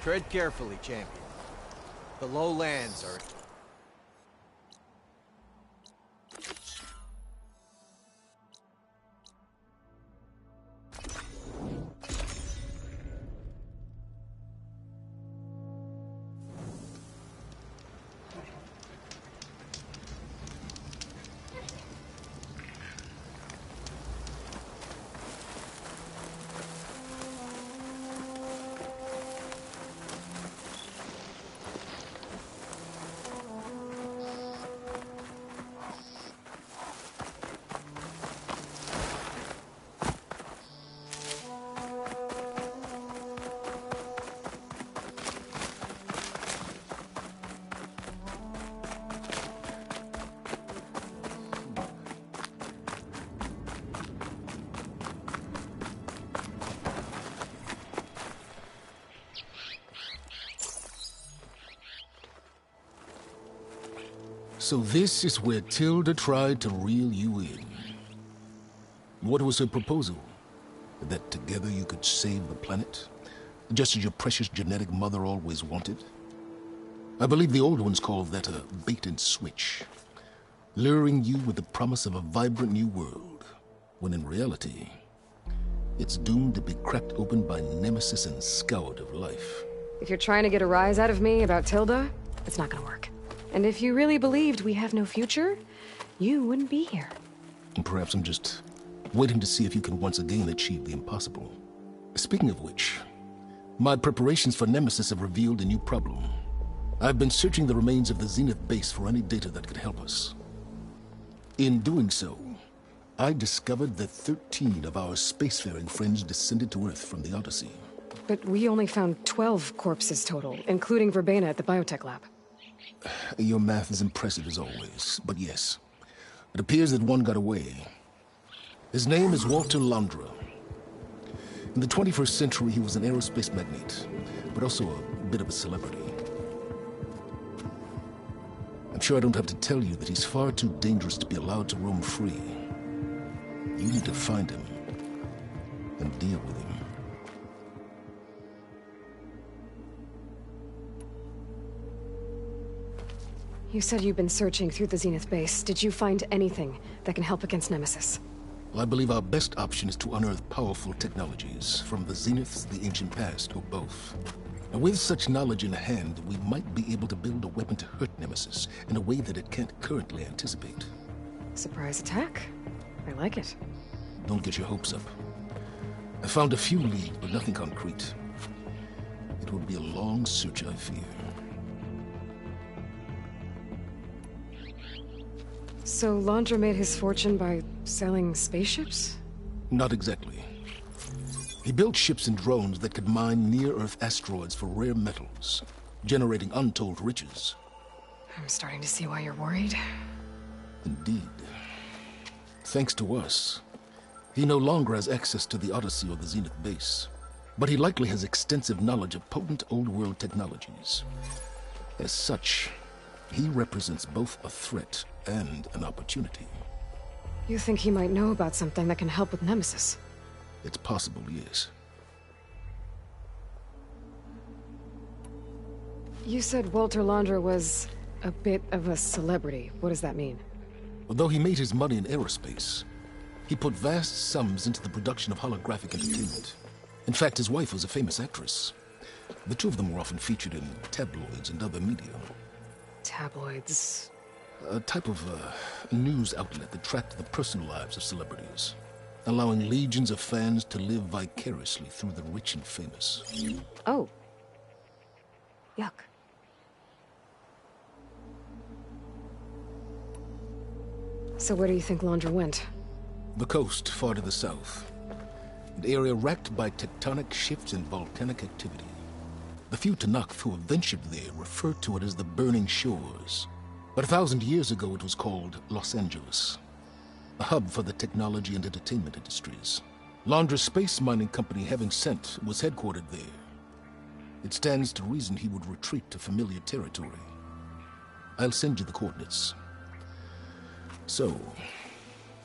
Tread carefully, champion. The lowlands are... So this is where Tilda tried to reel you in. What was her proposal? That together you could save the planet? Just as your precious genetic mother always wanted? I believe the old ones called that a bait and switch. Luring you with the promise of a vibrant new world, when in reality, it's doomed to be cracked open by Nemesis and scoured of life. If you're trying to get a rise out of me about Tilda, it's not gonna work. And if you really believed we have no future, you wouldn't be here. And perhaps I'm just waiting to see if you can once again achieve the impossible. Speaking of which, my preparations for Nemesis have revealed a new problem. I've been searching the remains of the Zenith base for any data that could help us. In doing so, I discovered that 13 of our spacefaring friends descended to Earth from the Odyssey. But we only found 12 corpses total, including Verbena at the biotech lab. Your math is impressive as always, but yes. It appears that one got away. His name is Walter Londra. In the 21st century, he was an aerospace magnate, but also a bit of a celebrity. I'm sure I don't have to tell you that he's far too dangerous to be allowed to roam free. You need to find him and deal with him. You said you've been searching through the Zenith base. Did you find anything that can help against Nemesis? Well, I believe our best option is to unearth powerful technologies from the Zeniths, the ancient past, or both. And with such knowledge in hand, we might be able to build a weapon to hurt Nemesis in a way that it can't currently anticipate. Surprise attack? I like it. Don't get your hopes up. I found a few leads, but nothing concrete. It will be a long search, I fear. So Londra made his fortune by selling spaceships? Not exactly. He built ships and drones that could mine near-Earth asteroids for rare metals, generating untold riches. I'm starting to see why you're worried. Indeed. Thanks to us, he no longer has access to the Odyssey or the Zenith base, but he likely has extensive knowledge of potent old-world technologies. As such, he represents both a threat and an opportunity. You think he might know about something that can help with Nemesis? It's possible, yes. You said Walter Londra was a bit of a celebrity. What does that mean? Although he made his money in aerospace, he put vast sums into the production of holographic entertainment. In fact, his wife was a famous actress. The two of them were often featured in tabloids and other media. Tabloids? A type of news outlet that tracked the personal lives of celebrities, allowing legions of fans to live vicariously through the rich and famous. Oh. Yuck. So where do you think Londra went? The coast, far to the south. An area racked by tectonic shifts and volcanic activity. The few Tenakth who have ventured there refer to it as the Burning Shores. But 1,000 years ago it was called Los Angeles, a hub for the technology and entertainment industries. Londra's space mining company, Having Sent, was headquartered there. It stands to reason he would retreat to familiar territory. I'll send you the coordinates. So,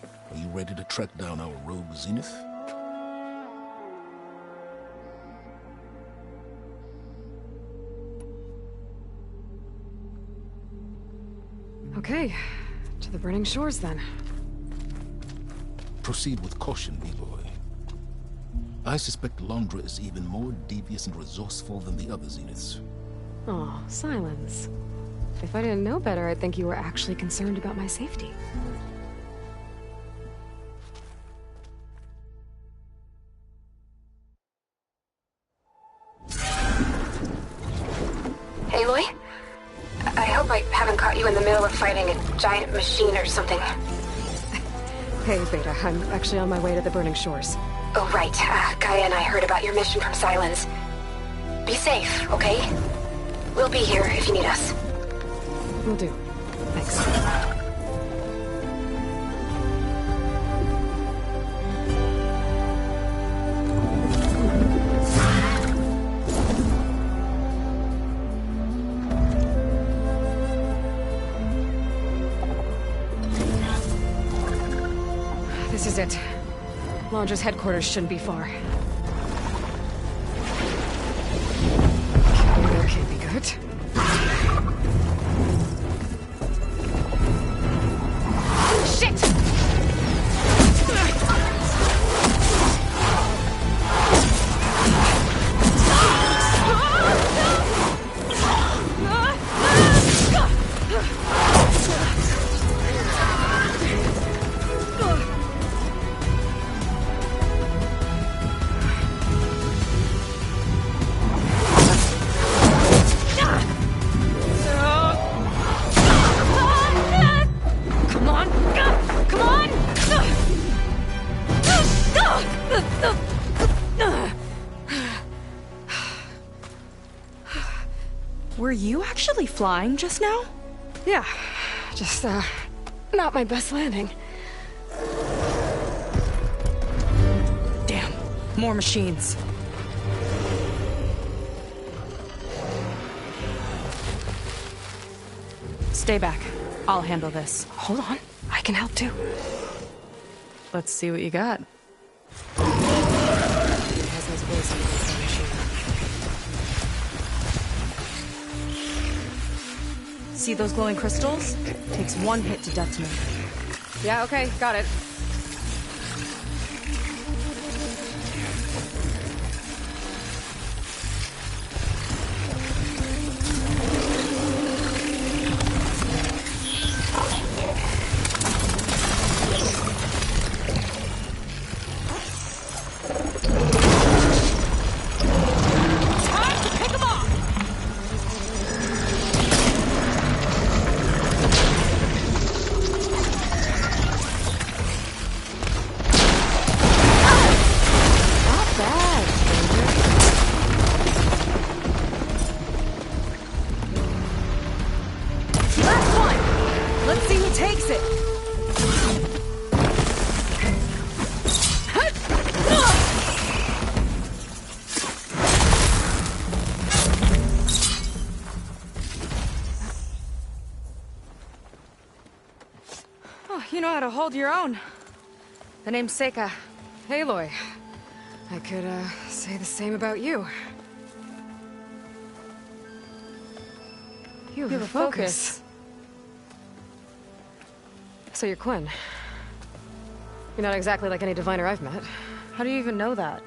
are you ready to track down our rogue Zenith? Okay, to the burning shores then. Proceed with caution, Aloy. I suspect Londra is even more devious and resourceful than the other Zeniths. Oh, Silence. If I didn't know better, I'd think you were actually concerned about my safety. Aloy? I hope I haven't caught you in the middle of fighting a giant machine or something. Hey, Beta, I'm actually on my way to the burning shores. Oh, right. Gaia and I heard about your mission from Silence. Be safe, okay? We'll be here if you need us. Will do. Thanks. This is it. Londra's headquarters shouldn't be far. That can't be good. Shit! Were you actually flying just now? Yeah, just, not my best landing. Damn, more machines. Stay back. I'll handle this. Hold on, I can help too. Let's see what you got. Has his voice on the machine. See those glowing crystals? Takes one hit to detonate. Yeah, okay, got it. You know how to hold your own. The name's Seika. Aloy. I could, say the same about you. You have a focus. So you're Quinn. You're not exactly like any diviner I've met. How do you even know that?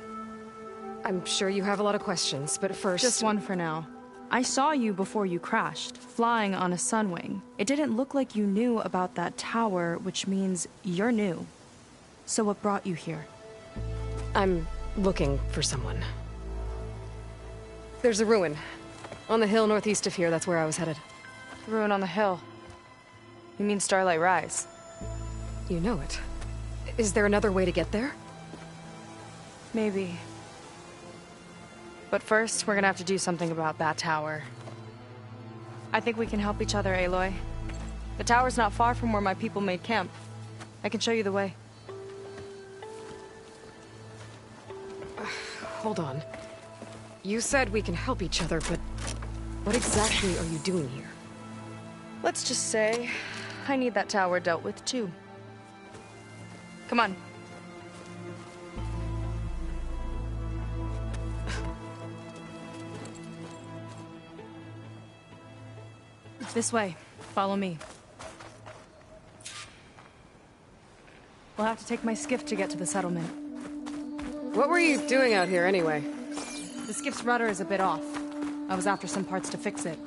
I'm sure you have a lot of questions, but first... Just one for now. I saw you before you crashed, flying on a Sunwing. It didn't look like you knew about that tower, which means you're new. So what brought you here? I'm looking for someone. There's a ruin. On the hill northeast of here, that's where I was headed. Ruin on the hill. You mean Starlight Rise? You know it. Is there another way to get there? Maybe. But first, we're gonna have to do something about that tower. I think we can help each other, Aloy. The tower's not far from where my people made camp. I can show you the way. Hold on. You said we can help each other, but what exactly are you doing here? Let's just say, I need that tower dealt with too. Come on. This way. Follow me. We'll have to take my skiff to get to the settlement. What were you doing out here anyway? The skiff's rudder is a bit off. I was after some parts to fix it.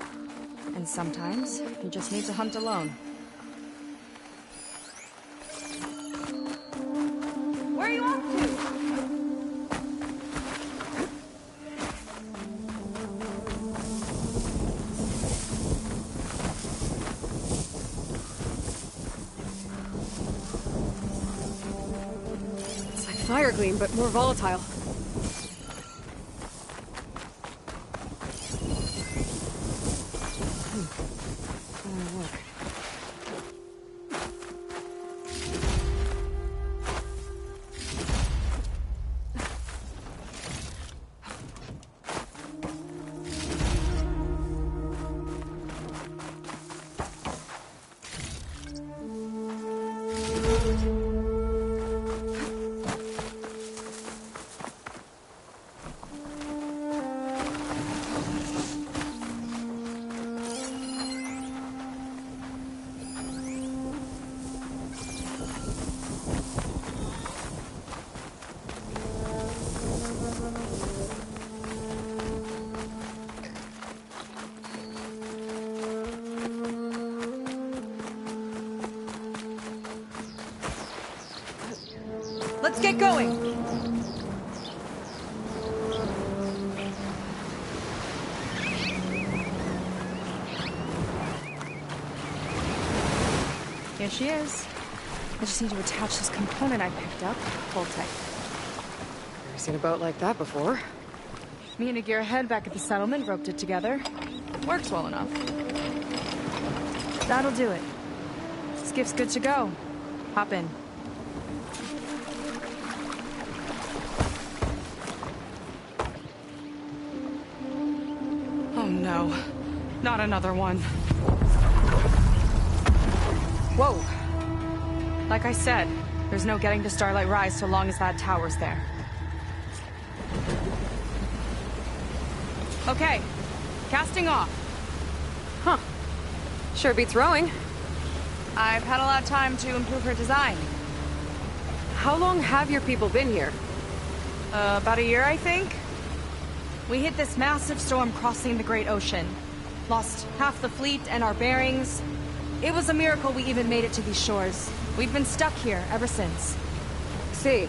And sometimes, you just need to hunt alone. Where are you off to? It's like fire gleam, but more volatile. Let's get going! Here she is. I just need to attach this component I picked up. Hold tight. Never seen a boat like that before. Me and a gearhead back at the settlement roped it together. Works well enough. That'll do it. Skiff's good to go. Hop in. Oh no. Not another one. Whoa. Like I said, there's no getting to Starlight Rise so long as that tower's there. Okay. Casting off. Huh. Sure beats rowing. I've had a lot of time to improve her design. How long have your people been here? About a year, I think. We hit this massive storm crossing the Great Ocean. Lost half the fleet and our bearings. It was a miracle we even made it to these shores. We've been stuck here ever since. See.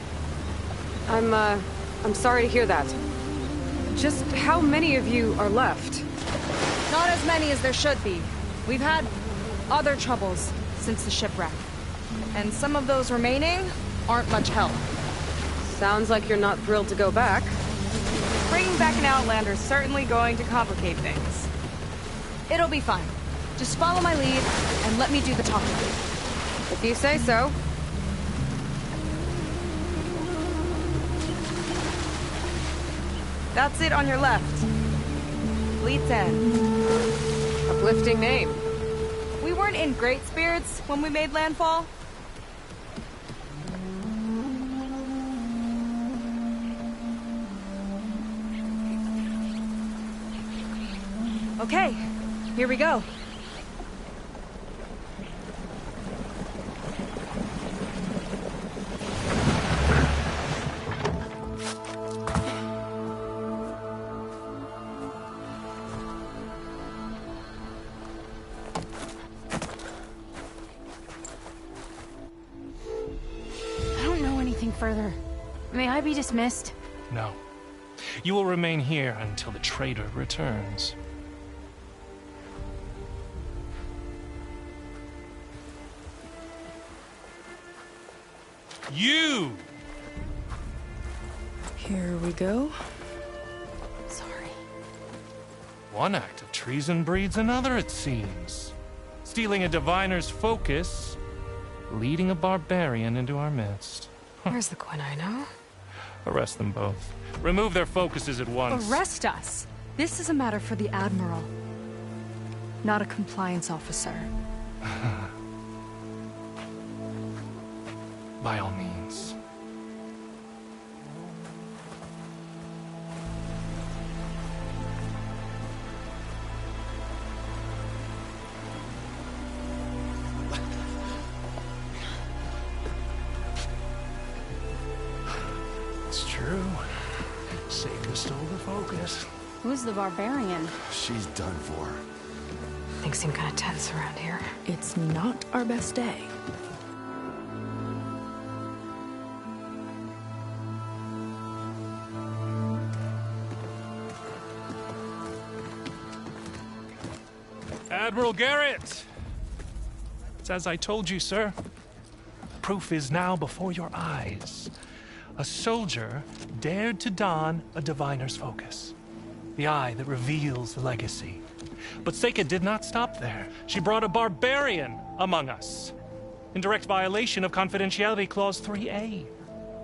I'm sorry to hear that. Just how many of you are left? Not as many as there should be. We've had other troubles since the shipwreck. And some of those remaining aren't much help. Sounds like you're not thrilled to go back. Bringing back an Outlander's certainly going to complicate things. It'll be fine. Just follow my lead and let me do the talking. If you say so. That's it on your left. Fleet's End. Uplifting name. We weren't in great spirits when we made landfall. Okay, here we go. I don't know anything further. May I be dismissed? No. You will remain here until the trader returns. You! Here we go. Sorry. One act of treason breeds another, it seems. Stealing a diviner's focus, leading a barbarian into our midst. Where's the Quinino? Arrest them both. Remove their focuses at once. Arrest us! This is a matter for the Admiral, not a compliance officer. By all means. focus. Who's the barbarian? She's done for. Things seem kind of tense around here. It's not our best day. Admiral Garrett! It's as I told you, sir. Proof is now before your eyes. A soldier dared to don a diviner's focus. The eye that reveals the legacy. But Seika did not stop there. She brought a barbarian among us. In direct violation of Confidentiality Clause 3A.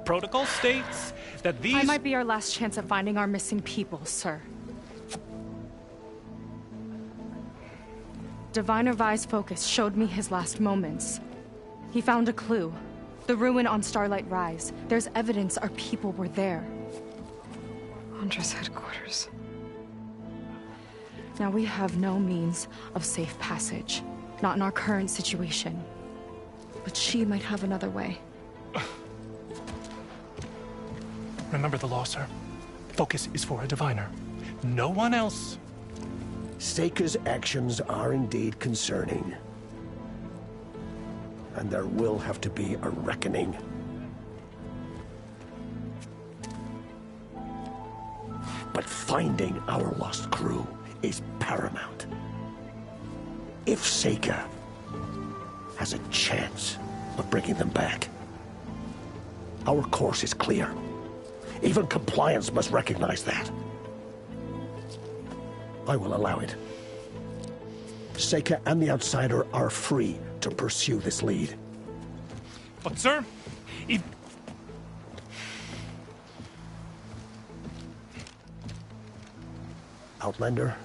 Protocol states that these... I might be our last chance at finding our missing people, sir. Diviner Vi's focus showed me his last moments. He found a clue. The ruin on Starlight Rise. There's evidence our people were there. Huntress headquarters. Now we have no means of safe passage. Not in our current situation. But she might have another way. Remember the law, sir. Focus is for a diviner. No one else. Seika's actions are indeed concerning. And there will have to be a reckoning. But finding our lost crew is paramount. If Seika has a chance of bringing them back, our course is clear. Even compliance must recognize that. I will allow it. Seika and the Outsider are free to pursue this lead. But, sir, if... Outlander,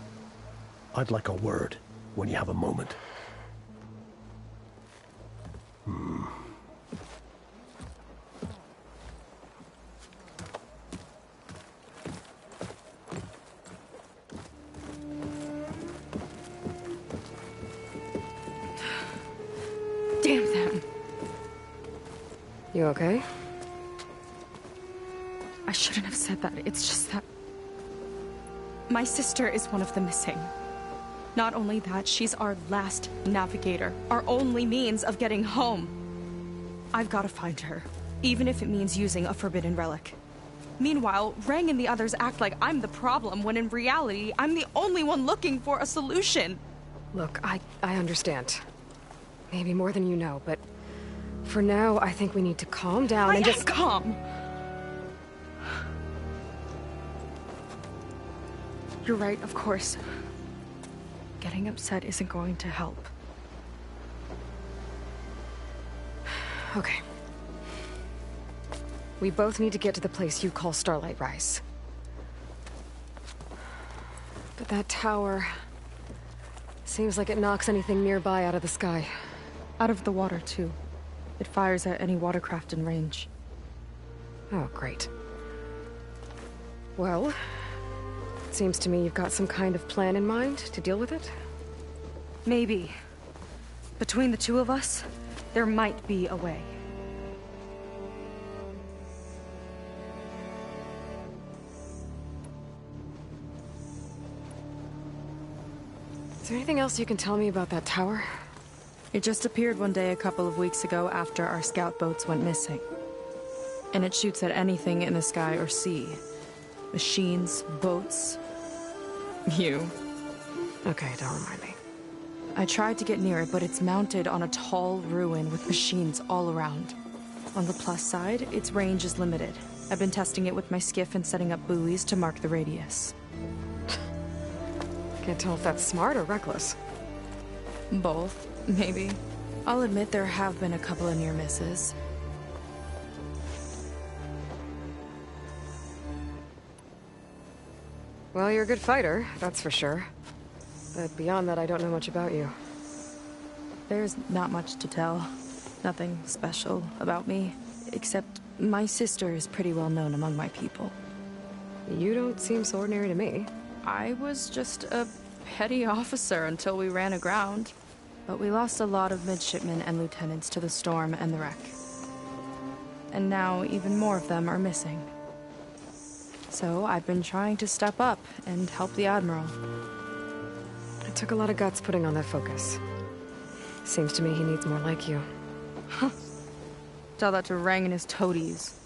I'd like a word when you have a moment. Damn them. You okay? I shouldn't have said that. It's just that... my sister is one of the missing. Not only that, she's our last navigator. Our only means of getting home. I've got to find her. Even if it means using a forbidden relic. Meanwhile, Rang and the others act like I'm the problem, when in reality, I'm the only one looking for a solution. Look, I understand. Maybe more than you know, but for now, I think we need to calm down and just... calm! You're right, of course. Getting upset isn't going to help. Okay. We both need to get to the place you call Starlight Rise. But that tower... seems like it knocks anything nearby out of the sky. Out of the water, too. It fires at any watercraft in range. Oh, great. Well, it seems to me you've got some kind of plan in mind to deal with it. Maybe. Between the two of us, there might be a way. Is there anything else you can tell me about that tower? It just appeared one day a couple of weeks ago after our scout boats went missing. And it shoots at anything in the sky or sea. Machines, boats... you. Okay, don't remind me. I tried to get near it, but it's mounted on a tall ruin with machines all around. On the plus side, its range is limited. I've been testing it with my skiff and setting up buoys to mark the radius. Can't tell if that's smart or reckless. Both, maybe. I'll admit there have been a couple of near misses. Well, you're a good fighter, that's for sure. But beyond that, I don't know much about you. There's not much to tell. Nothing special about me, except my sister is pretty well known among my people. You don't seem so ordinary to me. I was just a petty officer until we ran aground. But we lost a lot of midshipmen and lieutenants to the storm and the wreck. And now even more of them are missing. So I've been trying to step up and help the Admiral. It took a lot of guts putting on that focus. Seems to me he needs more like you. Tell that to Rang and his toadies.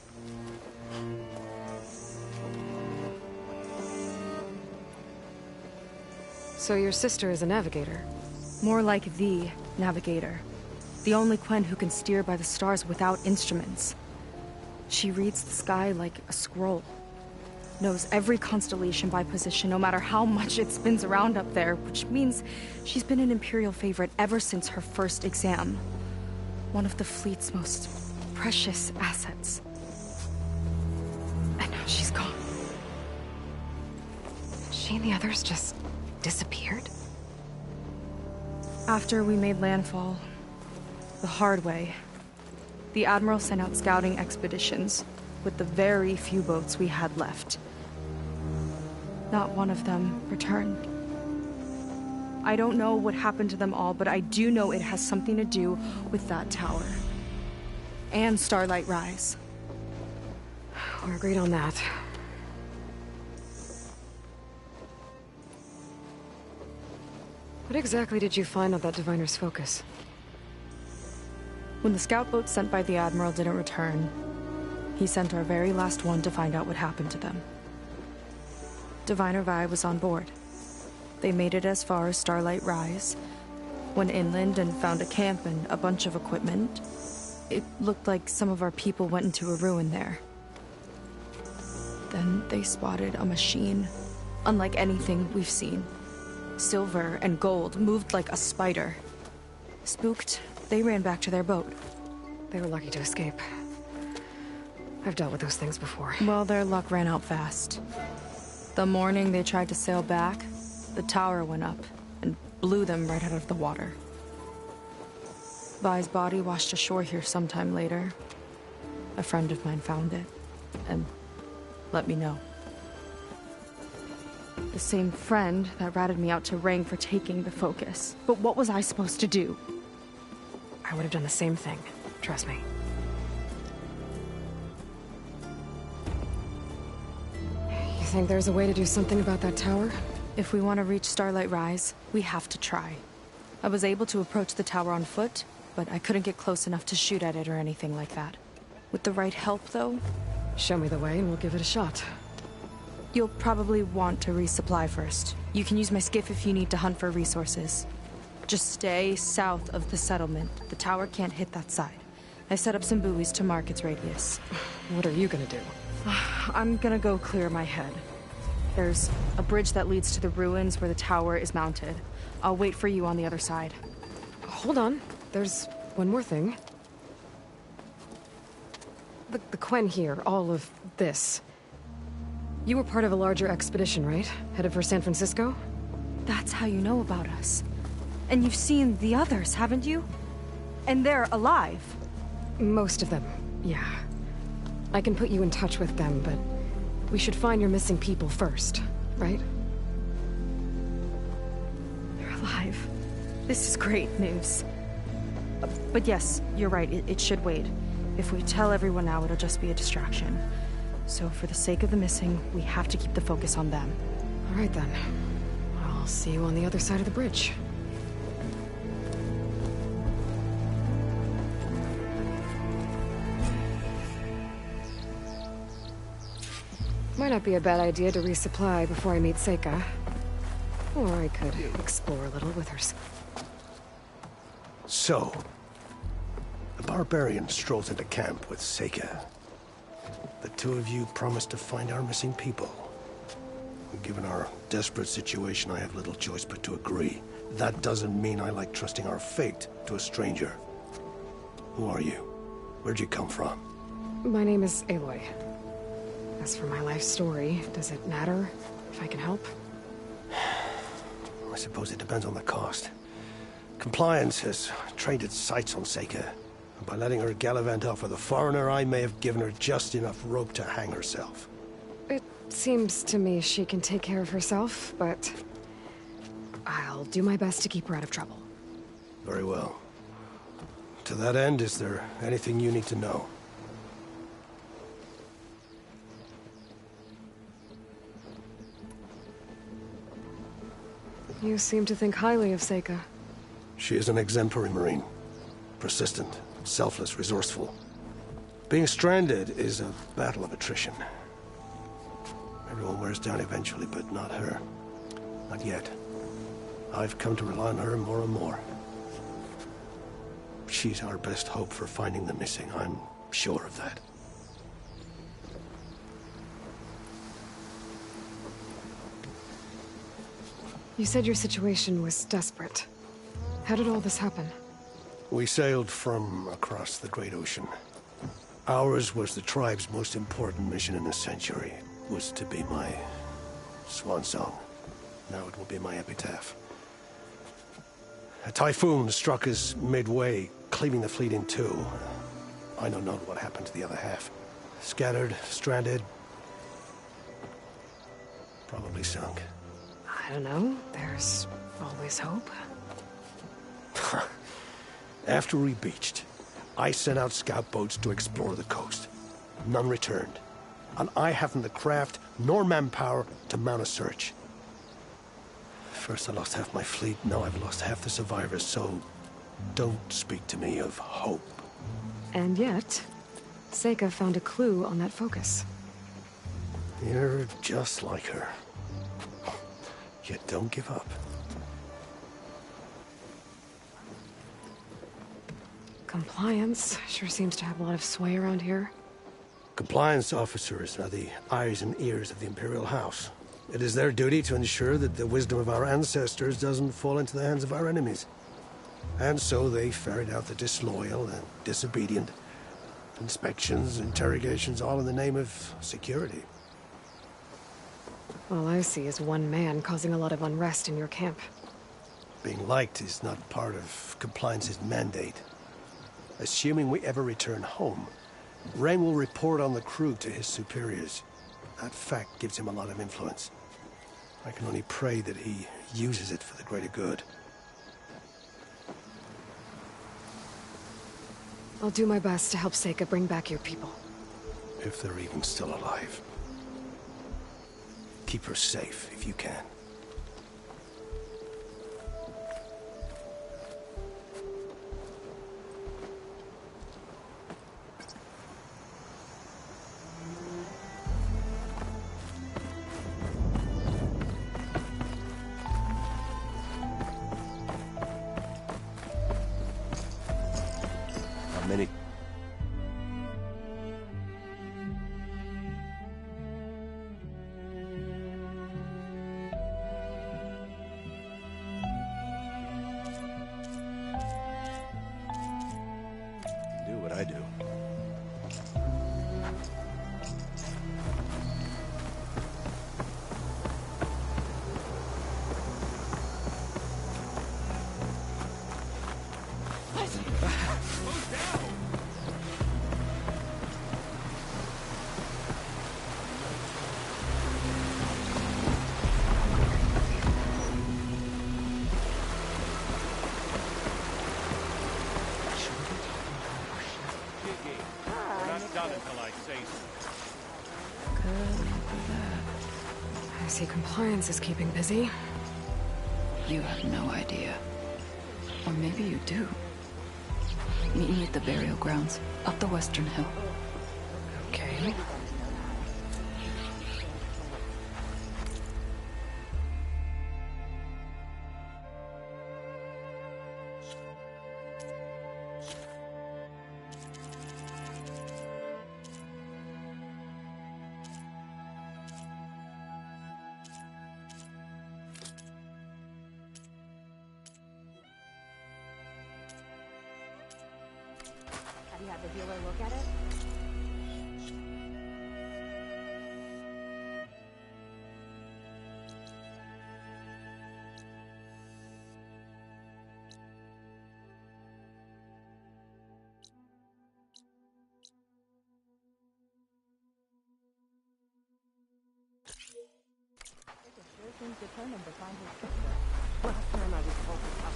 So your sister is a navigator? More like the navigator. The only Quen who can steer by the stars without instruments. She reads the sky like a scroll. Knows every constellation by position, no matter how much it spins around up there, which means she's been an Imperial favorite ever since her first exam. One of the fleet's most precious assets. And now she's gone. She and the others just disappeared? After we made landfall, the hard way, the Admiral sent out scouting expeditions with the very few boats we had left. Not one of them returned. I don't know what happened to them all, but I do know it has something to do with that tower. And Starlight Rise. We're agreed on that. What exactly did you find on that Diviner's focus? When the scout boat sent by the Admiral didn't return, he sent our very last one to find out what happened to them. Diviner Vi was on board. They made it as far as Starlight Rise, went inland and found a camp and a bunch of equipment. It looked like some of our people went into a ruin there. Then they spotted a machine, unlike anything we've seen. Silver and gold, moved like a spider. Spooked, they ran back to their boat. They were lucky to escape. I've dealt with those things before. Well, their luck ran out fast. The morning they tried to sail back, the tower went up and blew them right out of the water. Vi's body washed ashore here sometime later. A friend of mine found it and let me know. The same friend that ratted me out to Rang for taking the focus. But what was I supposed to do? I would have done the same thing. Trust me. You think there's a way to do something about that tower? If we want to reach Starlight Rise, we have to try. I was able to approach the tower on foot, but I couldn't get close enough to shoot at it or anything like that. With the right help, though... Show me the way and we'll give it a shot. You'll probably want to resupply first. You can use my skiff if you need to hunt for resources. Just stay south of the settlement. The tower can't hit that side. I set up some buoys to mark its radius. What are you gonna do? I'm gonna go clear my head. There's a bridge that leads to the ruins where the tower is mounted. I'll wait for you on the other side. Hold on. There's one more thing. The Quen here, all of this. You were part of a larger expedition, right? Headed for San Francisco? That's how you know about us. And you've seen the others, haven't you? And they're alive. Most of them, yeah. I can put you in touch with them, but we should find your missing people first, right? They're alive. This is great news. But yes, you're right, it should wait. If we tell everyone now, it'll just be a distraction. So for the sake of the missing, we have to keep the focus on them. All right then. I'll see you on the other side of the bridge. Might not be a bad idea to resupply before I meet Seika. Or I could explore a little with her. So, the barbarian strolls into camp with Seika. The two of you promised to find our missing people. Given our desperate situation, I have little choice but to agree. That doesn't mean I like trusting our fate to a stranger. Who are you? Where'd you come from? My name is Aloy. As for my life story, does it matter if I can help? I suppose it depends on the cost. Compliance has trained its sights on Seika. And by letting her gallivant off with a foreigner, I may have given her just enough rope to hang herself. It seems to me she can take care of herself, but I'll do my best to keep her out of trouble. Very well. To that end, is there anything you need to know? You seem to think highly of Seika. She is an exemplary Marine. Persistent, selfless, resourceful. Being stranded is a battle of attrition. Everyone wears down eventually, but not her. Not yet. I've come to rely on her more and more. She's our best hope for finding the missing. I'm sure of that. You said your situation was desperate. How did all this happen? We sailed from across the Great Ocean. Ours was the tribe's most important mission in a century. It was to be my swan song. Now it will be my epitaph. A typhoon struck us midway, cleaving the fleet in two. I know not what happened to the other half. Scattered, stranded, probably sunk. I don't know. There's always hope. After we beached, I sent out scout boats to explore the coast. None returned. And I haven't the craft nor manpower to mount a search. First I lost half my fleet, now I've lost half the survivors, so don't speak to me of hope. And yet, Seika found a clue on that focus. You're just like her. Yet don't give up. Compliance sure seems to have a lot of sway around here. Compliance officers are the eyes and ears of the Imperial House. It is their duty to ensure that the wisdom of our ancestors doesn't fall into the hands of our enemies. And so they ferret out the disloyal and disobedient. Inspections, interrogations, all in the name of security. All I see is one man causing a lot of unrest in your camp. Being liked is not part of Compliance's mandate. Assuming we ever return home, Rain will report on the crew to his superiors. That fact gives him a lot of influence. I can only pray that he uses it for the greater good. I'll do my best to help Seika bring back your people. If they're even still alive. Keep her safe if you can. Many. Do what I do. I see Compliance is keeping busy. You have no idea. Or maybe you do. Meet me at the burial grounds, up the western hill. Okay. Have you had the healer look at it? Sure seems determined to find his sister. Last time I was focused up.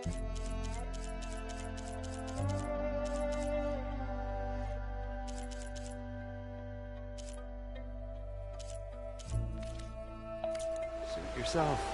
Suit yourself.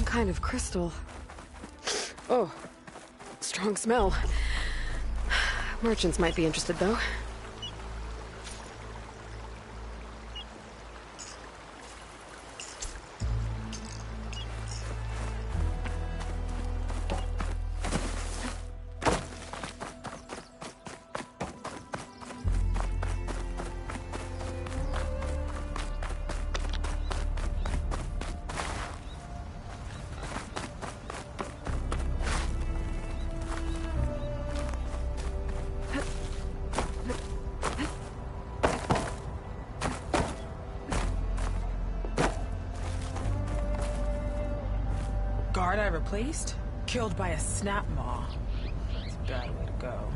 Kind of crystal. Oh, strong smell. Merchants might be interested, though. Guard I replaced? Killed by a snap maw. It's a bad way to go.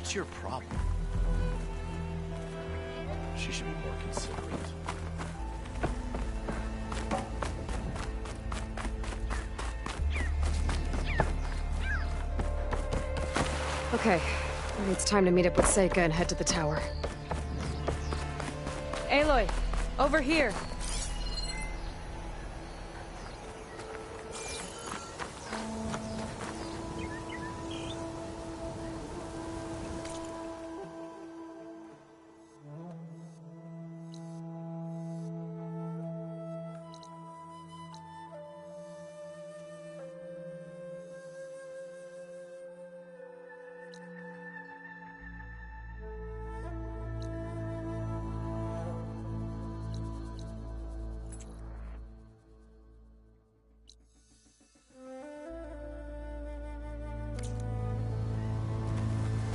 What's your problem? She should be more considerate. Okay, it's time to meet up with Seika and head to the tower. Aloy, over here.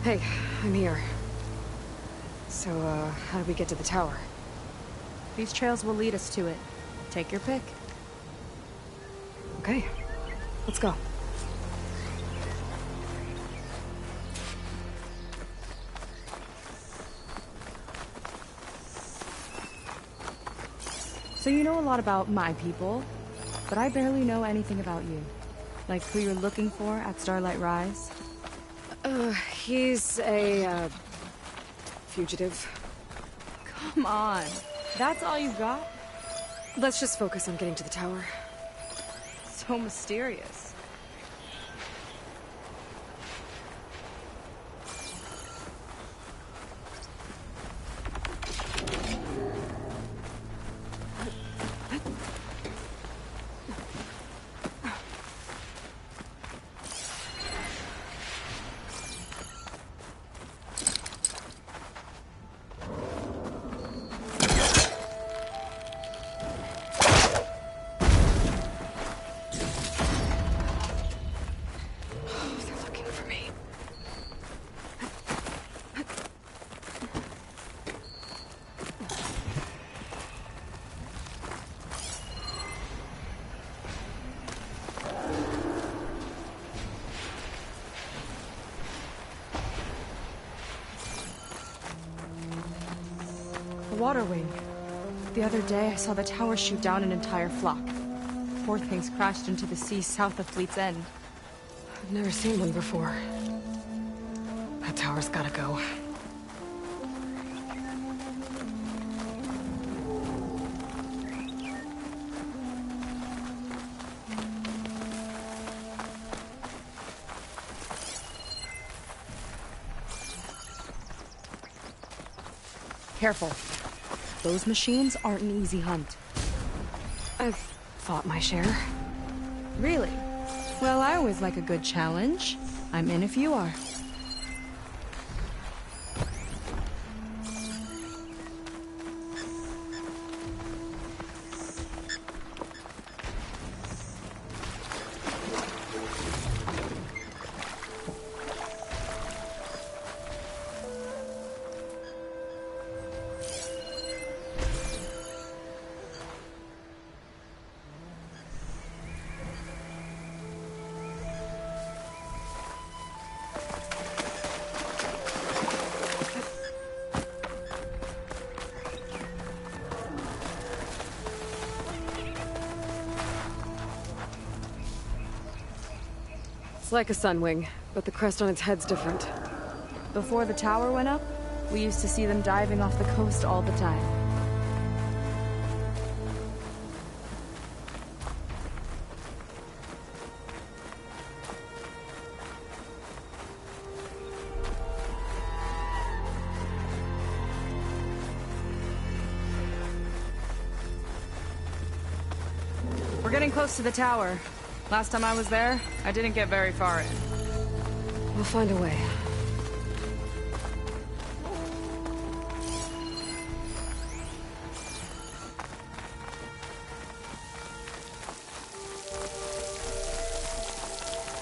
Hey, I'm here. So, how do we get to the tower? These trails will lead us to it. Take your pick. Okay, let's go. So you know a lot about my people, but I barely know anything about you. Like who you're looking for at Starlight Rise? He's a, fugitive. Come on. That's all you got? Let's just focus on getting to the tower. So mysterious. Water Wing. The other day, I saw the tower shoot down an entire flock. Poor things crashed into the sea south of Fleet's End. I've never seen one before. That tower's gotta go. Careful. Those machines aren't an easy hunt. I've fought my share. Really? Well, I always like a good challenge. I'm in if you are. It's like a sunwing, but the crest on its head's different. Before the tower went up, we used to see them diving off the coast all the time. We're getting close to the tower. Last time I was there, I didn't get very far in. We'll find a way.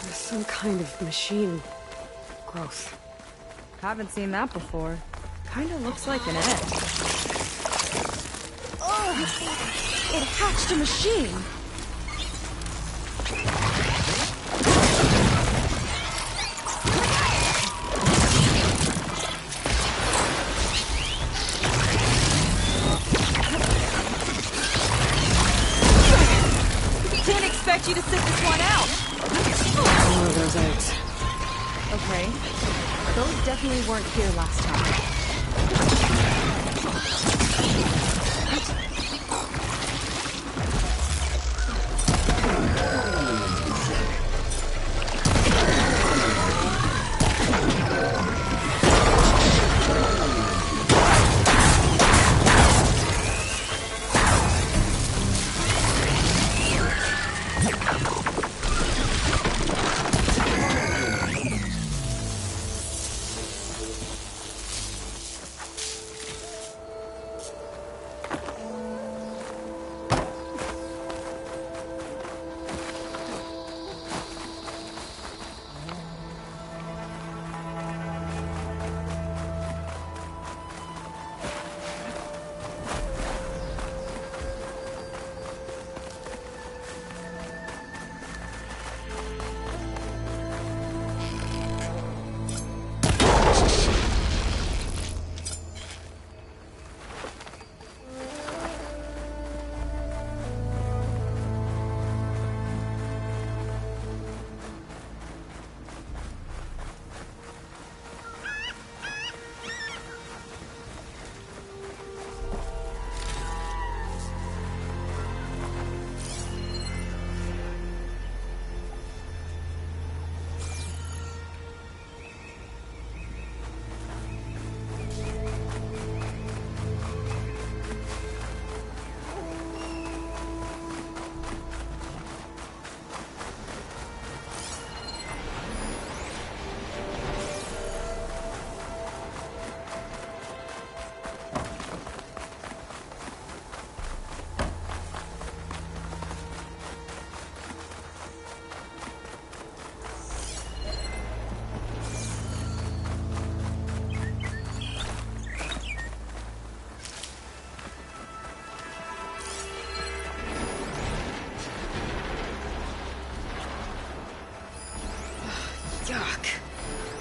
There's some kind of machine growth. Haven't seen that before. Kinda looks like an egg. Ugh! It hatched a machine! Didn't expect you to sit this one out! Oh, those eggs. Okay. Those definitely weren't here last time.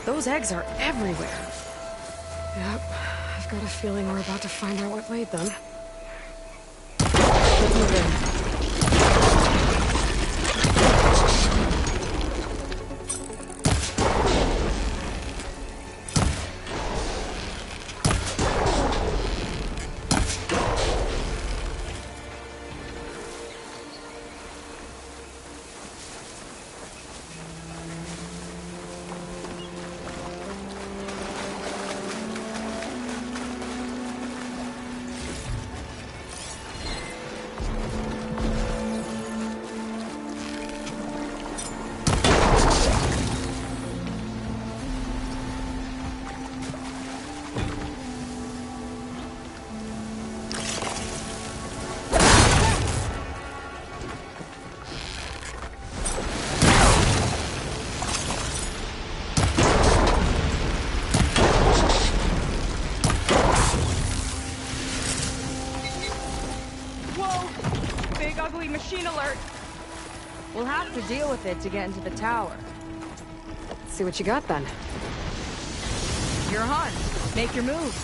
Those eggs are everywhere. Yep, I've got a feeling we're about to find out what laid them. Let's move in. Machine alert! We'll have to deal with it to get into the tower. Let's see what you got then. You're on. Make your move.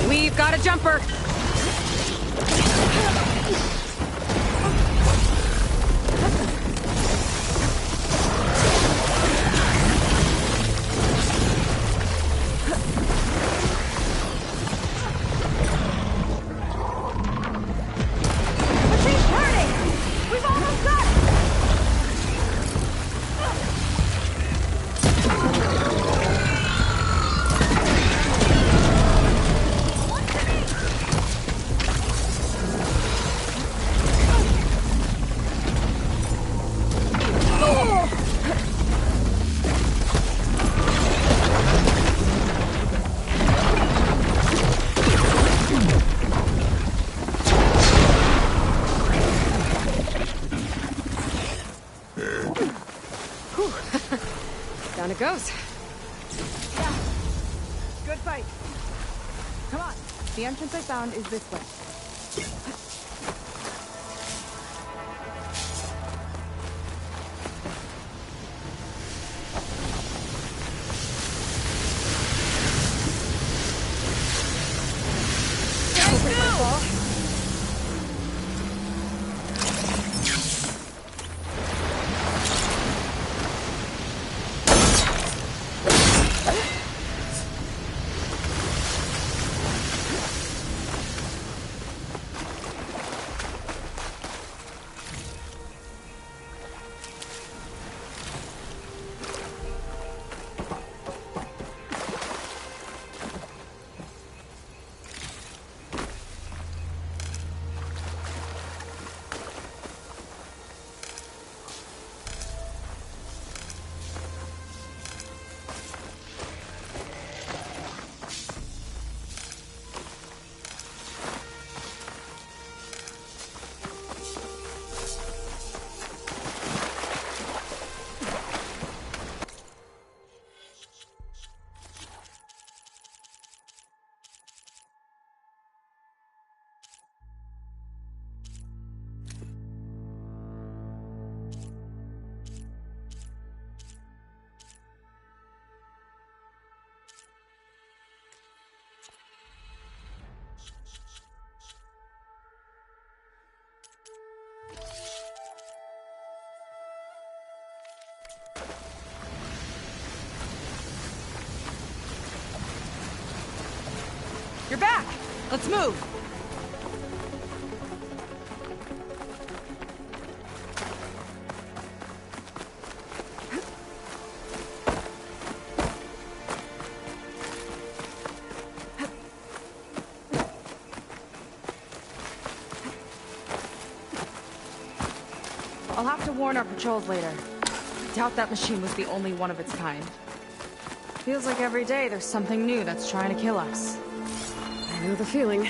We've got a jumper! Down it goes. Yeah. Good fight. Come on. The entrance I found is this way. You're back! Let's move! I'll have to warn our patrols later. I doubt that machine was the only one of its kind. Feels like every day there's something new that's trying to kill us. I know the feeling.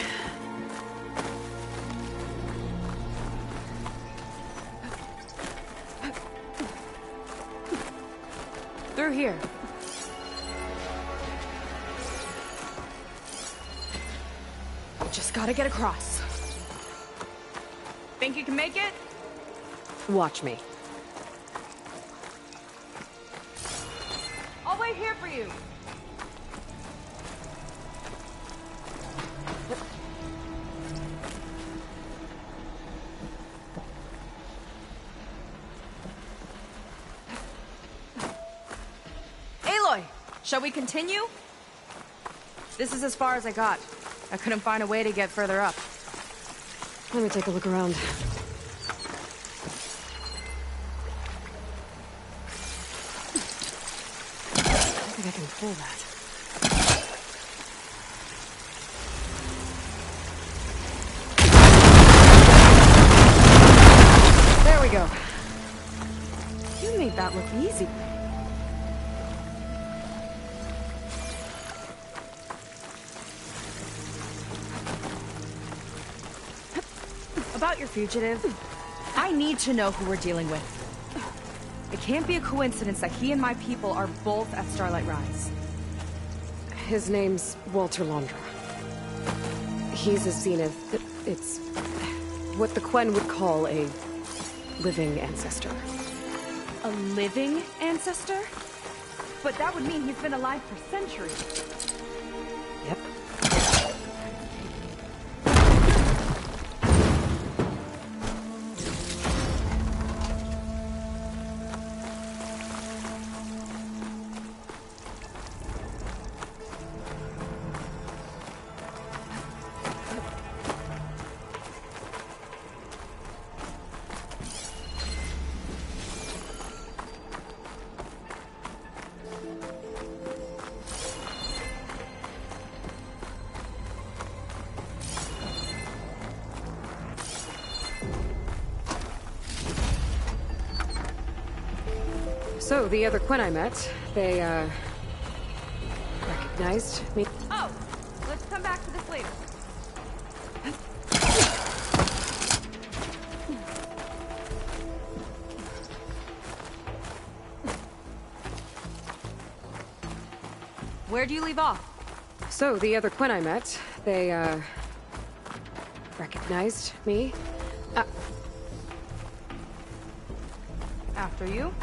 Through here. Just gotta get across. Think you can make it? Watch me. I'll wait here for you. Aloy, shall we continue? This is as far as I got. I couldn't find a way to get further up. Let me take a look around. I think I can pull that. There we go. You made that look easy. About your fugitive, I need to know who we're dealing with. It can't be a coincidence that he and my people are both at Starlight Rise. His name's Walter Londra. He's a Zenith. It's what the Quen would call a living ancestor. A living ancestor? But that would mean he's been alive for centuries. Yep. So, the other Quen I met, they, recognized me. Oh, let's come back to this later. Where do you leave off? So, the other Quen I met, they, recognized me. After you?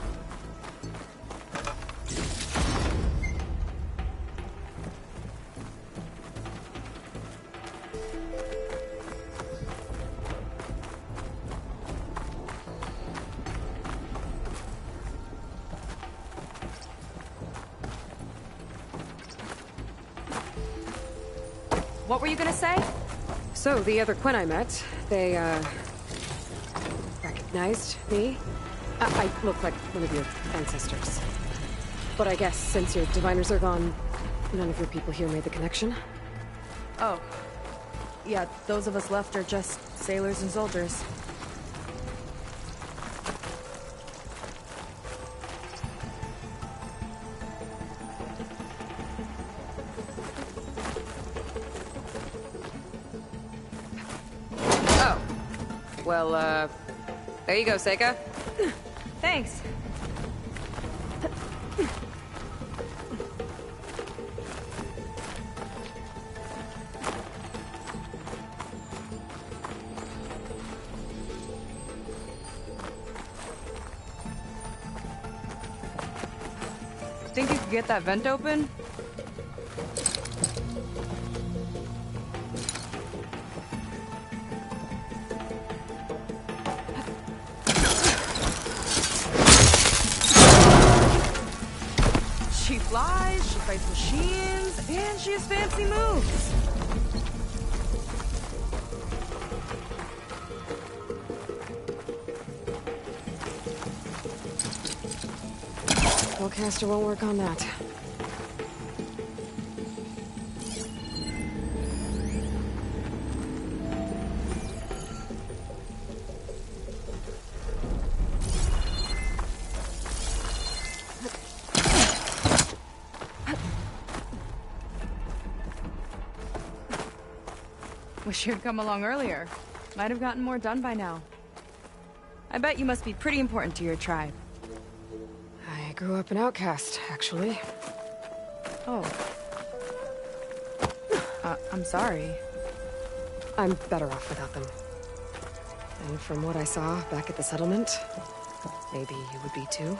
What were you gonna say? So, the other Quen I met, they, recognized me. I look like one of your ancestors. But I guess since your diviners are gone, none of your people here made the connection? Oh. Yeah, those of us left are just sailors and soldiers. Oh. Well, there you go, Seika. Thanks. Think you could get that vent open? She flies, she fights machines, and she has fancy moves. Spellcaster won't work on that. Wish you'd come along earlier. Might have gotten more done by now. I bet you must be pretty important to your tribe. I grew up an outcast, actually. Oh. I'm sorry. I'm better off without them. And from what I saw back at the settlement, maybe you would be too.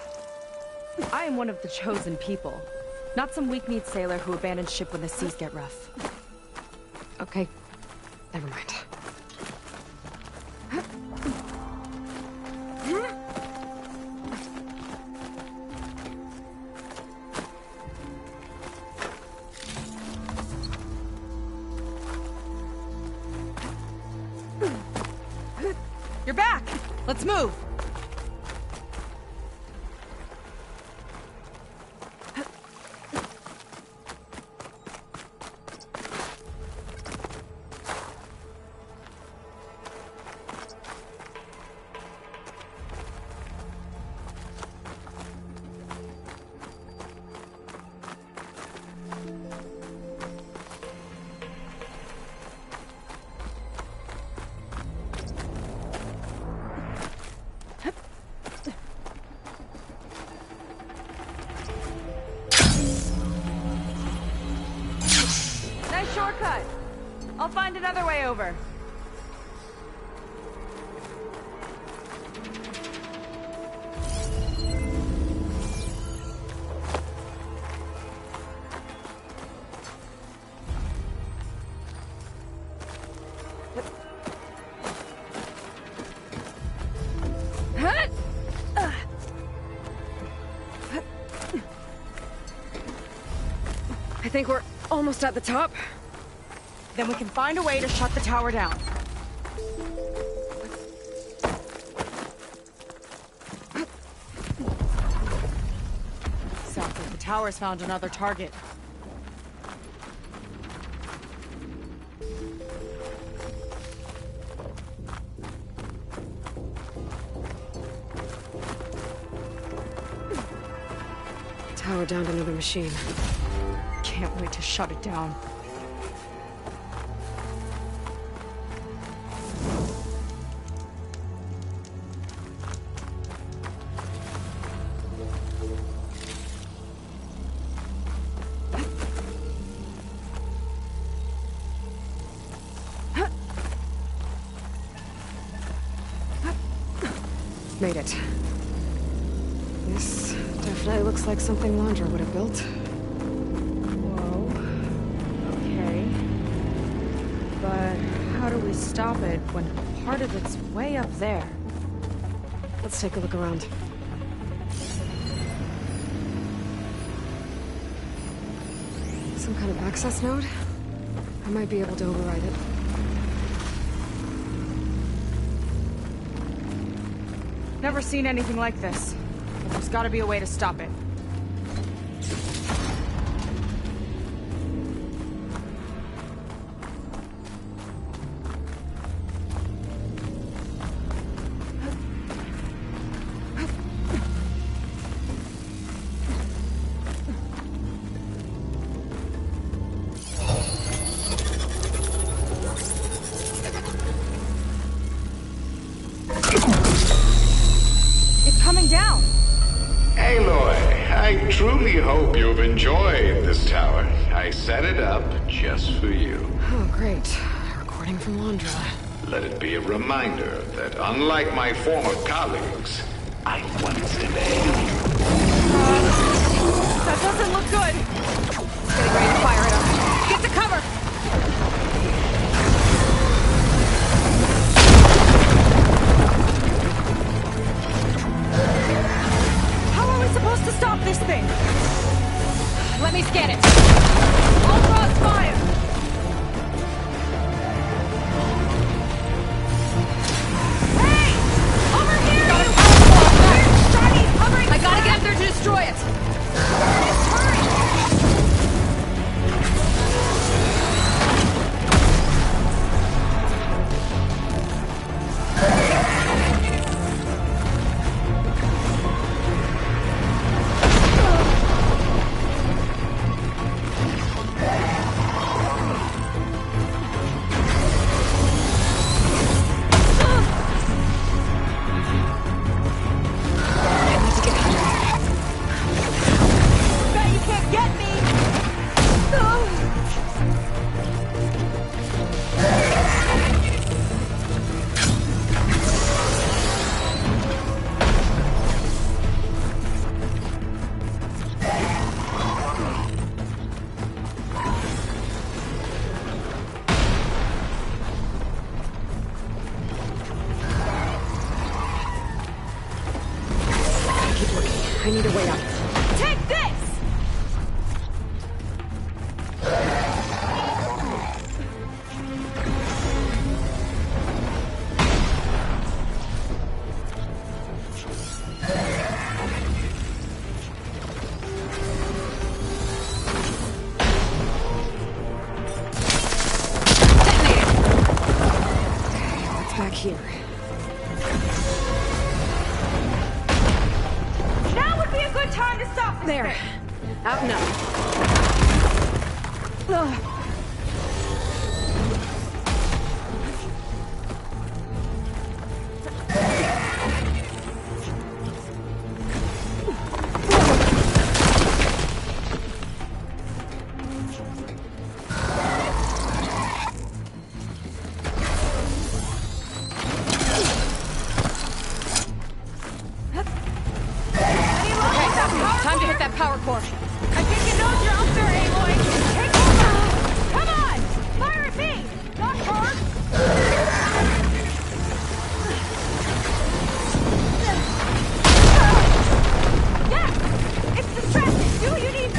I am one of the chosen people. Not some weak-kneed sailor who abandons ship when the seas get rough. Okay, never mind. You're back! Let's move! Nice shortcut. I'll find another way over. I think we're almost at the top. Then we can find a way to shut the tower down. Sounds like the tower's found another target. Tower downed another machine. Can't wait to shut it down. Made it. This definitely looks like something Londra would have built. Whoa. Okay. But how do we stop it when part of it's way up there? Let's take a look around. Some kind of access node? I might be able to override it. Never seen anything like this. But there's gotta be a way to stop it. Down. Aloy, I truly hope you've enjoyed this tower. I set it up just for you. Oh, great. A recording from Londra. Let it be a reminder that unlike my former colleagues, I once evaded you. That doesn't look good. Getting ready to fire it up. Get to cover! Supposed to stop this thing. Let me scan it. Ultros fire. Hey! Over here! Shiny, hovering. I gotta get up there to destroy it. I need a way out. Take this! Back here. Now would be a good time to stop this There. thing. Out now. Ugh. Time to hit that power core. I think you know you're up there, Aloy. Take over! Come on! Fire at me! Not hard! Yeah! It's distracting! Do what you need to!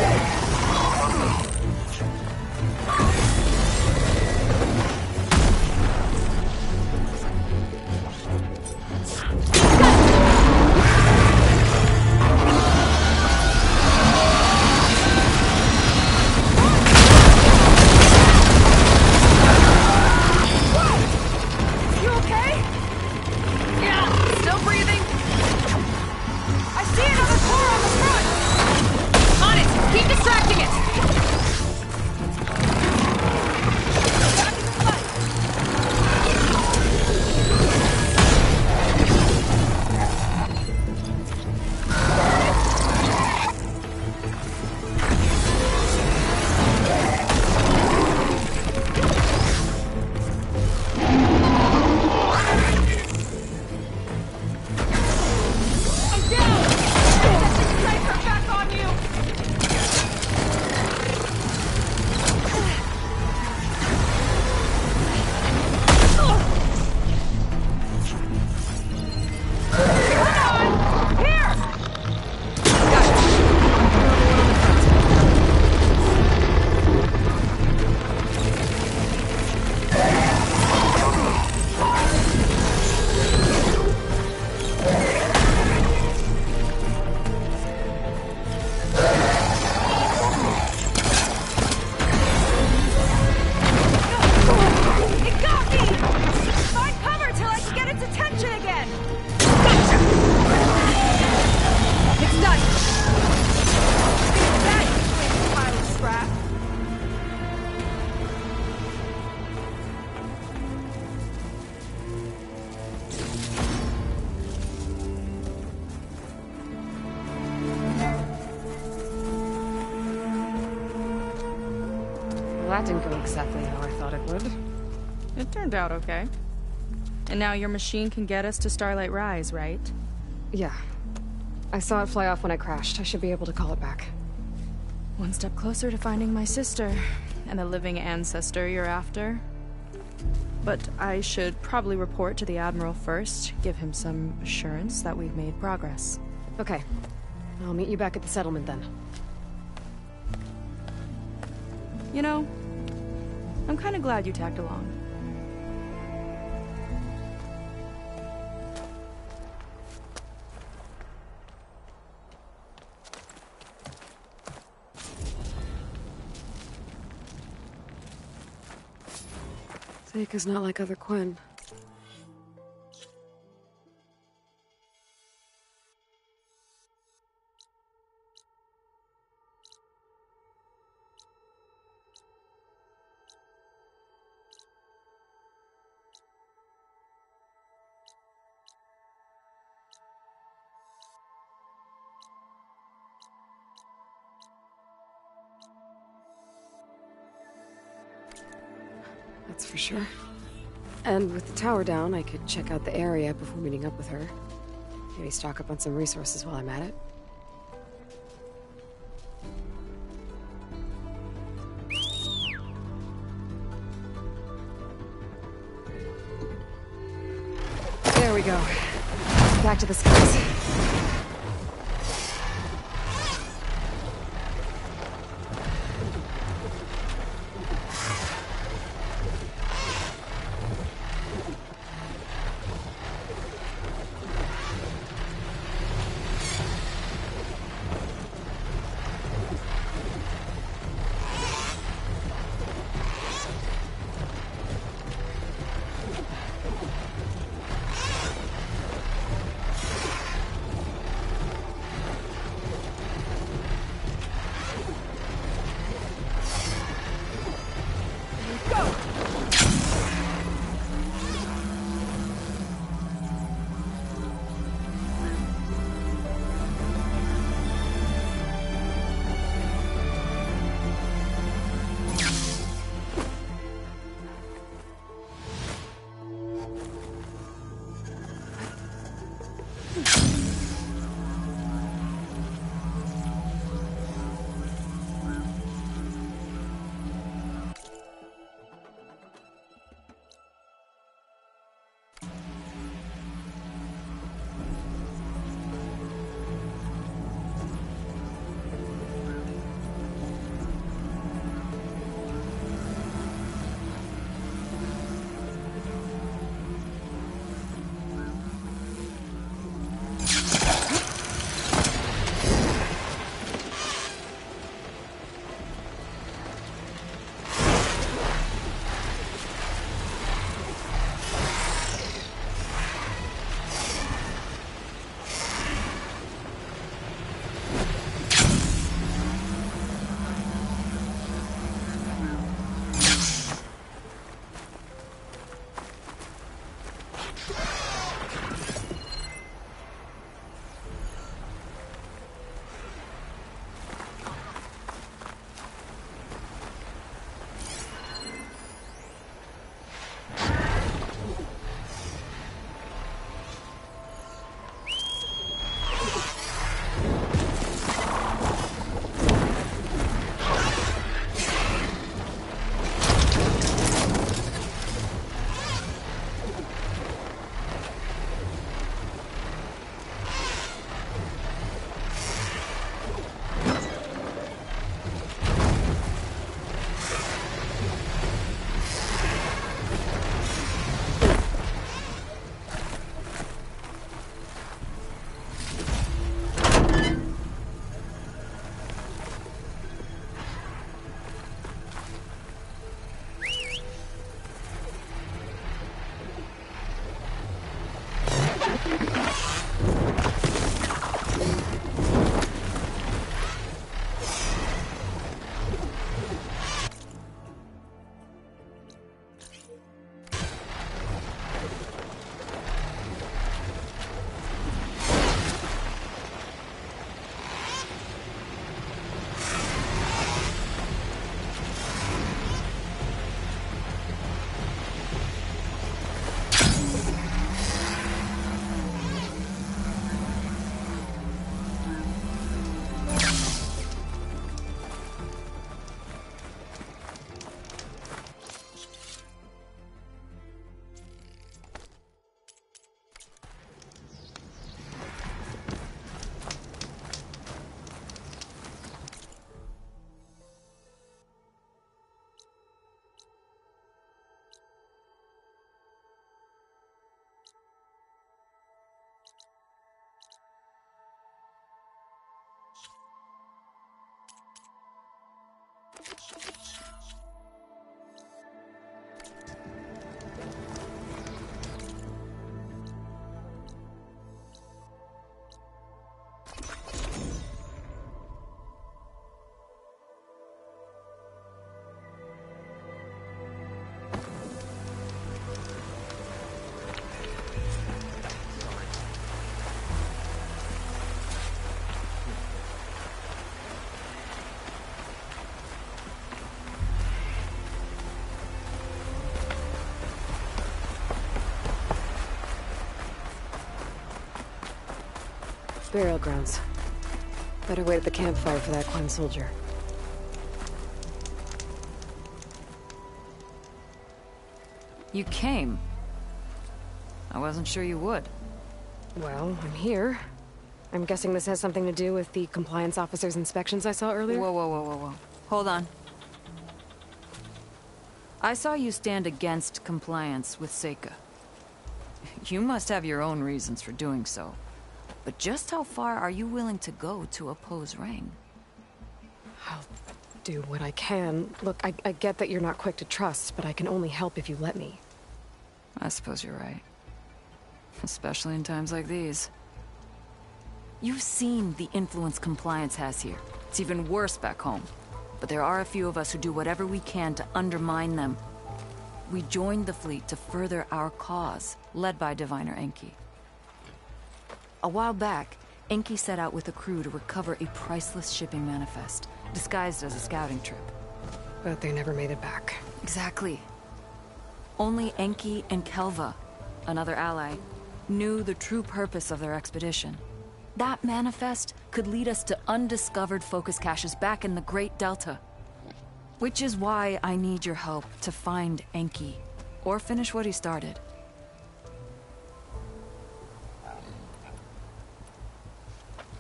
That didn't go exactly how I thought it would. It turned out okay. And now your machine can get us to Starlight Rise, right? Yeah. I saw it fly off when I crashed. I should be able to call it back. One step closer to finding my sister, and the living ancestor you're after. But I should probably report to the Admiral first, give him some assurance that we've made progress. Okay. I'll meet you back at the settlement then. You know, I'm kind of glad you tagged along. Seika's not like other Quen. That's for sure. And with the tower down, I could check out the area before meeting up with her. Maybe stock up on some resources while I'm at it. There we go. Back to the skies. Burial grounds. Better wait at the campfire for that Quen soldier. You came. I wasn't sure you would. Well, I'm here. I'm guessing this has something to do with the compliance officer's inspections I saw earlier? Whoa, whoa, whoa, whoa, whoa. Hold on. I saw you stand against compliance with Seika. You must have your own reasons for doing so. But just how far are you willing to go to oppose Rang? I'll do what I can. Look, I get that you're not quick to trust, but I can only help if you let me. I suppose you're right. Especially in times like these. You've seen the influence compliance has here. It's even worse back home. But there are a few of us who do whatever we can to undermine them. We joined the fleet to further our cause, led by Diviner Enki. A while back, Enki set out with a crew to recover a priceless shipping manifest, disguised as a scouting trip. But they never made it back. Exactly. Only Enki and Kelva, another ally, knew the true purpose of their expedition. That manifest could lead us to undiscovered focus caches back in the Great Delta. Which is why I need your help to find Enki, or finish what he started.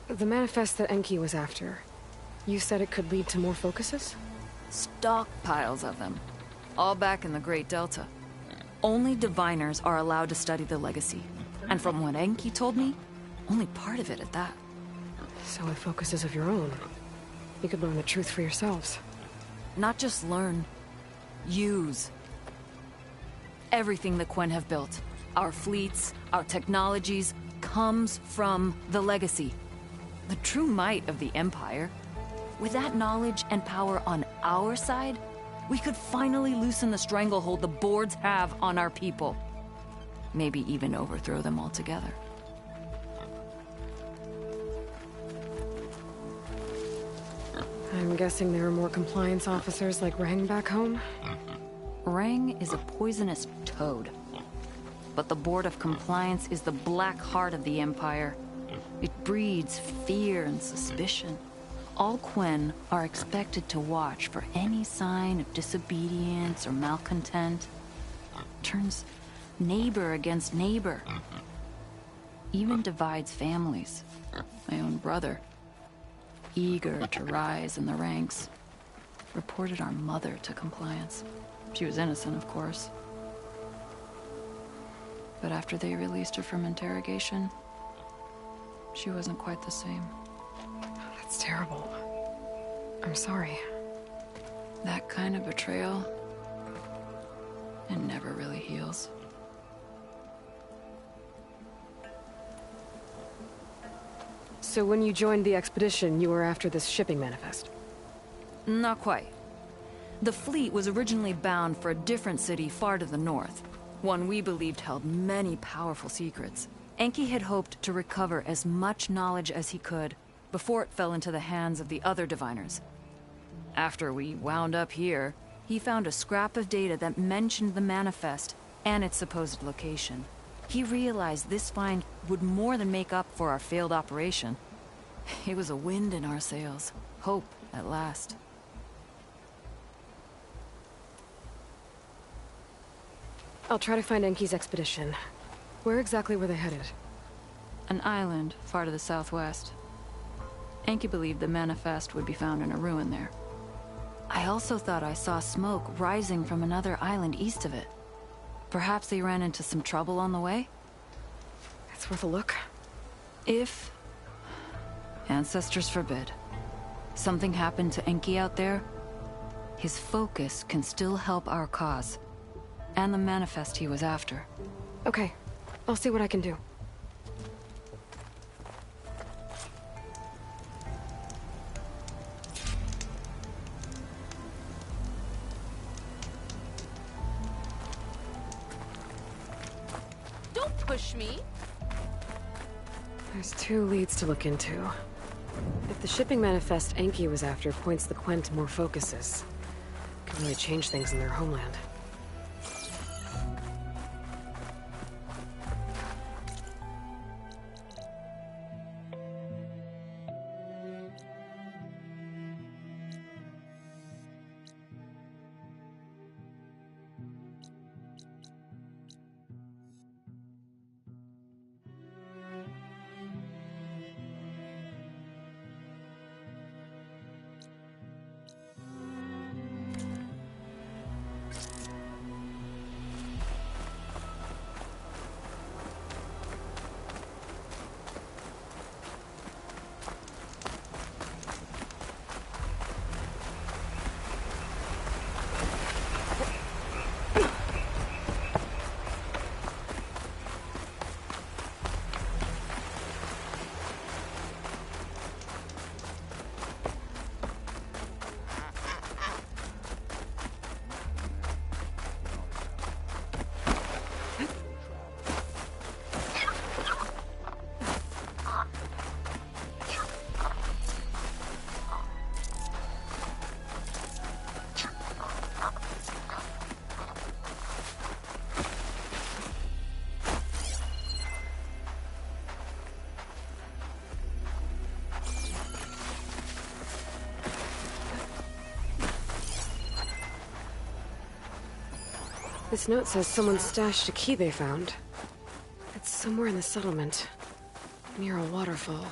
The manifest that Enki was after, you said it could lead to more focuses? Stockpiles of them, all back in the Great Delta. Only diviners are allowed to study the legacy. And from what Enki told me, only part of it at that. So with focuses of your own, you could learn the truth for yourselves. Not just learn, use. Everything the Quen have built, our fleets, our technologies, comes from the legacy. The true might of the Empire. With that knowledge and power on our side, we could finally loosen the stranglehold the boards have on our people. Maybe even overthrow them altogether. I'm guessing there are more compliance officers like Rang back home? Rang is a poisonous toad. But the Board of Compliance is the black heart of the Empire. It breeds fear and suspicion. All Quen are expected to watch for any sign of disobedience or malcontent. Turns neighbor against neighbor. Even divides families. My own brother, eager to rise in the ranks, reported our mother to Compliance. She was innocent, of course. But after they released her from interrogation, she wasn't quite the same. That's terrible. I'm sorry. That kind of betrayal, it never really heals. So when you joined the expedition, you were after this shipping manifest? Not quite. The fleet was originally bound for a different city far to the north. One we believed held many powerful secrets. Enki had hoped to recover as much knowledge as he could before it fell into the hands of the other diviners. After we wound up here, he found a scrap of data that mentioned the manifest and its supposed location. He realized this find would more than make up for our failed operation. It was a wind in our sails. Hope, at last. I'll try to find Enki's expedition. Where exactly were they headed? An island far to the southwest. Enki believed the manifest would be found in a ruin there. I also thought I saw smoke rising from another island east of it. Perhaps they ran into some trouble on the way? It's worth a look. If... ancestors forbid. Something happened to Enki out there, his focus can still help our cause. And the manifest he was after. Okay. I'll see what I can do. Don't push me! There's 2 leads to look into. If the shipping manifest Enki was after points the Quen to more focuses, it could really change things in their homeland. This note says someone stashed a key they found. It's somewhere in the settlement, near a waterfall.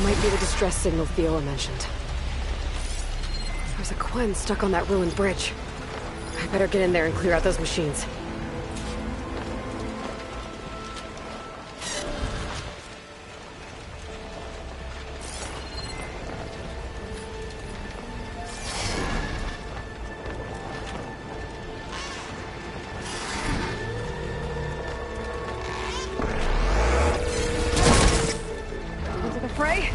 Might be the distress signal Theola mentioned. There's a Quen stuck on that ruined bridge. I better get in there and clear out those machines. Into the fray?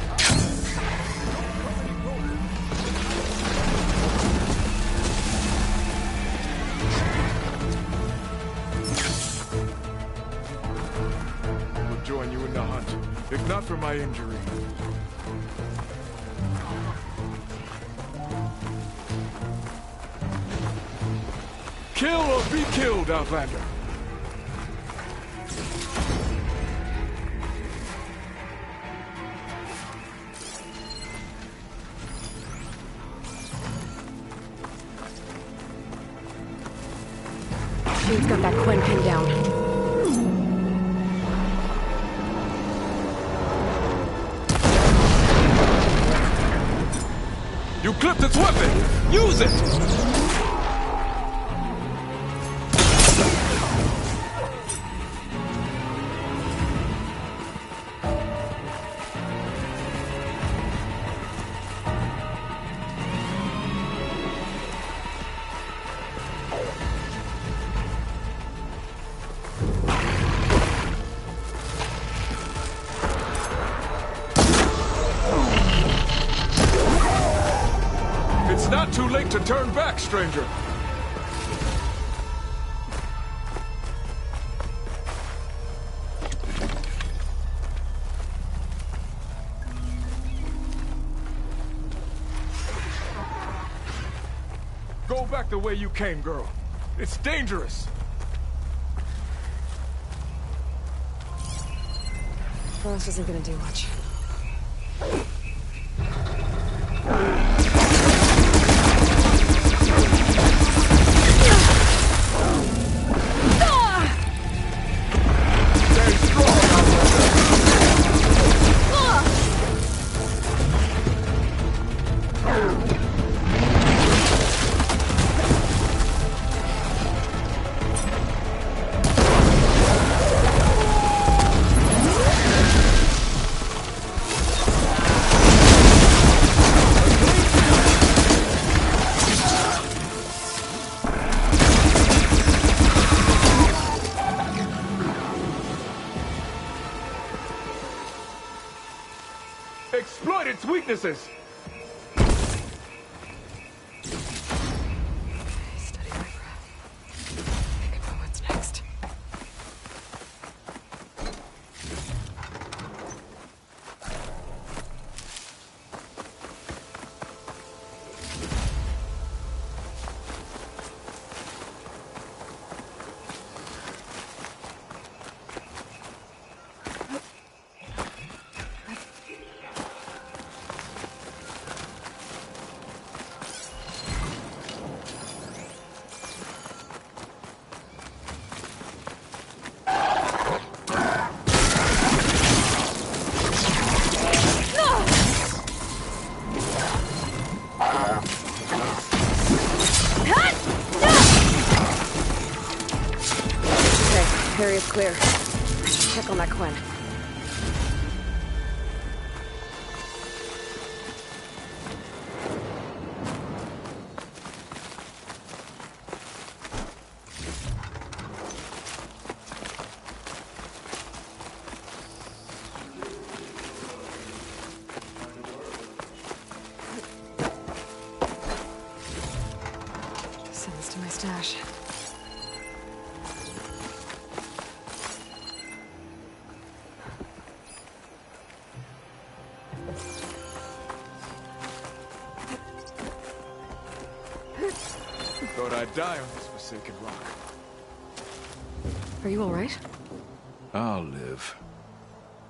Join you in the hunt, if not for my injury. Kill or be killed, Outlander. He's got that Quen pinned down. You clipped its weapon! Use it! It's not too late to turn back, stranger. Go back the way you came, girl. It's dangerous. Frost isn't gonna do much. Exploit its weaknesses! Steady my breath. I think I know what's next. Okay, area's clear. I should check on that Quen. Send this to my stash. Thought I'd die on this forsaken rock. Are you all right? I'll live.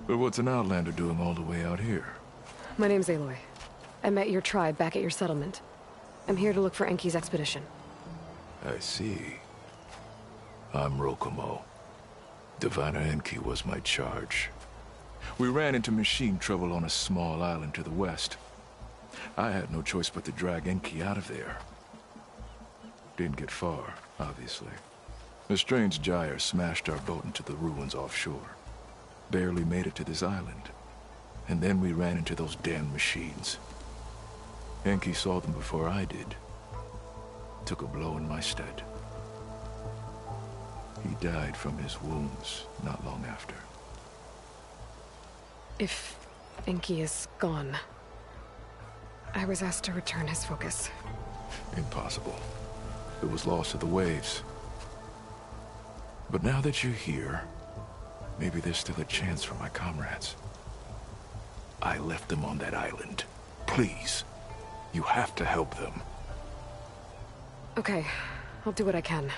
But what's an outlander doing all the way out here? My name's Aloy. I met your tribe back at your settlement. I'm here to look for Enki's expedition. I see. I'm Rokomo. Diviner Enki was my charge. We ran into machine trouble on a small island to the west. I had no choice but to drag Enki out of there. Didn't get far, obviously. A strange gyre smashed our boat into the ruins offshore. Barely made it to this island. And then we ran into those damn machines. Enki saw them before I did. Took a blow in my stead. He died from his wounds not long after. If Enki is gone, I was asked to return his focus. Impossible. It was lost to the waves. But now that you're here, maybe there's still a chance for my comrades. I left them on that island. Please, you have to help them. Okay, I'll do what I can.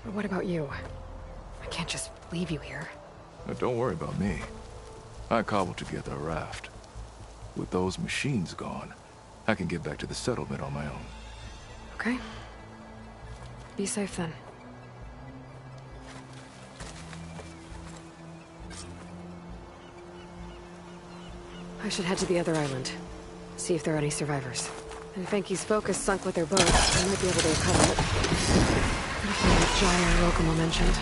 But what about you? I can't just leave you here. Now, don't worry about me. I cobbled together a raft. With those machines gone, I can get back to the settlement on my own. Okay. Be safe then. I should head to the other island. See if there are any survivors. And if Enki's focus sunk with their boat, I might be able to recover it. Gotta find that gyre Rokomo mentioned.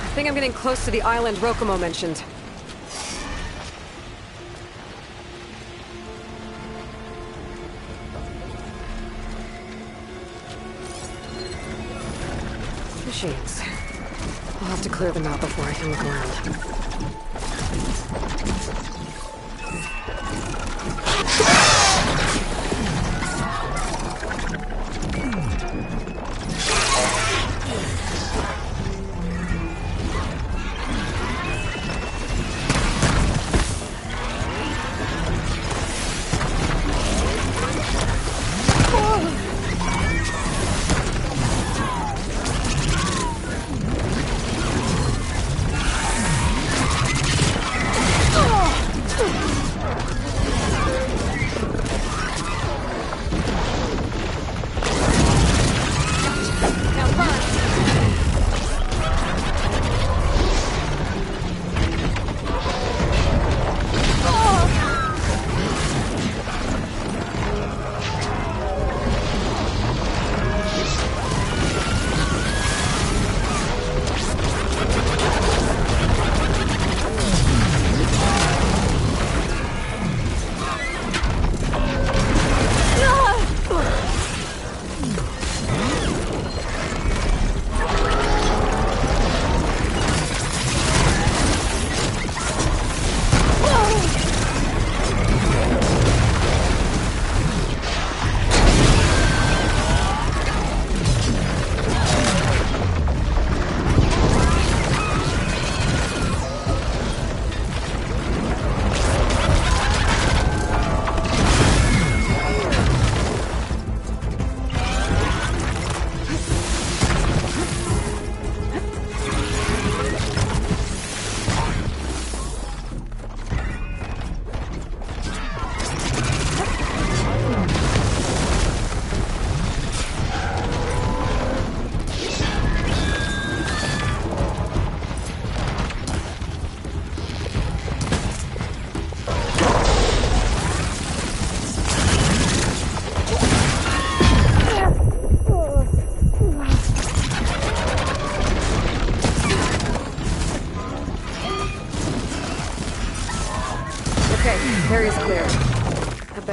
I think I'm getting close to the island Rokomo mentioned. Machines. I'll have to clear them out before I can look around.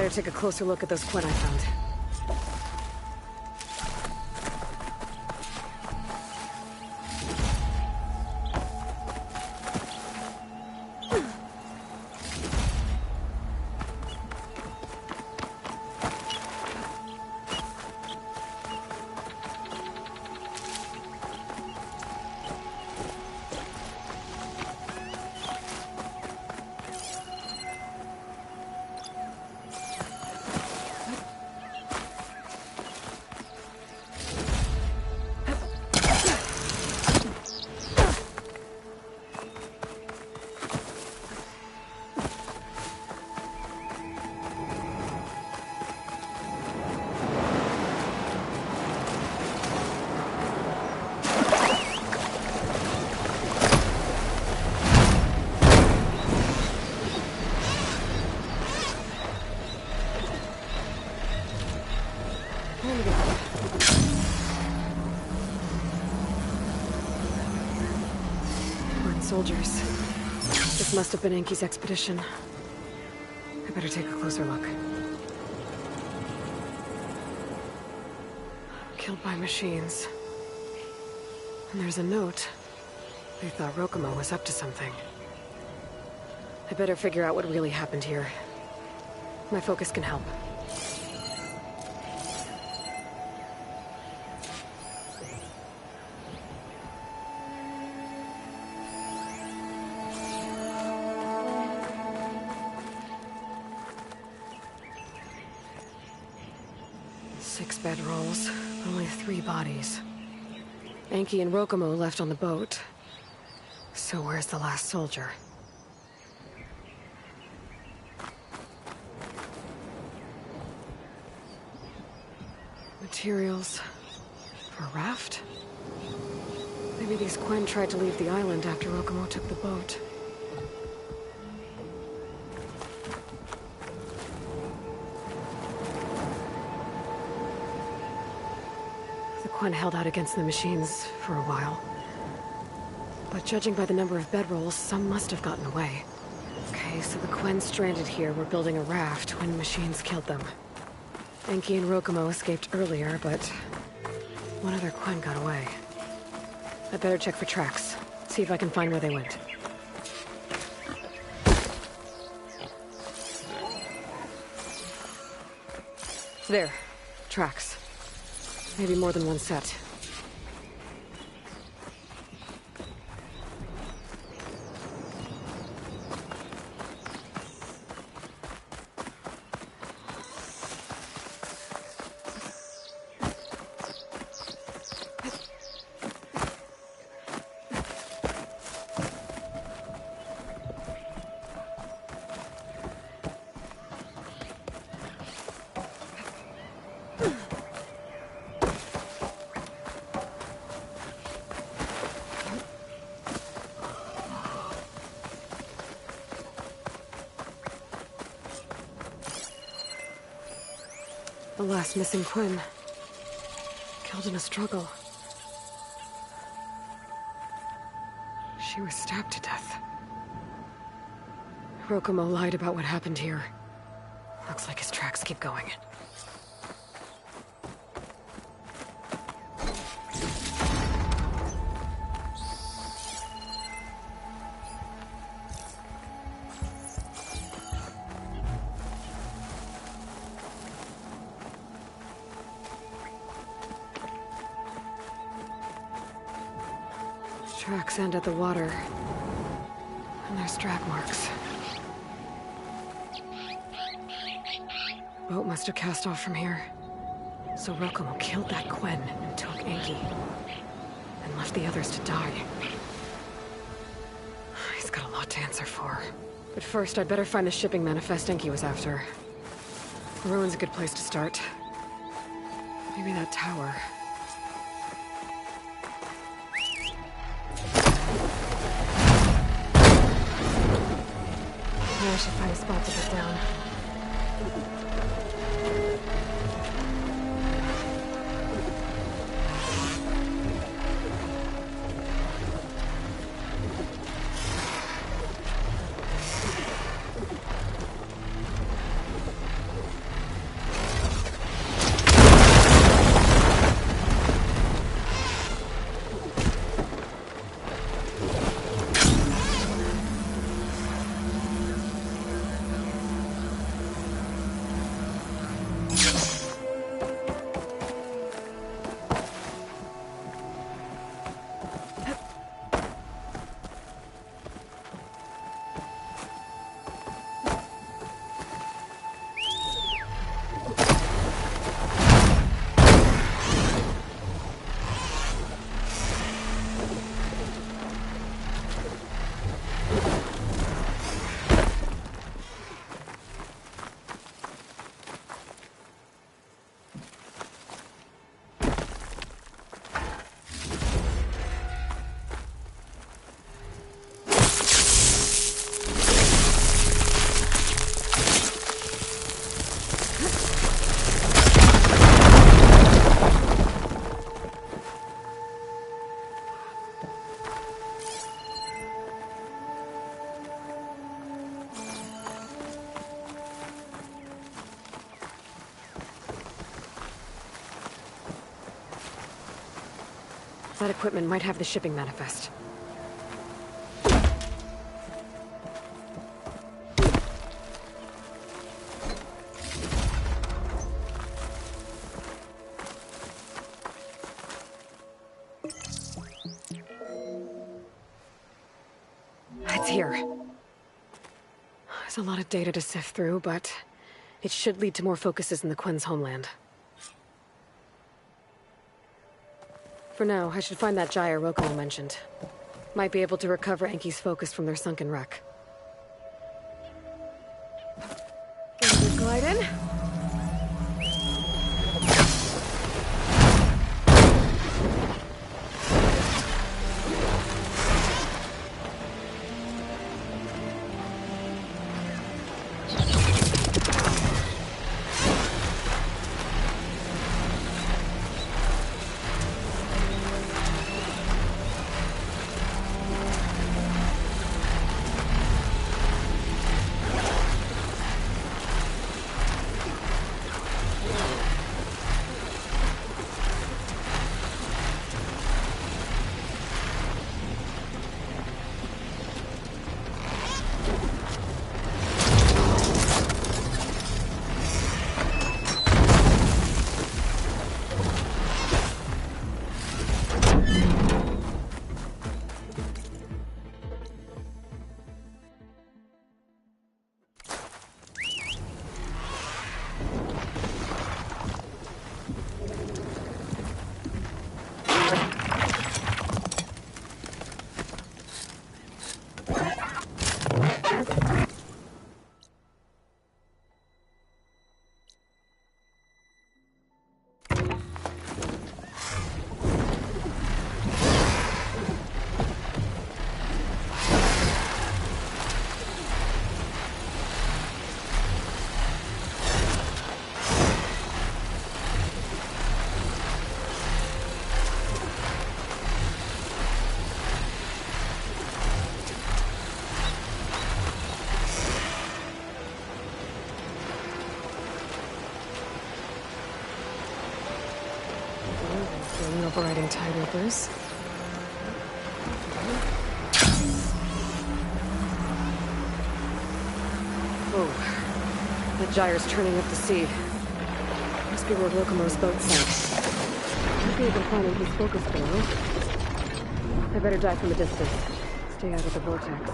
better take a closer look at those Quen I found. Soldiers. This must have been Enki's expedition. I better take a closer look. Killed by machines. And there's a note. They thought Rokumo was up to something. I better figure out what really happened here. My focus can help. Bedrolls, but only 3 bodies. Enki and Rokumo left on the boat. So where's the last soldier? Materials for a raft? Maybe these Quen tried to leave the island after Rokumo took the boat. Quen held out against the machines for a while. But judging by the number of bedrolls, some must have gotten away. Okay, so the Quen stranded here were building a raft when the machines killed them. Enki and Rokumo escaped earlier, but one other Quen got away. I'd better check for tracks, see if I can find where they went. There. Tracks. Maybe more than one set. The last missing Quen. Killed in a struggle. She was stabbed to death. Rokumo lied about what happened here. Looks like his tracks keep going. Tracks end at the water. And there's drag marks. Boat must have cast off from here. So Rokumo killed that Quen and took Enki. And left the others to die. He's got a lot to answer for. But first, I'd better find the shipping manifest Enki was after. The ruin's a good place to start. Maybe that tower. I should find a spot to get down. That equipment might have the shipping manifest. It's here. There's a lot of data to sift through, but it should lead to more focuses in the Quen's homeland. For now, I should find that gyre Rokomo mentioned. Might be able to recover Enki's focus from their sunken wreck. Glide in. Overriding tide rippers. Oh, the gyre's turning up the sea. Must be where Rokomo's boat sank. Might be able to find his focus below. I better dive from a distance. Stay out of the vortex.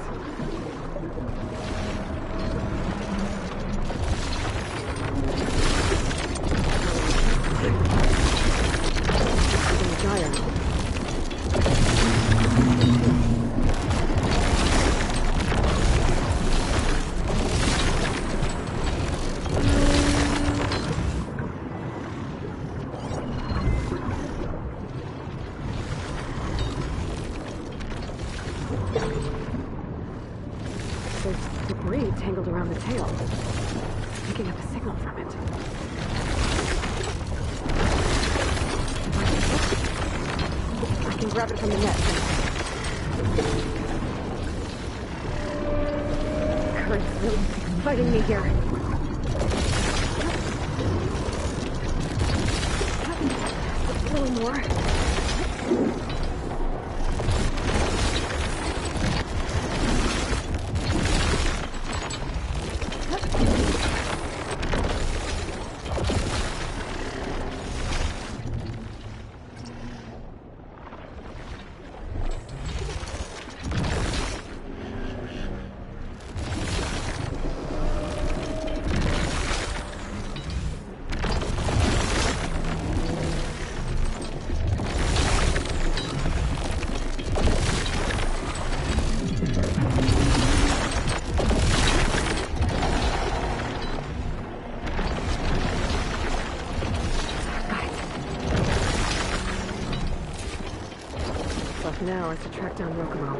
There's debris tangled around the tail. Picking up a signal from it. I can grab it from the net. Current's really fighting me here. A little more. Now is to track down Rokomo.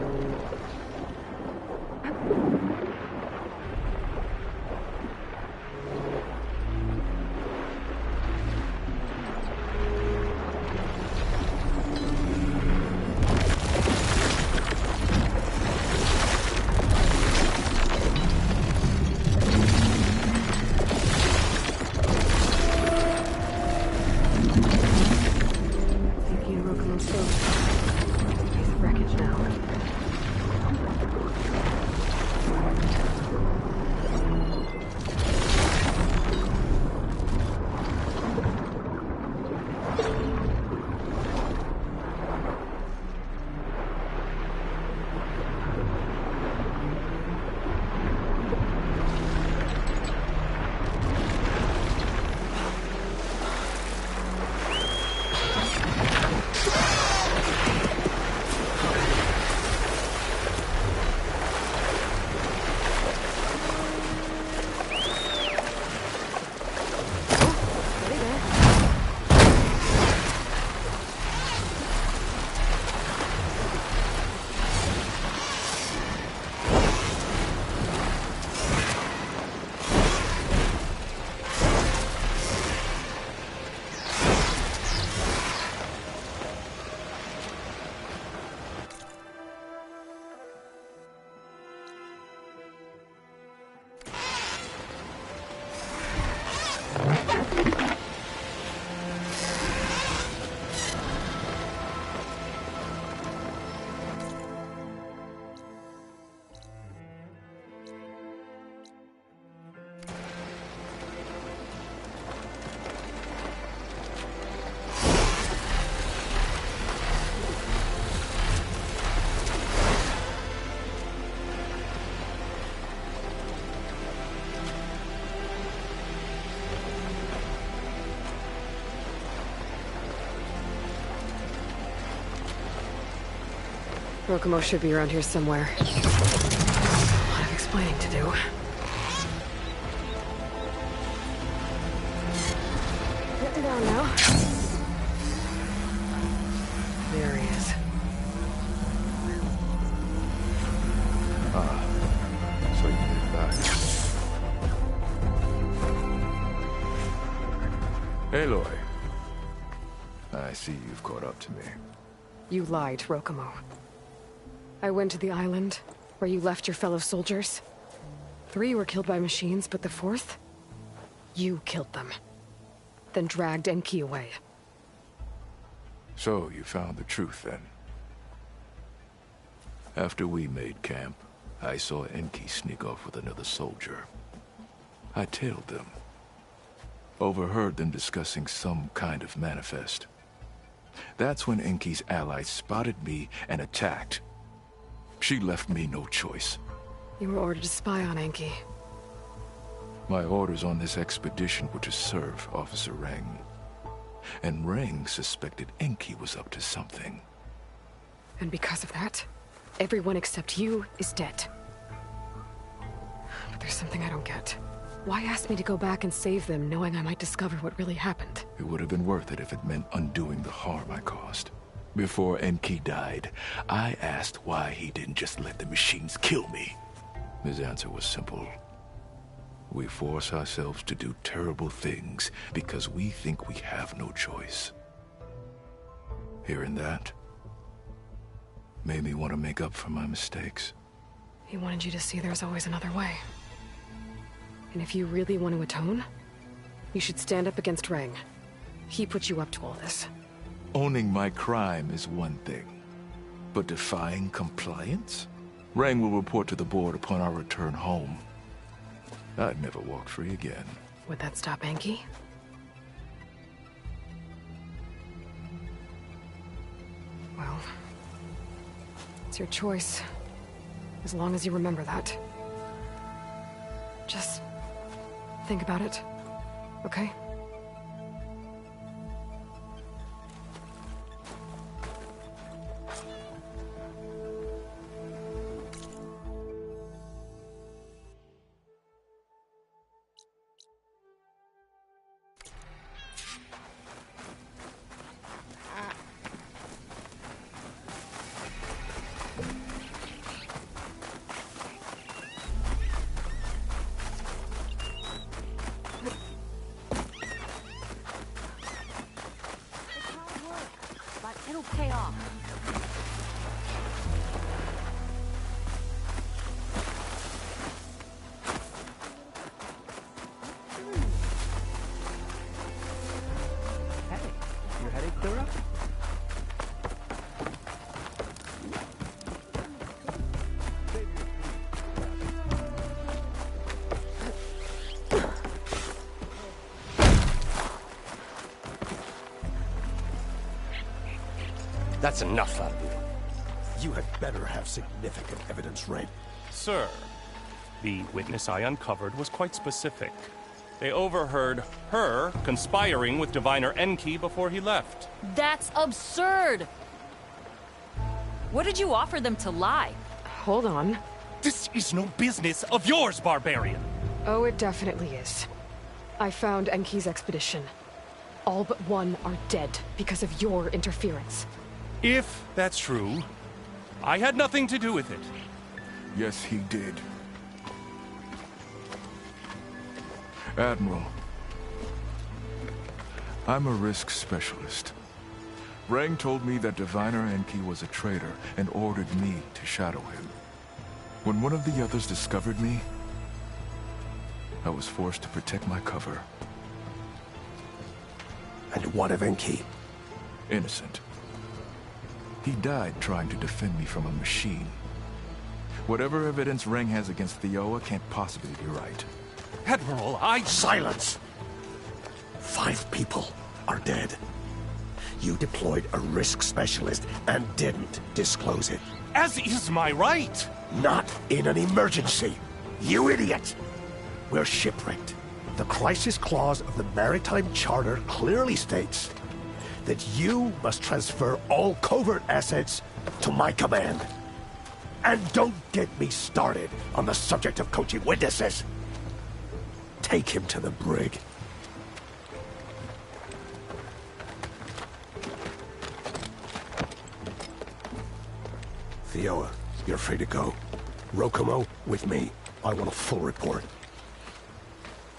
Thinking of Rokomo's boat. wreckage now. Rokomo should be around here somewhere. A lot of explaining to do. Getting down now. There he is. So you made it back. Aloy. I see you've caught up to me. You lied, Rokomo. I went to the island, where you left your fellow soldiers. 3 were killed by machines, but the 4th? You killed them. Then dragged Enki away. So you found the truth, then? After we made camp, I saw Enki sneak off with another soldier. I tailed them. Overheard them discussing some kind of manifest. That's when Enki's allies spotted me and attacked. She left me no choice. You were ordered to spy on Enki. My orders on this expedition were to serve Officer Reng. And Reng suspected Enki was up to something. And because of that, everyone except you is dead. But there's something I don't get. Why ask me to go back and save them, knowing I might discover what really happened? It would have been worth it if it meant undoing the harm I caused. Before Enki died, I asked why he didn't just let the machines kill me. His answer was simple. We force ourselves to do terrible things because we think we have no choice. Hearing that made me want to make up for my mistakes. He wanted you to see there's always another way. And if you really want to atone, you should stand up against Reng. He put you up to all this. Owning my crime is one thing, but defying compliance? Reng will report to the board upon our return home. I'd never walk free again. Would that stop Enki? Well, it's your choice. As long as you remember that. Just think about it, okay? It'll pay off. Hey, your headache clear up? That's enough out of you. You had better have significant evidence, Red. Sir, the witness I uncovered was quite specific. They overheard her conspiring with Diviner Enki before he left. That's absurd! What did you offer them to lie? Hold on. This is no business of yours, barbarian! Oh, it definitely is. I found Enki's expedition. All but one are dead because of your interference. If that's true, I had nothing to do with it. Yes, he did. Admiral, I'm a risk specialist. Rang told me that Diviner Enki was a traitor and ordered me to shadow him. When one of the others discovered me, I was forced to protect my cover. And what of Enki? Innocent. He died trying to defend me from a machine. Whatever evidence Rang has against Thioa can't possibly be right. Admiral, Silence! 5 people are dead. You deployed a risk specialist and didn't disclose it. As is my right! Not in an emergency, you idiot! We're shipwrecked. The crisis clause of the Maritime Charter clearly states that you must transfer all covert assets to my command. And don't get me started on the subject of coaching witnesses. Take him to the brig. Thioa, you're free to go. Rokomo, with me. I want a full report.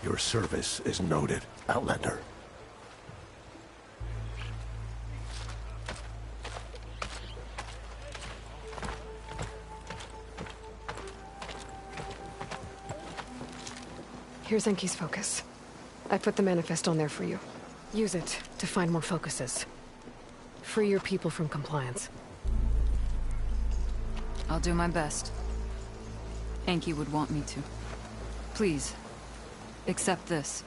Your service is noted, Outlander. Here's Enki's focus. I put the manifest on there for you. Use it to find more focuses. Free your people from compliance. I'll do my best. Enki would want me to. Please, accept this.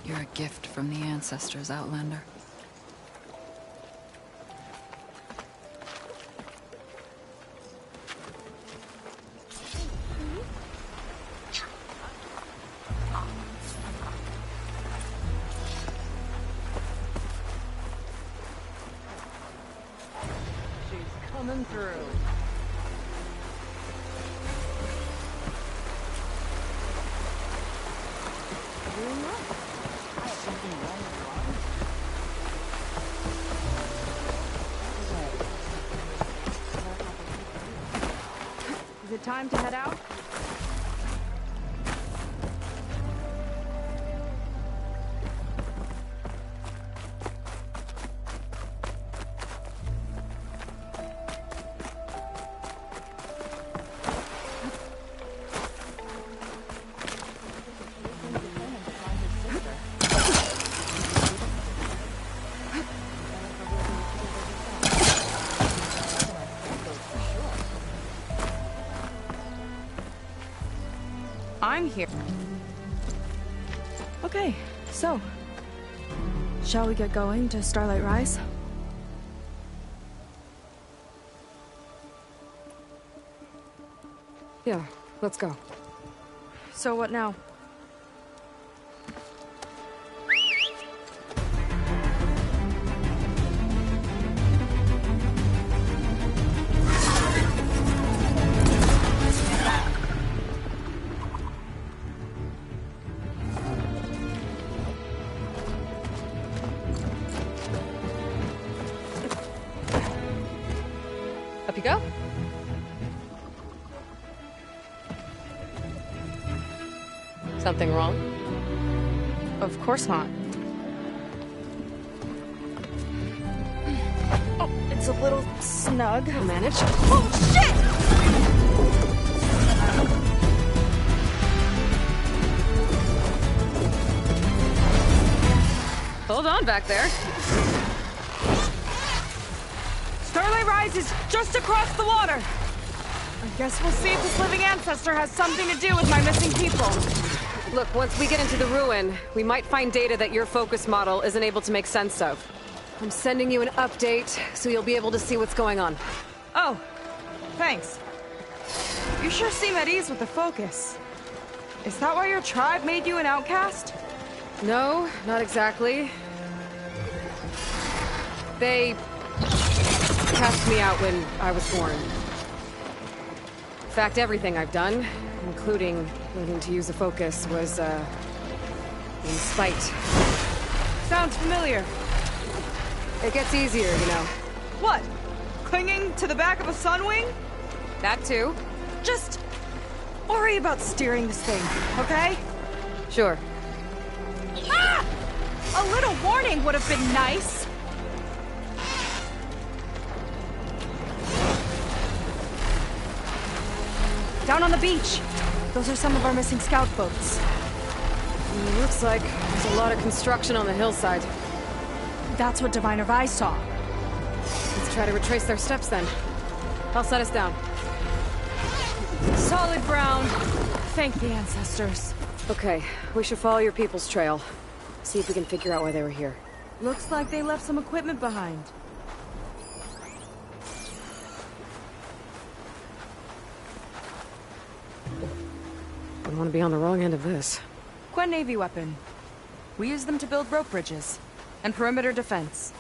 You're a gift from the ancestors, Outlander. Coming through. Is it time to head out? I'm here. Okay, so, shall we get going to Starlight Rise? Yeah, let's go. So what now? Up you go. Something wrong? Of course not. Oh, it's a little snug. I'll manage. Oh, shit! Hold on back there. Starlight Rise is just across the water. I guess we'll see if this living ancestor has something to do with my missing people. Look, once we get into the ruin, we might find data that your focus model isn't able to make sense of. I'm sending you an update, so you'll be able to see what's going on. Oh, thanks. You sure seem at ease with the focus. Is that why your tribe made you an outcast? No, not exactly. They cast me out when I was born. In fact, everything I've done, including learning to use a focus, was, in spite. Sounds familiar. It gets easier, you know. What? Clinging to the back of a Sunwing? That too. Just worry about steering this thing, okay? Sure. Ah! A little warning would have been nice. Down on the beach. Those are some of our missing scout boats. Looks like there's a lot of construction on the hillside. That's what Diviner Vi saw. Let's try to retrace their steps then. I'll set us down. Solid ground. Thank the ancestors. Okay, we should follow your people's trail. See if we can figure out why they were here. Looks like they left some equipment behind. Don't want to be on the wrong end of this. Quen Navy weapon. We use them to build rope bridges and perimeter defense.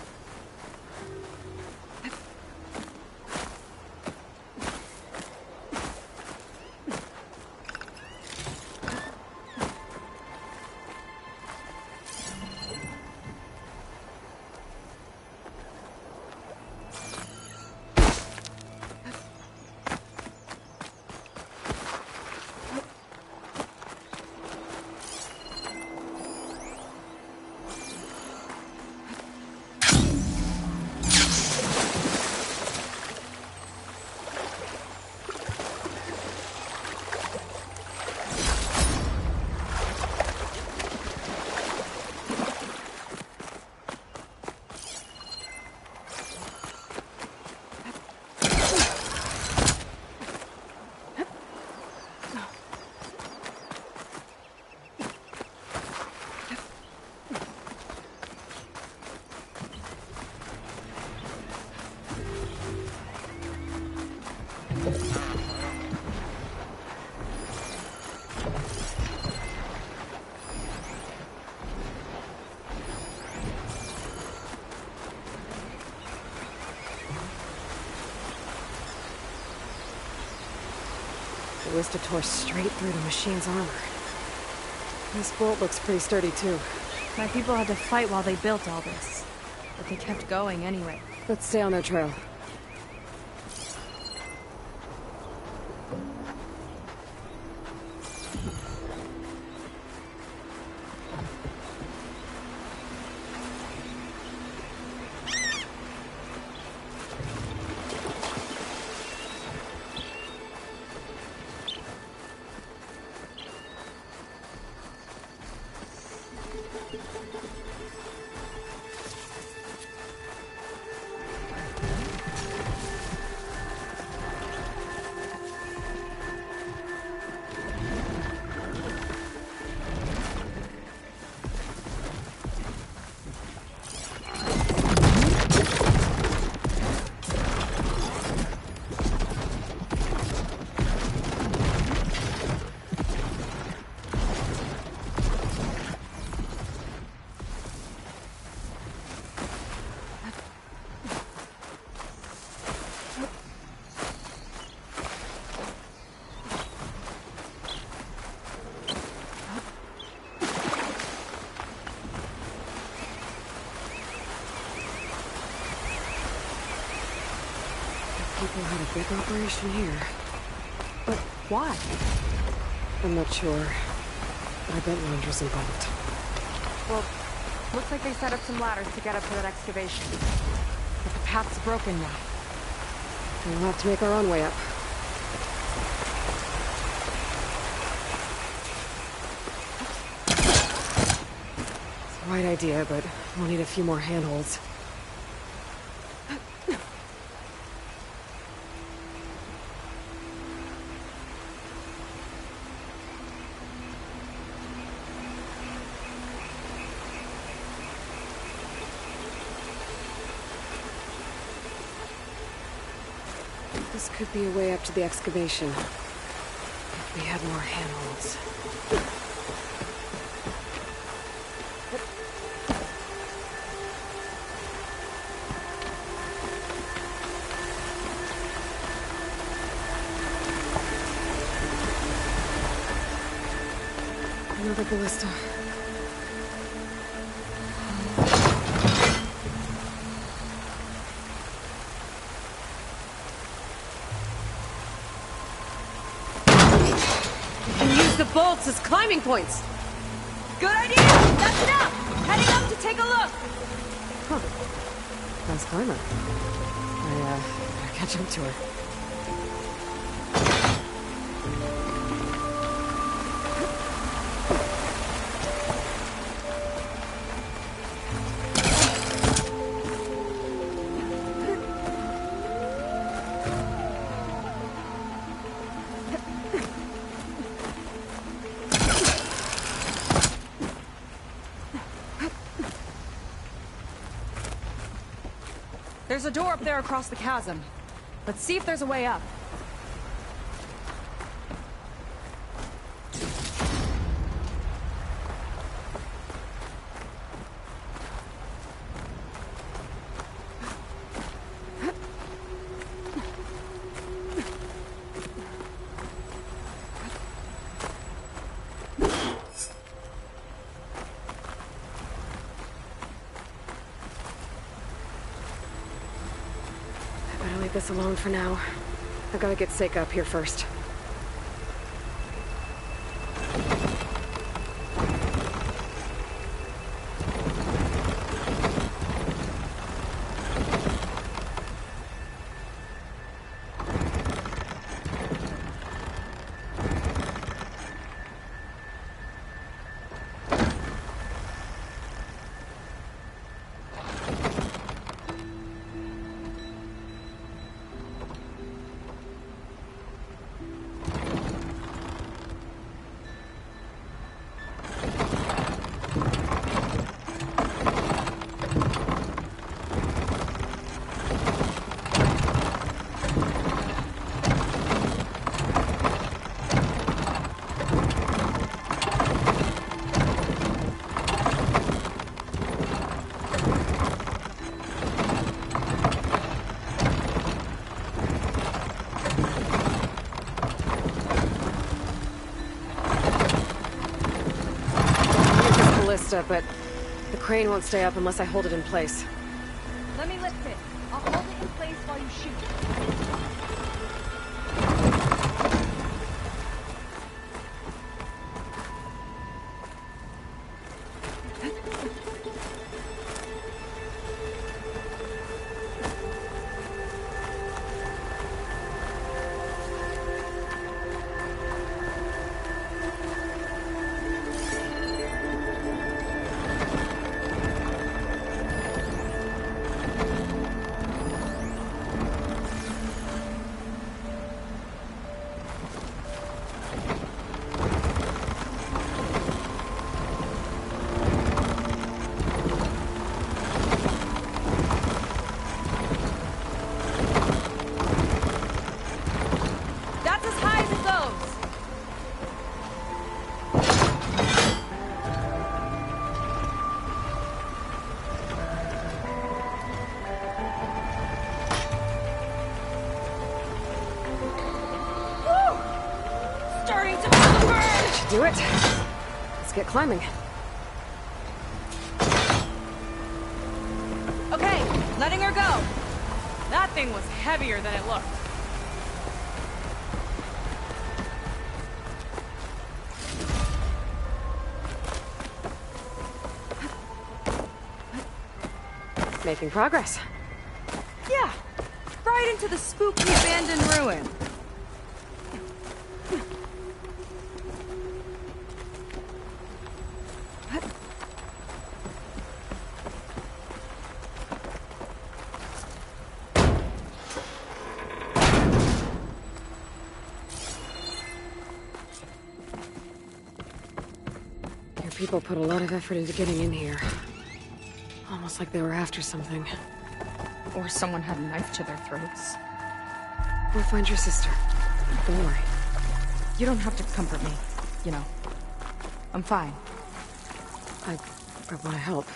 The Wista tore straight through the machine's armor. This bolt looks pretty sturdy too. My people had to fight while they built all this. But they kept going anyway. Let's stay on their trail. People had a big operation here. But why? I'm not sure. I bet Ranger's involved. Well, looks like they set up some ladders to get up to that excavation. But the path's broken now. We'll have to make our own way up. It's the right idea, but we'll need a few more handholds. This could be a way up to the excavation. If we had more handholds. Another ballista. We can use the bolts as climbing points. Good idea! That's enough! Heading up to take a look! Huh. Nice climber. Better catch up to her. There's a door up there across the chasm. Let's see if there's a way up. This alone for now. I've got to get Seika up here first. But the crane won't stay up unless I hold it in place. Let me lift it. I'll hold it in place while you shoot. Do it. Let's get climbing. Okay, letting her go. That thing was heavier than it looked. Making progress. Yeah, right into the spooky abandoned ruin. People put a lot of effort into getting in here. Almost like they were after something. Or someone had a knife to their throats. We'll find your sister. Don't worry. You don't have to comfort me, you know. I'm fine. I want to help.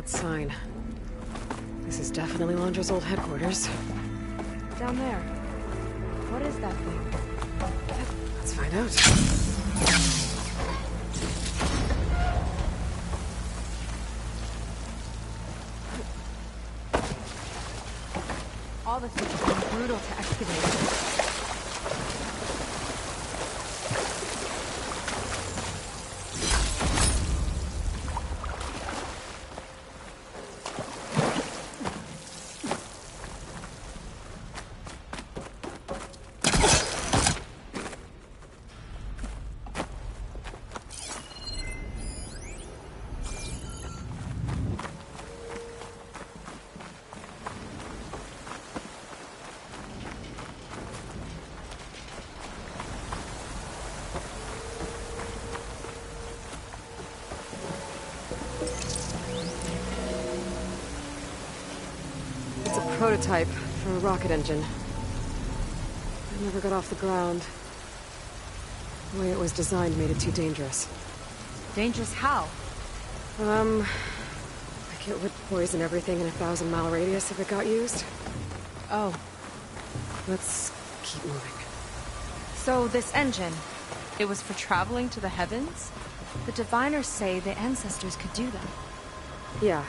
Sign. This is definitely Londra's old headquarters. Down there. What is that thing? Let's find out. All this has been brutal to excavate. Prototype for a rocket engine. It never got off the ground. The way it was designed made it too dangerous. Dangerous how? Like it would poison everything in a 1,000-mile radius if it got used. Oh. Let's keep moving. So this engine, it was for traveling to the heavens? The diviners say the ancestors could do that. Yeah.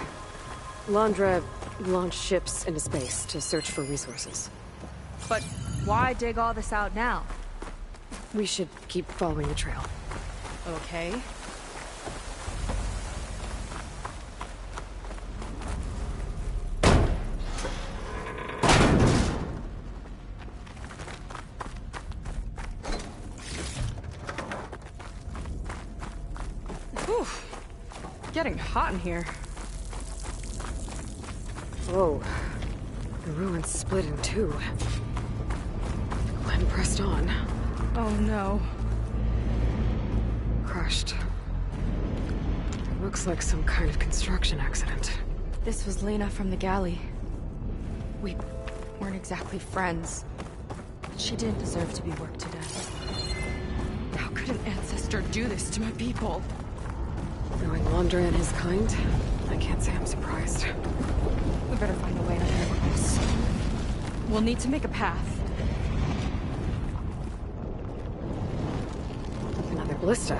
Londra launched ships into space to search for resources. But why dig all this out now? We should keep following the trail. Okay. Whew. Getting hot in here. Whoa. The ruins split in two. Glenn pressed on. Oh no. Crushed. It looks like some kind of construction accident. This was Lena from the galley. We weren't exactly friends. She didn't deserve to be worked to death. How could an ancestor do this to my people? Knowing Londra and his kind, I can't say I'm surprised. We better find a way to handle this. We'll need to make a path. Another ballista.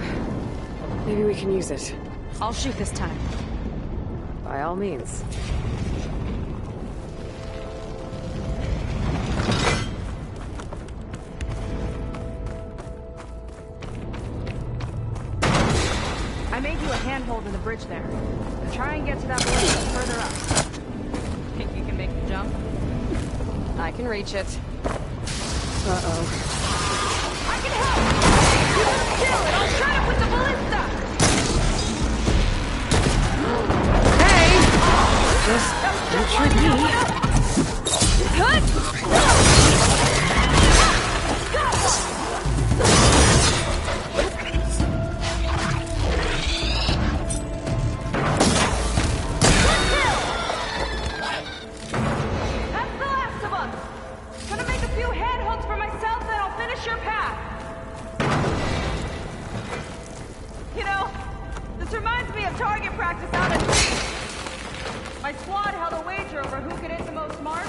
Maybe we can use it. I'll shoot this time. By all means. over the bridge there. Now try and get to that ballista further up. Think you can make the jump? I can reach it. Uh-oh. I can help! You hold still and I'll try it with the ballista! Hey! Just don't trick me. That's the last of us! Gonna make a few handholds for myself, then I'll finish your path! You know, this reminds me of target practice out at sea. My squad held a wager over who could hit the most marks.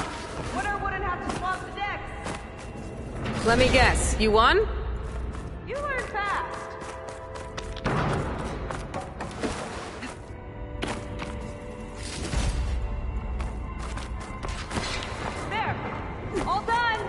Winner wouldn't have to swap the decks. Let me guess. You won? You learn fast. There. All done.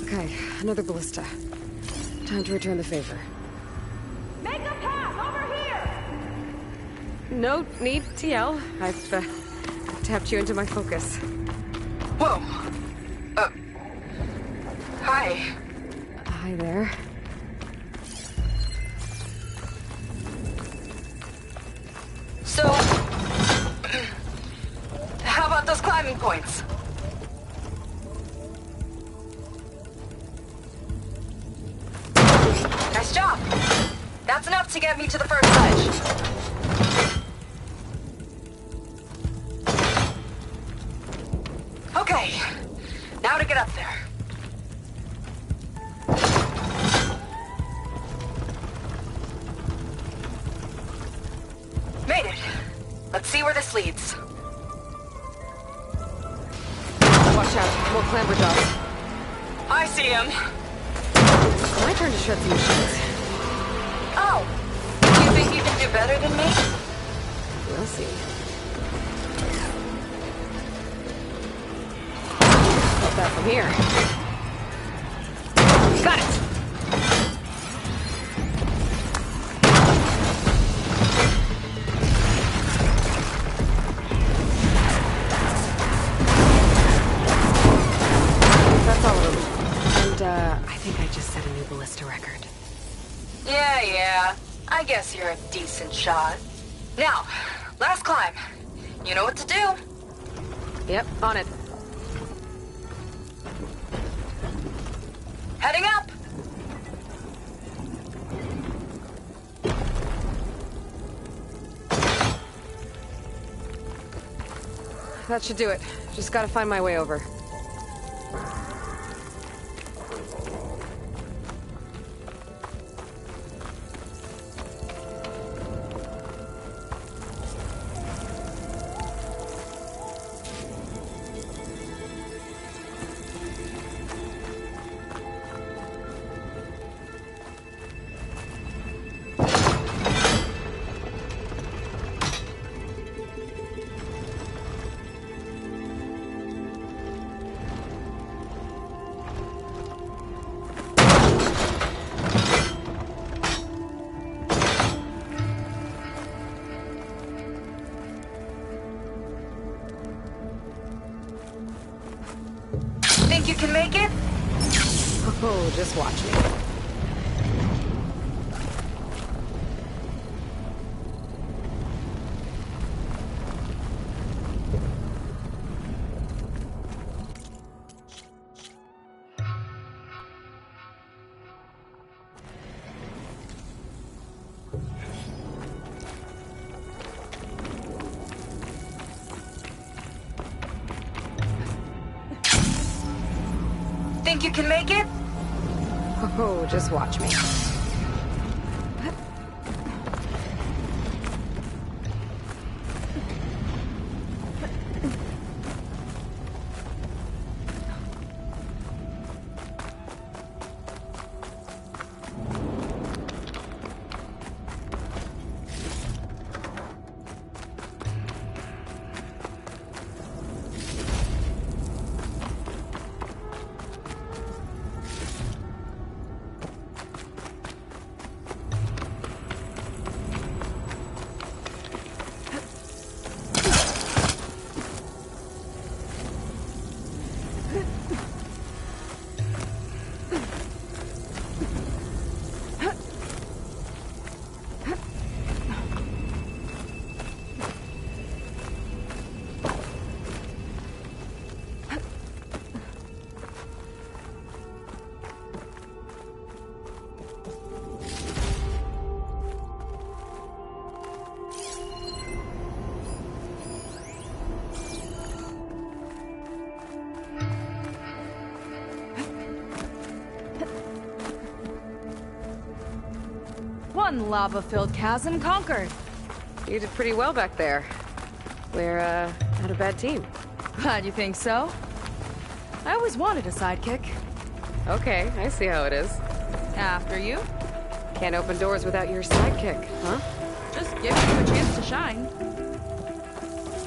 Okay, another ballista. Time to return the favor. Make a path over here. No need to yell. I've tapped you into my focus. Whoa. Hi. Hi there. So, how about those climbing points? Nice job. That's enough to get me to the first ledge. Okay, now to get up there. Made it. Let's see where this leads. Watch out, more clamber jobs. I see him. My turn to shred some machines. Oh, you think you can do better than me? We'll see. Got that from here. Got it! That's all of them. And, I think I just set a new ballista record. Yeah. I guess you're a decent shot. Now, last climb. You know what to do. Yep, on it. Heading up! That should do it. Just gotta find my way over. Think you can make it? Oh, just watch me. Think you can make it? Oh, just watch me. One lava-filled chasm conquered. You did pretty well back there. We're, not a bad team. Glad you think so. I always wanted a sidekick. Okay, I see how it is. After you. Can't open doors without your sidekick, huh? Just giving you a chance to shine.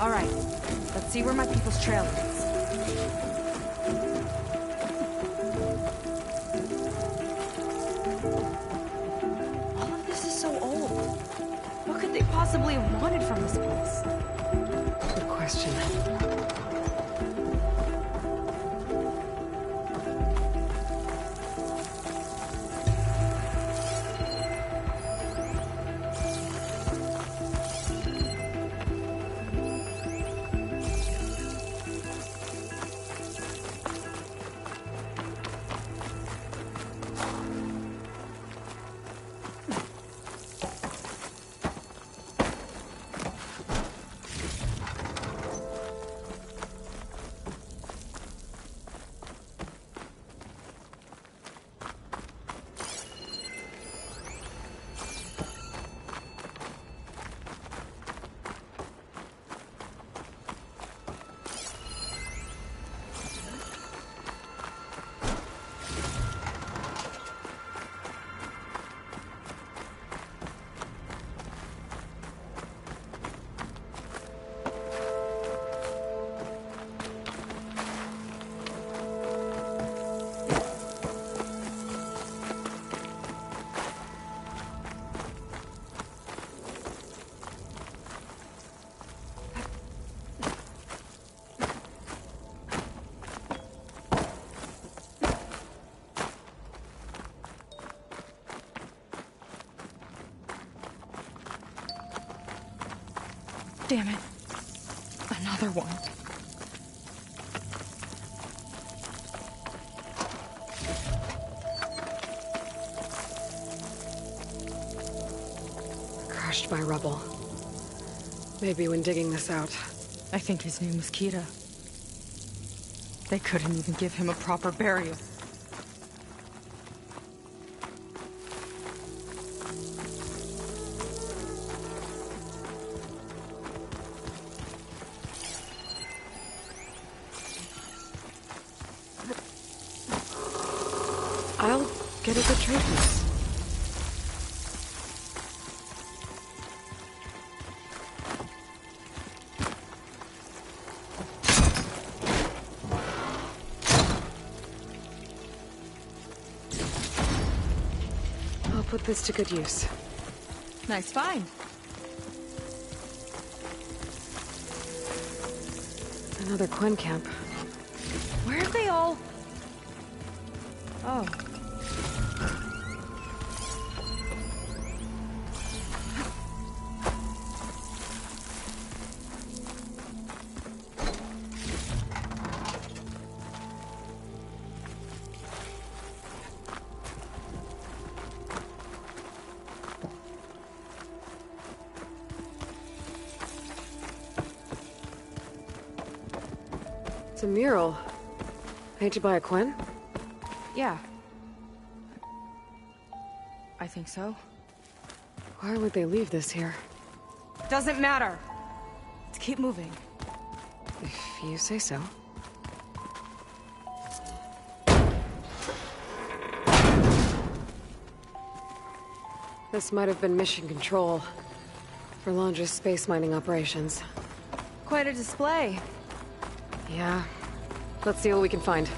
All right, let's see where my people's trail leads. All of this is so old. What could they possibly have wanted from this place? Good question. Damn it. Another one. Crushed by rubble. Maybe when digging this out. I think his name was Kira. They couldn't even give him a proper burial. I'll get a good trade piece. I'll put this to good use. Nice find. Another Quen camp. Where are they all? Oh. It's a mural. Painted by a Quen? Yeah. I think so. Why would they leave this here? Doesn't matter. Let's keep moving. If you say so. This might have been mission control for Londra's space mining operations. Quite a display. Yeah. Let's see what we can find.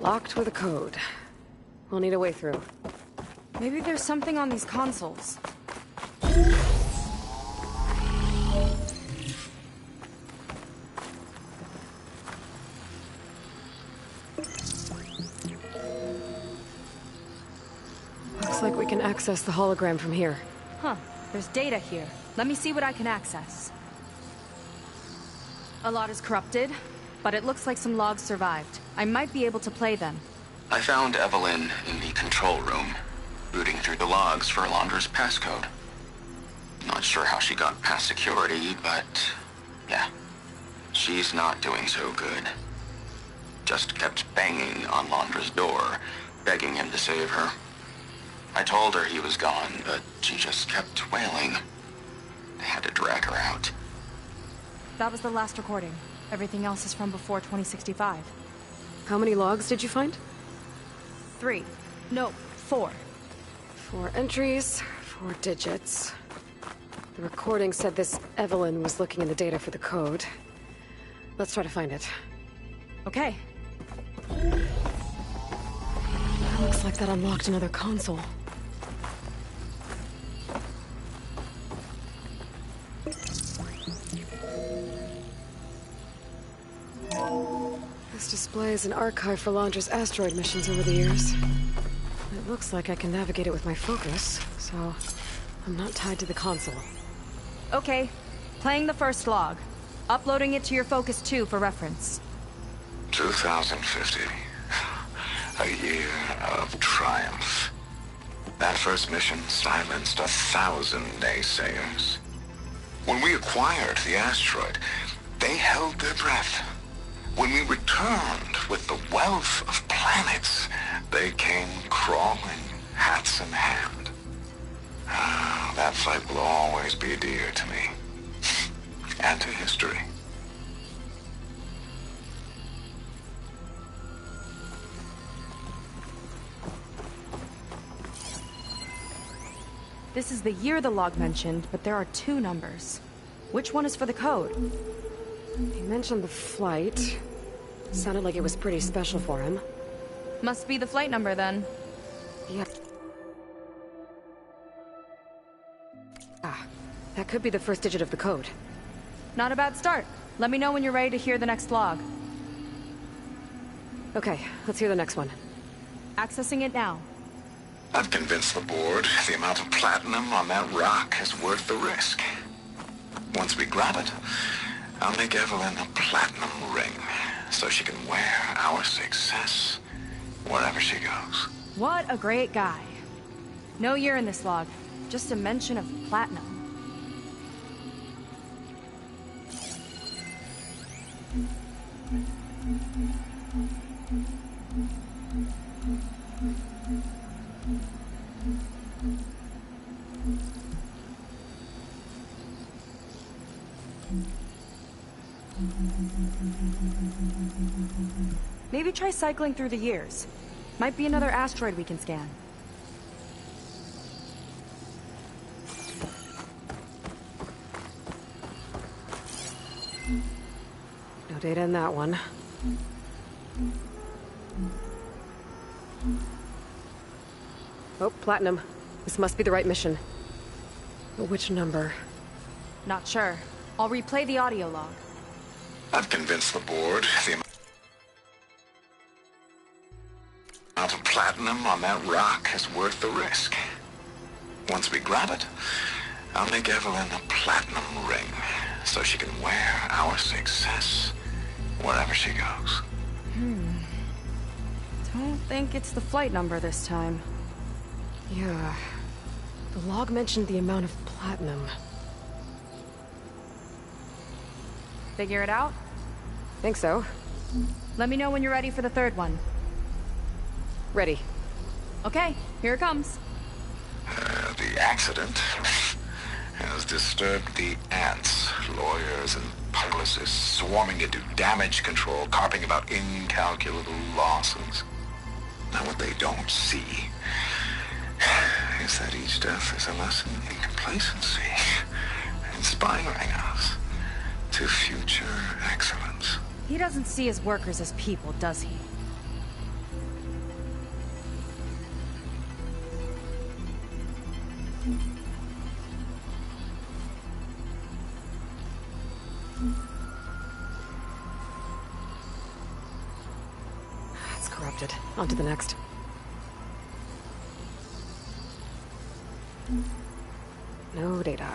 Locked with a code. We'll need a way through. Maybe there's something on these consoles. Looks like we can access the hologram from here. Huh. There's data here. Let me see what I can access. A lot is corrupted, but it looks like some logs survived. I might be able to play them. I found Evelyn in the control room, rooting through the logs for Alondra's passcode. Not sure how she got past security, but yeah, she's not doing so good. Just kept banging on Alondra's door, begging him to save her. I told her he was gone, but she just kept wailing. They had to drag her out. That was the last recording. Everything else is from before 2065. How many logs did you find? 3. No, 4. 4 entries, 4 digits. The recording said this Evelyn was looking in the data for the code. Let's try to find it. Okay. Looks like that unlocked another console. This displays an archive for Alondra's asteroid missions over the years. It looks like I can navigate it with my focus, so I'm not tied to the console. Okay. Playing the first log. Uploading it to your Focus 2 for reference. 2050. A year of triumph. That first mission silenced 1,000 naysayers. When we acquired the asteroid, they held their breath. When we returned with the wealth of planets, they came crawling, hats in hand. That fight will always be dear to me. And to history. This is the year the log mentioned, but there are 2 numbers. Which one is for the code? He mentioned the flight. Sounded like it was pretty special for him. Must be the flight number, then. Yep. Ah, that could be the first digit of the code. Not a bad start. Let me know when you're ready to hear the next log. Okay, let's hear the next one. Accessing it now. I've convinced the board the amount of platinum on that rock is worth the risk. Once we grab it, I'll make Evelyn a platinum ring, so she can wear our success wherever she goes. What a great guy. No year in this log, just a mention of platinum. Maybe try cycling through the years. Might be another asteroid we can scan. No data in that one. Oh, platinum. This must be the right mission. But which number? Not sure. I'll replay the audio log. I've convinced the board the amount of platinum on that rock is worth the risk. Once we grab it, I'll make Evelyn a platinum ring, so she can wear our success wherever she goes. Don't think it's the flight number this time. Yeah. The log mentioned the amount of platinum. Figure it out? Think so. Let me know when you're ready for the third one. Ready. Okay, here it comes. The accident has disturbed the ants, lawyers and publicists swarming to do damage control, carping about incalculable losses. Now what they don't see is that each death is a lesson in complacency, inspiring us to future excellence. He doesn't see his workers as people, does he? It's corrupted. On to the next. No data.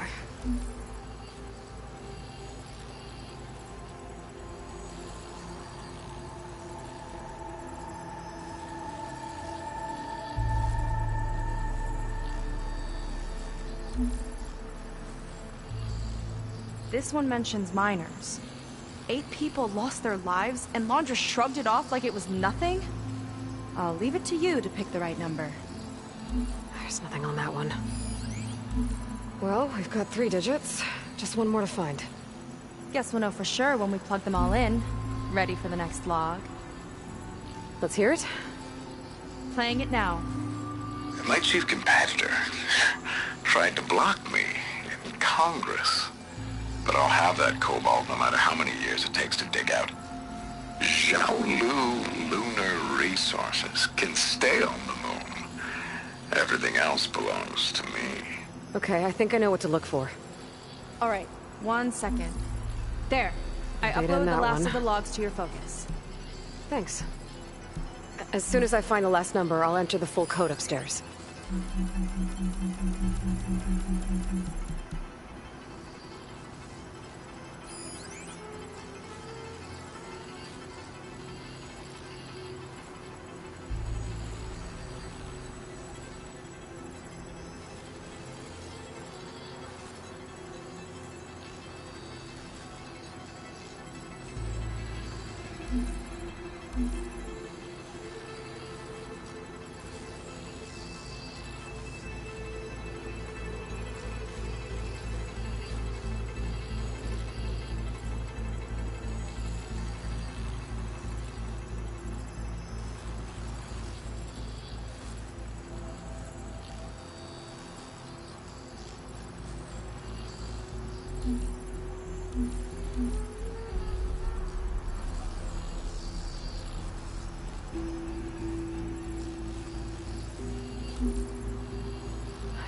This one mentions miners. 8 people lost their lives, and Laundra shrugged it off like it was nothing? I'll leave it to you to pick the right number. There's nothing on that one. Well, we've got 3 digits. Just one more to find. Guess we'll know for sure when we plug them all in. Ready for the next log. Let's hear it. Playing it now. My chief competitor tried to block me in Congress. But I'll have that cobalt no matter how many years it takes to dig out. Xiaolu lunar resources can stay on the moon. Everything else belongs to me. Okay, I think I know what to look for. All right, 1 second. There. I Data in uploaded the that last one. of the logs to your focus. Thanks. As soon as I find the last number, I'll enter the full code upstairs.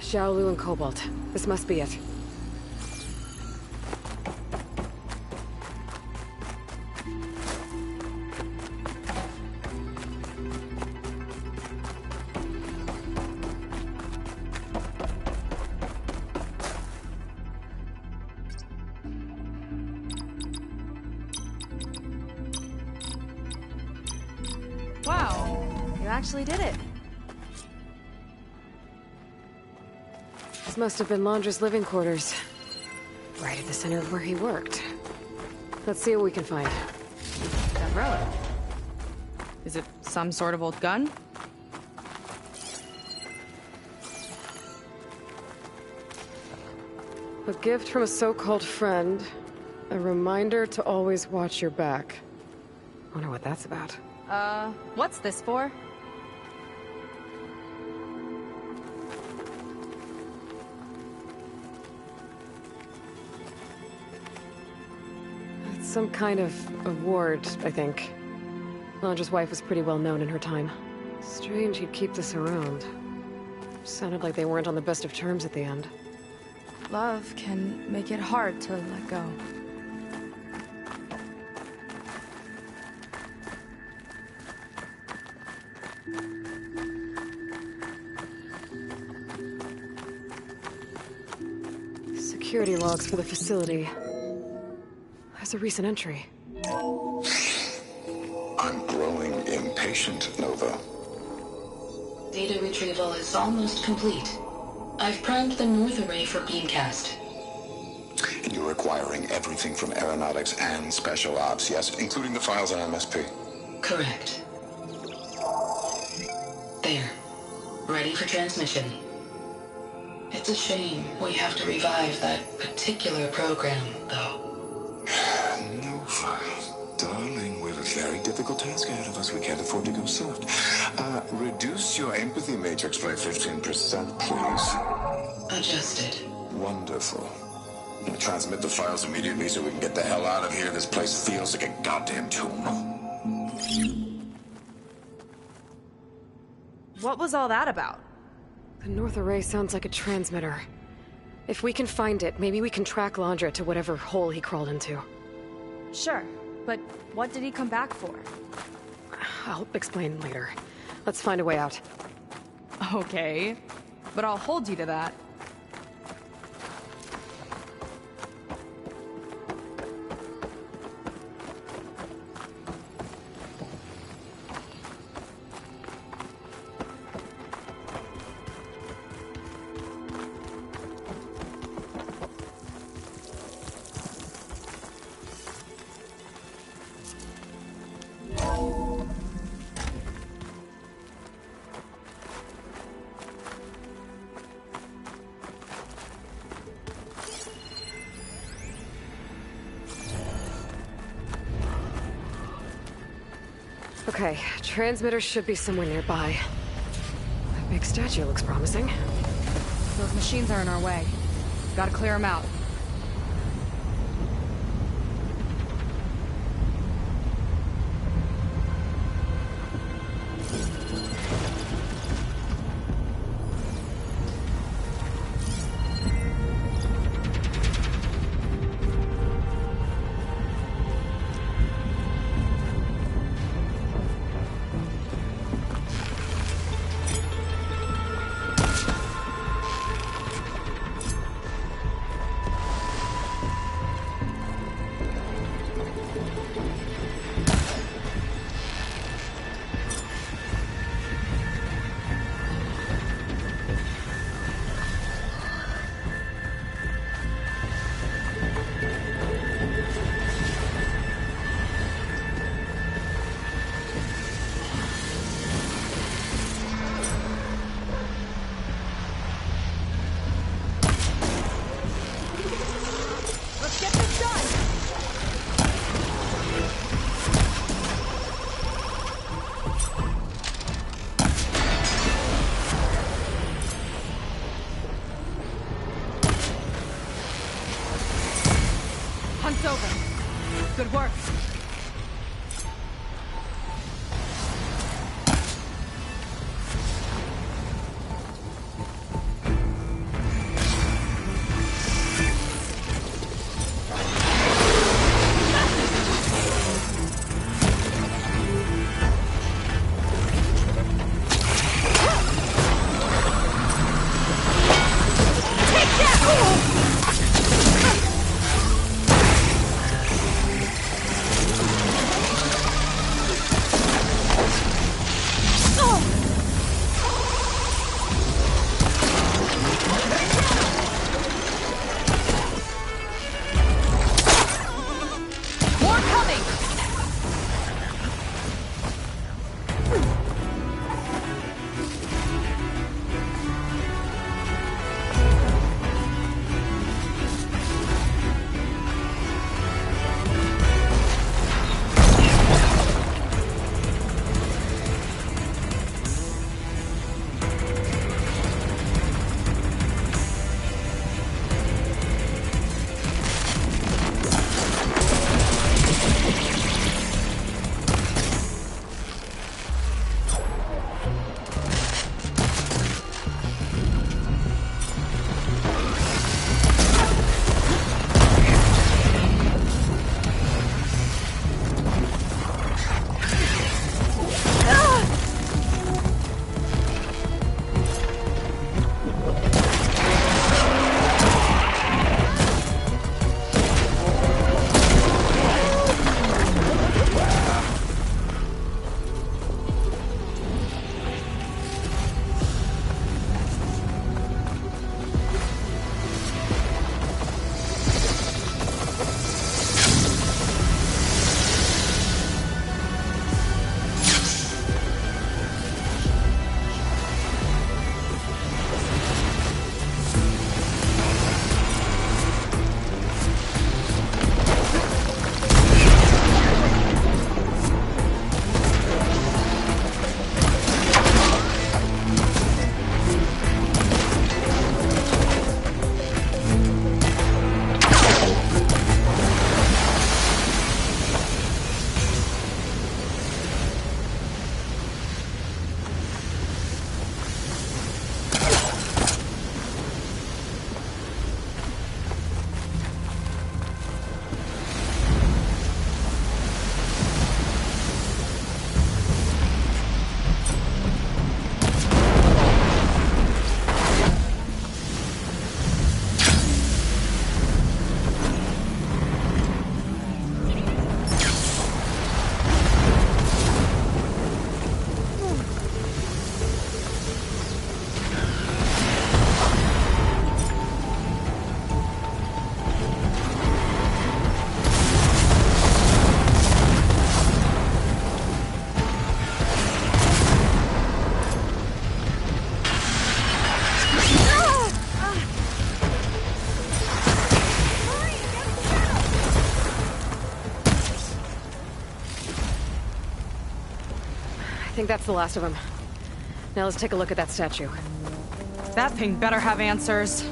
Xiaolu and Cobalt. This must be it. Wow, you actually did it. This must have been Laundra's living quarters. Right at the center of where he worked. Let's see what we can find. That relic. Is it some sort of old gun? A gift from a so-called friend. A reminder to always watch your back. Wonder what that's about. What's this for? It's some kind of award, I think. Laundra's wife was pretty well known in her time. Strange he'd keep this around. Sounded like they weren't on the best of terms at the end. Love can make it hard to let go. Security logs for the facility. There's a recent entry. I'm growing impatient, Nova. Data retrieval is almost complete. I've primed the North Array for beamcast. And you're acquiring everything from aeronautics and special ops, yes? Including the files on MSP. Correct. There. Ready for transmission. It's a shame we have to revive that particular program, though. Nova, darling, we have a very difficult task ahead of us. We can't afford to go soft. Reduce your empathy matrix by 15%, please. Adjusted. Wonderful. Transmit the files immediately so we can get the hell out of here. This place feels like a goddamn tomb. What was all that about? The North Array sounds like a transmitter. If we can find it, maybe we can track Landra to whatever hole he crawled into. Sure, but what did he come back for? I'll explain later. Let's find a way out. Okay, but I'll hold you to that. Okay, transmitter should be somewhere nearby. That big statue looks promising. Those machines are in our way. Gotta clear them out. Hunt's over. Good work. I think that's the last of them. Now let's take a look at that statue. That thing better have answers.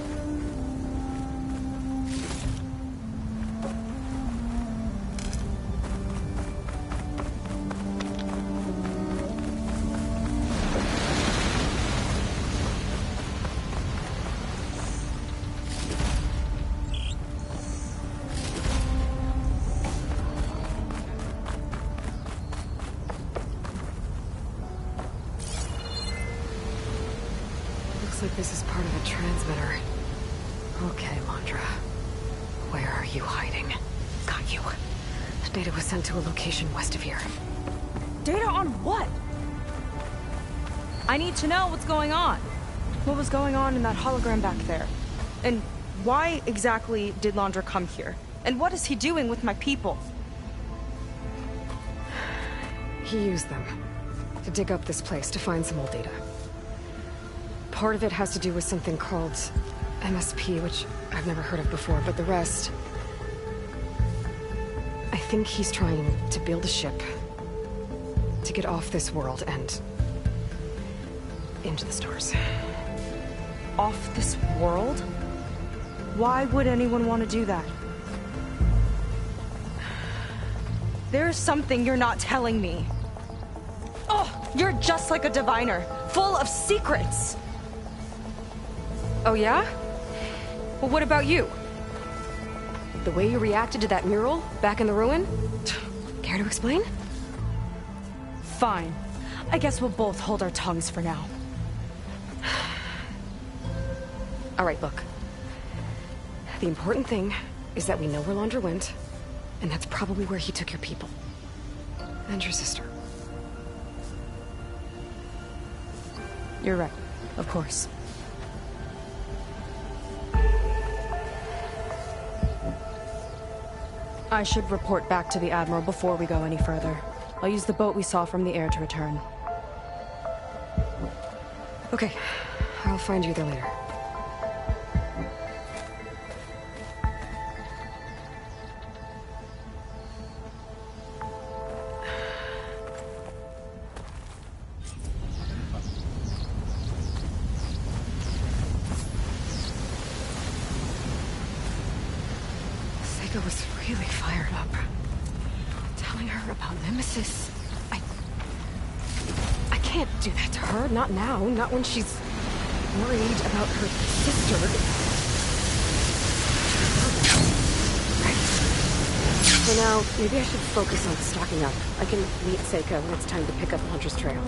Looks like this is part of a transmitter. Okay, Londra. Where are you hiding? Got you. Data was sent to a location west of here. Data on what? I need to know what's going on. What was going on in that hologram back there? And why exactly did Londra come here? And what is he doing with my people? He used them to dig up this place to find some old data. Part of it has to do with something called MSP, which I've never heard of before, but the rest... I think he's trying to build a ship to get off this world and into the stars. Off this world? Why would anyone want to do that? There's something you're not telling me. Oh, you're just like a diviner, full of secrets. Oh yeah? Well, what about you? The way you reacted to that mural back in the ruin? Care to explain? Fine. I guess we'll both hold our tongues for now. All right, look. The important thing is that we know where Londra went, and that's probably where he took your people. And your sister. You're right. Of course. I should report back to the Admiral before we go any further. I'll use the boat we saw from the air to return. Okay. I'll find you there later. Seika was really fired up. Telling her about Nemesis. I can't do that to her. Not now. Not when she's worried about her sister. For now, maybe I should focus on stocking up. I can meet Seika when it's time to pick up Londra's trail.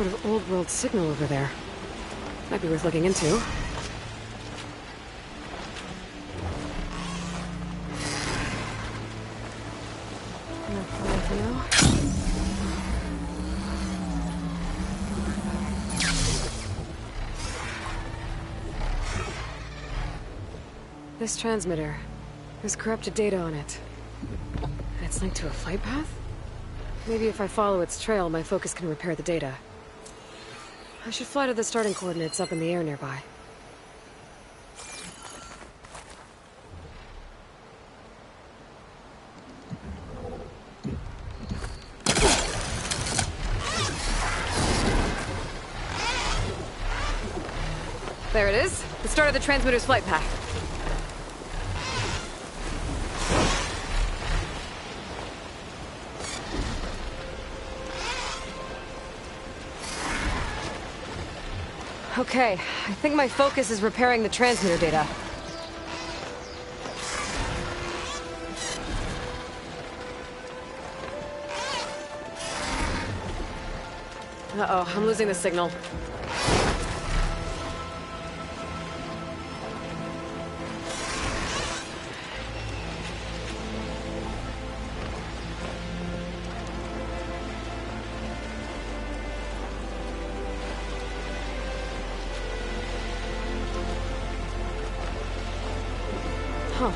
sort of old-world signal over there. Might be worth looking into. Nothing for now. This transmitter. There's corrupted data on it. It's linked to a flight path? Maybe if I follow its trail, my focus can repair the data. I should fly to the starting coordinates up in the air nearby. There it is. The start of the transmitter's flight path. Okay, I think my focus is repairing the transmitter data. Uh-oh, I'm losing the signal. Huh.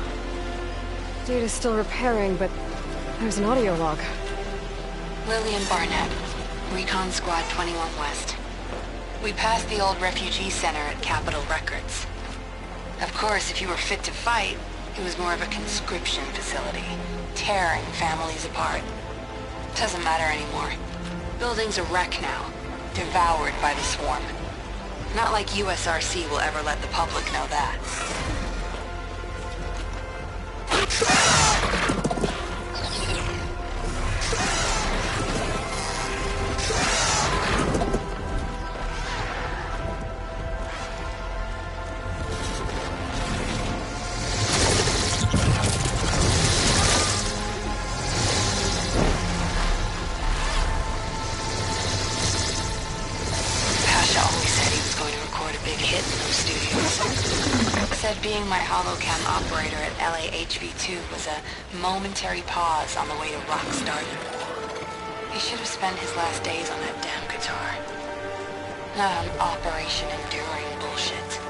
Data's still repairing, but there's an audio log. Lillian Barnett, Recon Squad 21 West. We passed the old refugee center at Capitol Records. Of course, if you were fit to fight, it was more of a conscription facility, tearing families apart. Doesn't matter anymore. Building's a wreck now, devoured by the swarm. Not like USRC will ever let the public know that. Pasha always said he was going to record a big hit in those studios. Said being my holocam operator at LAHV2 was a momentary pause on the way to rock stardom. He should have spent his last days on that damn guitar. Not on Operation Enduring bullshit.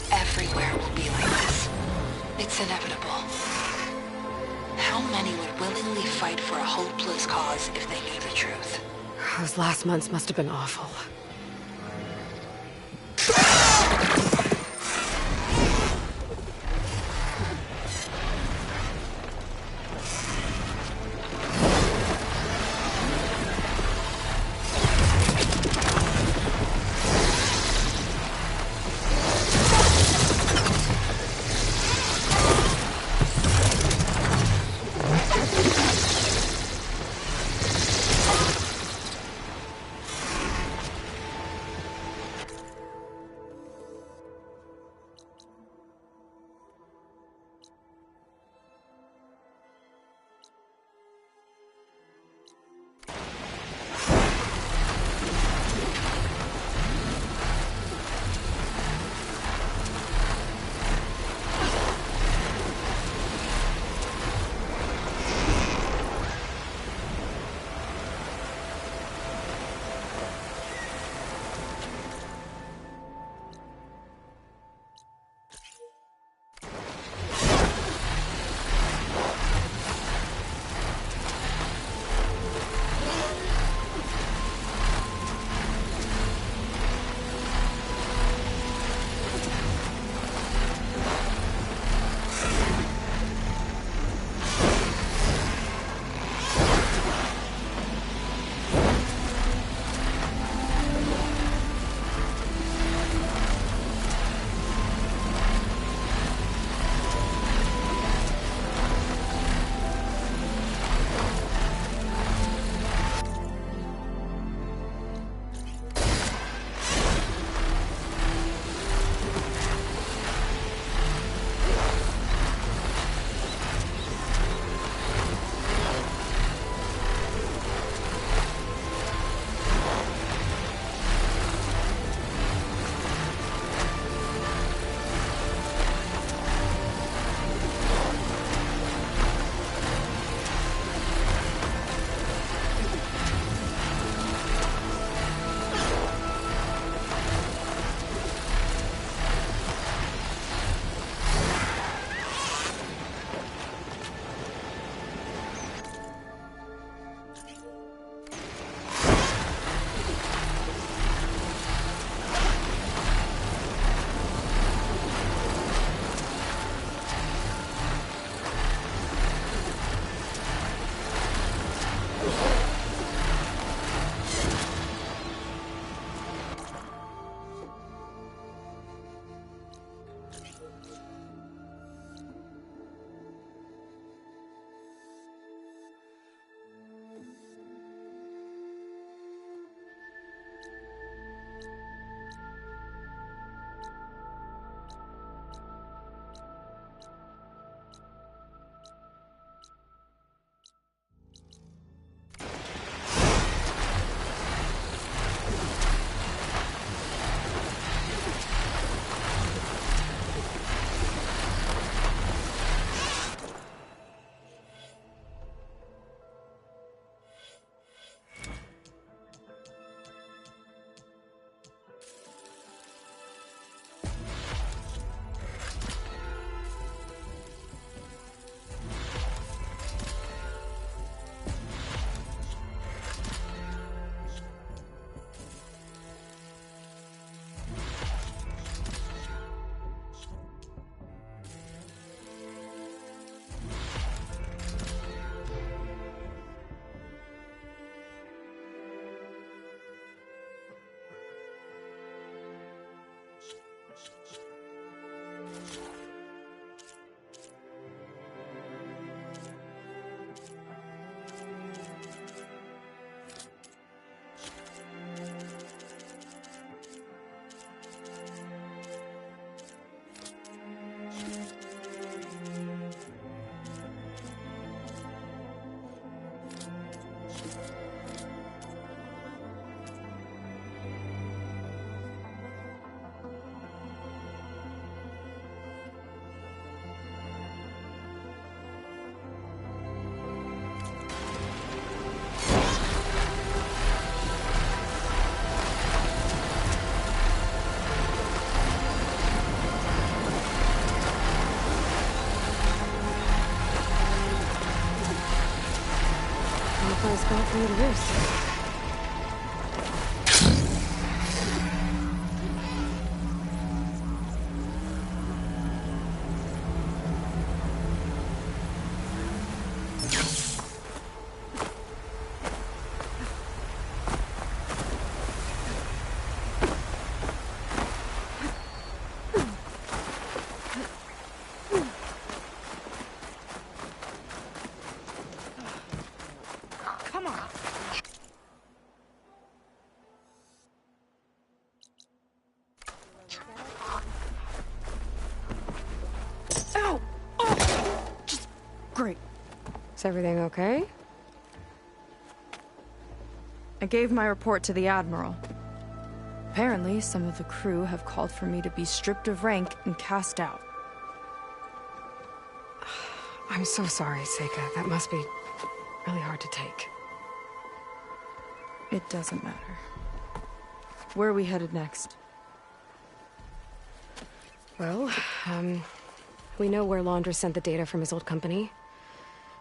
Everywhere will be like this. It's inevitable. How many would willingly fight for a hopeless cause if they knew the truth? Those last months must have been awful. nice spot for you to roost. Is everything okay? I gave my report to the Admiral. Apparently, some of the crew have called for me to be stripped of rank and cast out. I'm so sorry, Seika. That must be really hard to take. It doesn't matter. Where are we headed next? Well, we know where Laundra sent the data from his old company.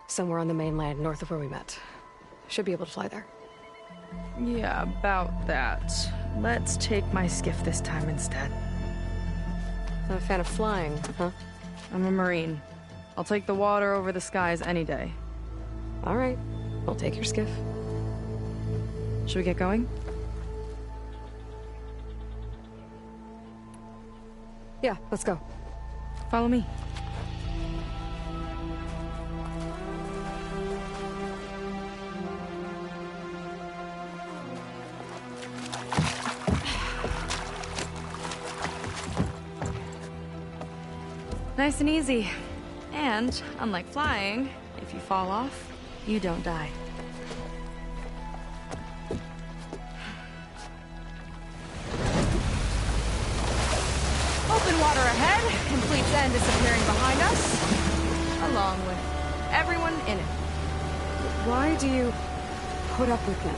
Somewhere on the mainland, north of where we met. Should be able to fly there. Yeah, about that. Let's take my skiff this time instead. Not a fan of flying, huh? I'm a Marine. I'll take the water over the skies any day. All right. I'll take your skiff. Should we get going? Yeah, let's go. Follow me. Nice and easy. And, unlike flying, if you fall off, you don't die. Open water ahead, and Fleet's End disappearing behind us, along with everyone in it. Why do you put up with them?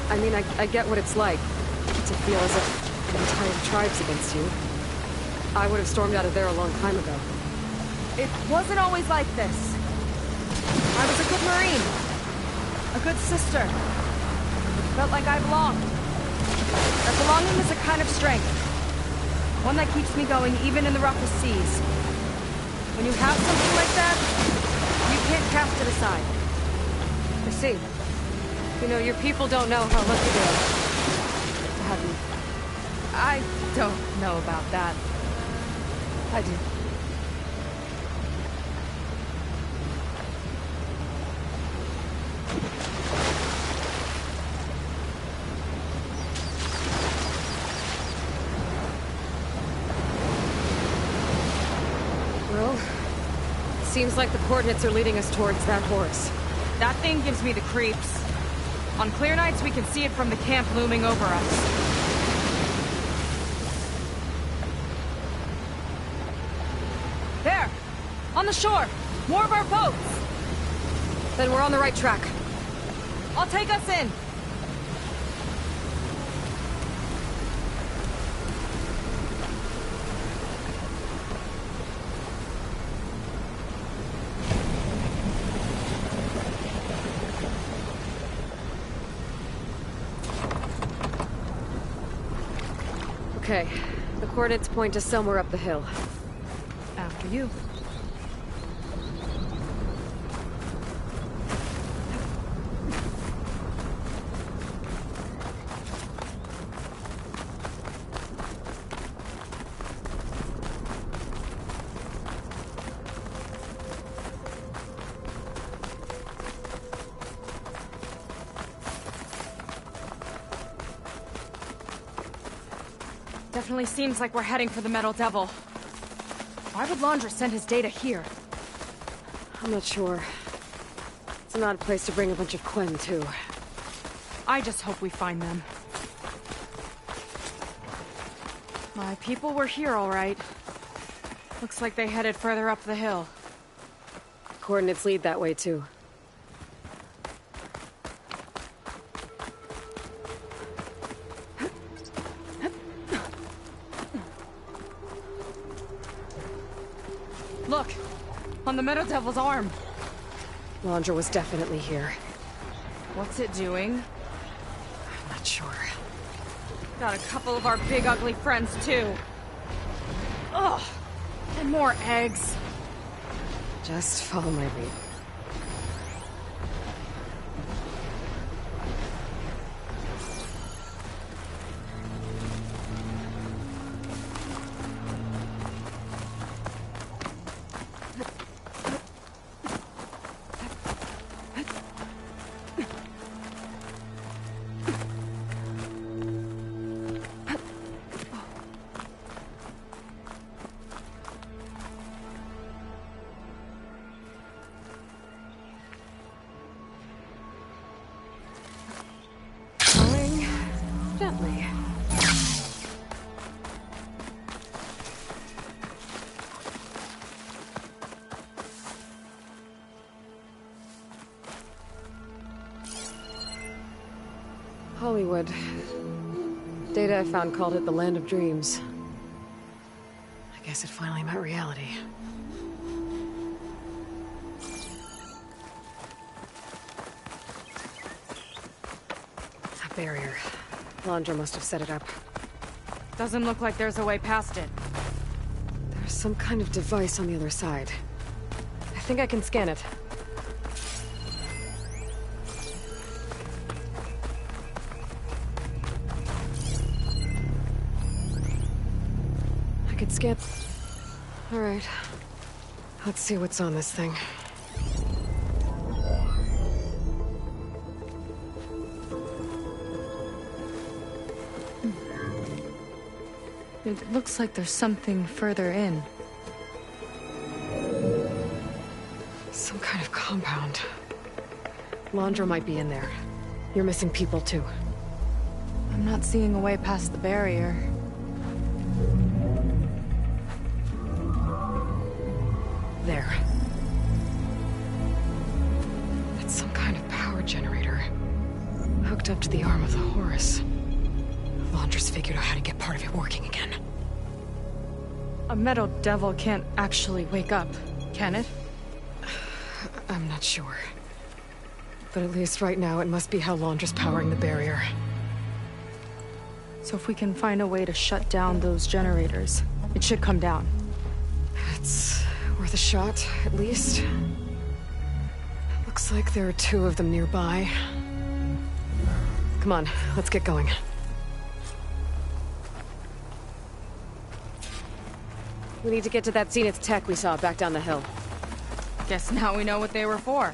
I mean, I get what it's like to feel as if an entire tribe's against you. I would have stormed out of there a long time ago. It wasn't always like this. I was a good Marine. A good sister. Felt like I belonged. That belonging is a kind of strength. One that keeps me going even in the roughest seas. When you have something like that, you can't cast it aside. I see. You know, your people don't know how lucky they are to have you. I don't know about that. I do. Well, seems like the coordinates are leading us towards that horse. That thing gives me the creeps. On clear nights, we can see it from the camp looming over us. There! On the shore! More of our boats! Then we're on the right track. I'll take us in! Okay, the coordinates point to somewhere up the hill. After you. Definitely seems like we're heading for the Metal Devil. Why would Laundra send his data here? I'm not sure. It's an odd place to bring a bunch of Quen, too. I just hope we find them. My people were here, all right. Looks like they headed further up the hill. Coordinates lead that way, too. Look! On the Metal Devil's arm! Laundra was definitely here. What's it doing? I'm not sure. Got a couple of our big ugly friends, too. Ugh! And more eggs. Just follow my lead. Gently. Hollywood. Data I found called it the Land of Dreams. I guess it finally met reality. That barrier. Londra must have set it up. Doesn't look like there's a way past it. There's some kind of device on the other side. I think I can scan it. I could scan... Alright. Let's see what's on this thing. It looks like there's something further in. Some kind of compound. Londra might be in there. You're missing people, too. I'm not seeing a way past the barrier. There. That's some kind of power generator. Hooked up to the arm of the Horus. Londra's figured out how to get part of it working again. A metal devil can't actually wake up, can it? I'm not sure. But at least right now, it must be how Londra's powering the barrier. So if we can find a way to shut down those generators, it should come down. It's worth a shot, at least. Looks like there are 2 of them nearby. Come on, let's get going. We need to get to that Zenith tech we saw back down the hill. Guess now we know what they were for.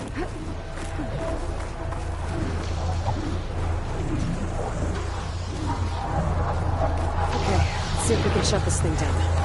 Okay, let's see if we can shut this thing down.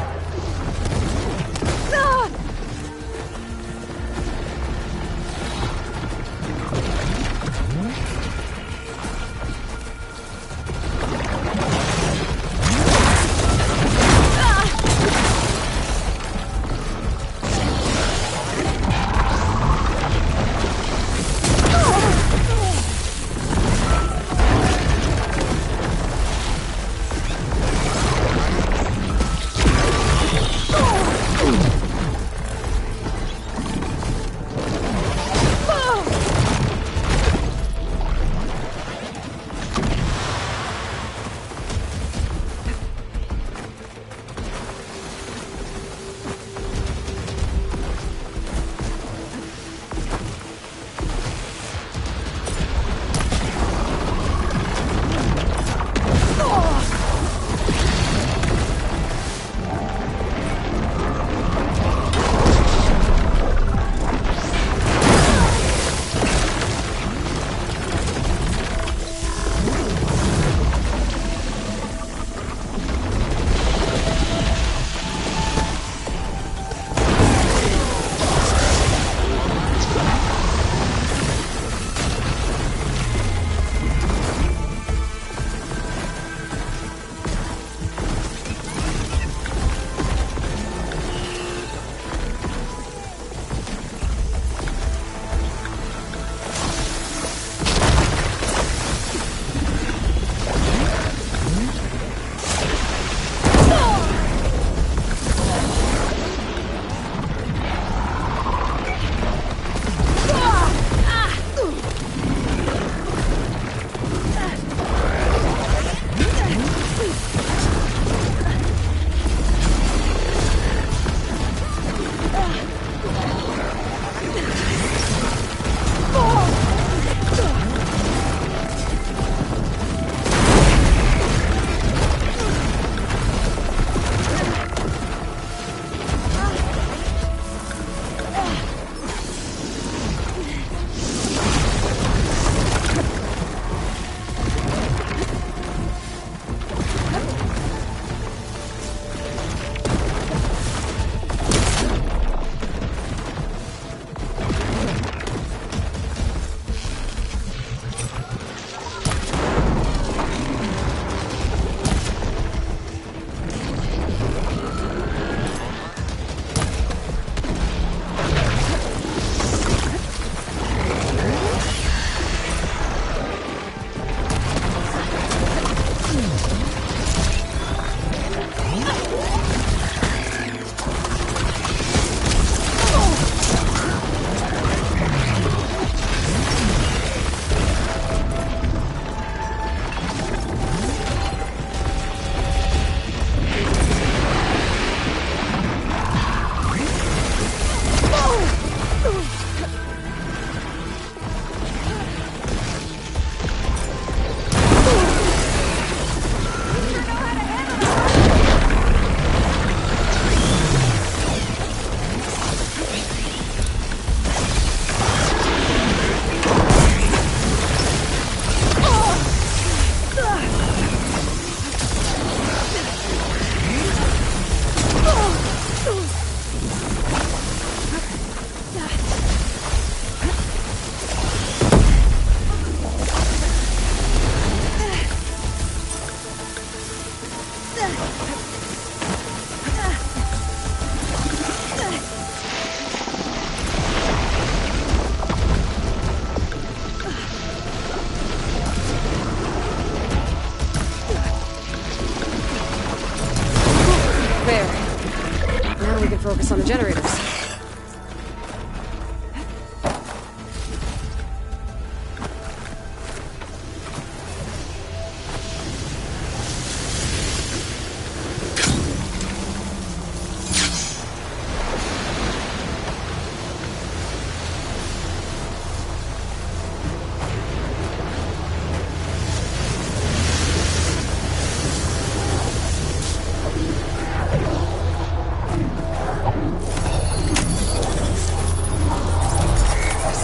Focus on the generators.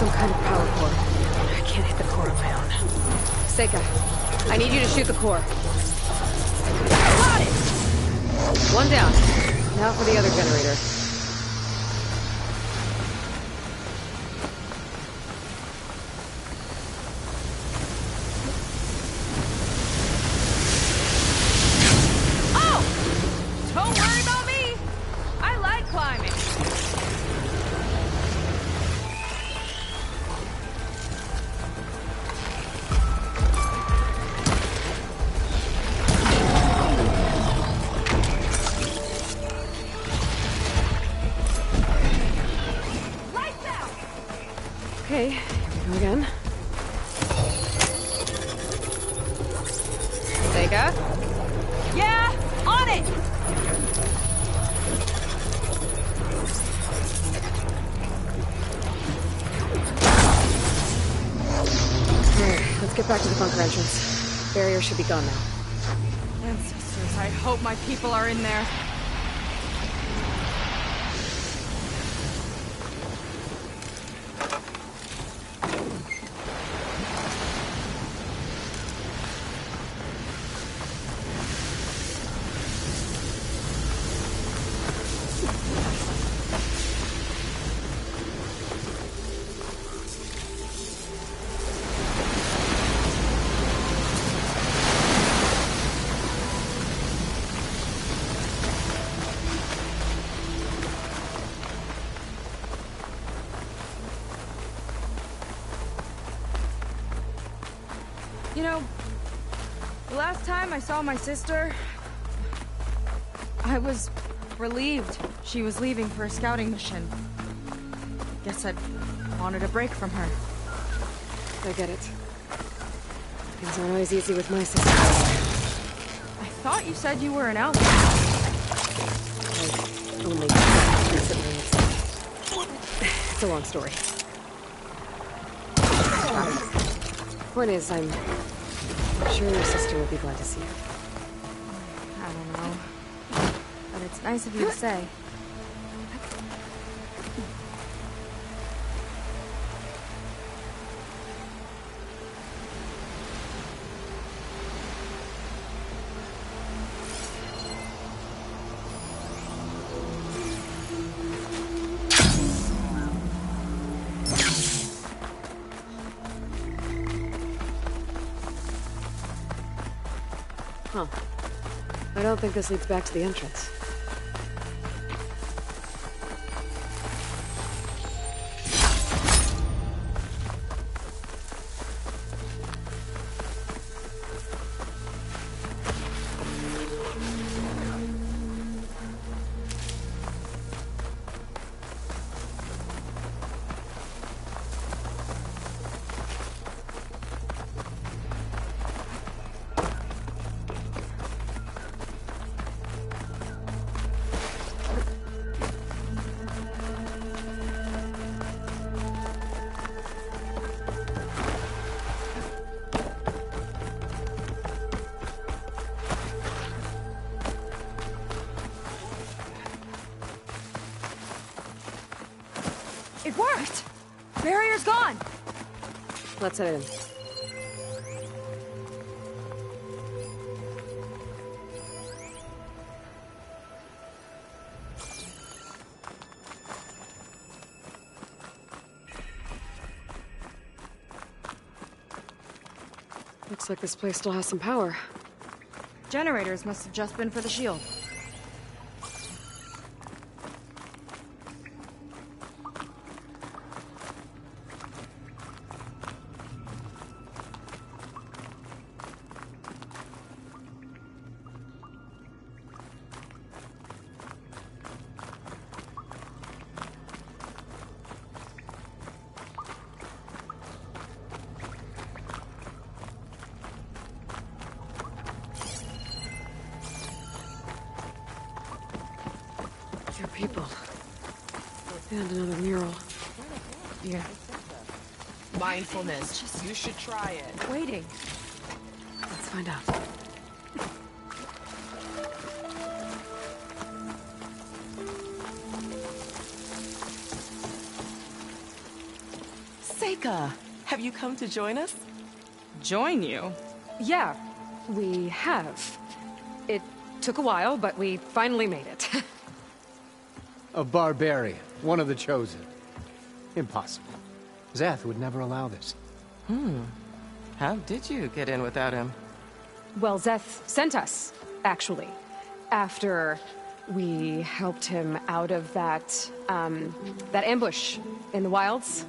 some kind of power core. I can't hit the core on my own. Seika, I need you to shoot the core. Got it! One down. Now for the other generator. Oh! Don't worry about me! I like climbing. Okay, here we go again. Seika? Yeah, on it! Alright, let's get back to the bunker entrance. Barrier should be gone now. Ancestors, I hope my people are in there. You know, the last time I saw my sister, I was relieved she was leaving for a scouting mission. Guess I wanted a break from her. I get it. Things aren't always easy with my sister. I thought you said you were an outlaw. Like, only recently. It's a long story. Point is, I'm sure your sister will be glad to see you. I don't know. But it's nice of you to say. Huh. I don't think this leads back to the entrance. It worked! Barrier's gone! Let's head in. Looks like this place still has some power. Generators must have just been for the shield. Your people. And another mural. Yeah. Mindfulness. You should try it. Waiting. Let's find out. Seika, have you come to join us? Join you? Yeah, we have. It took a while, but we finally made it. A barbarian, one of the chosen. Impossible. Zeth would never allow this. How did you get in without him? Well, Zeth sent us, actually. After we helped him out of that ambush in the wilds.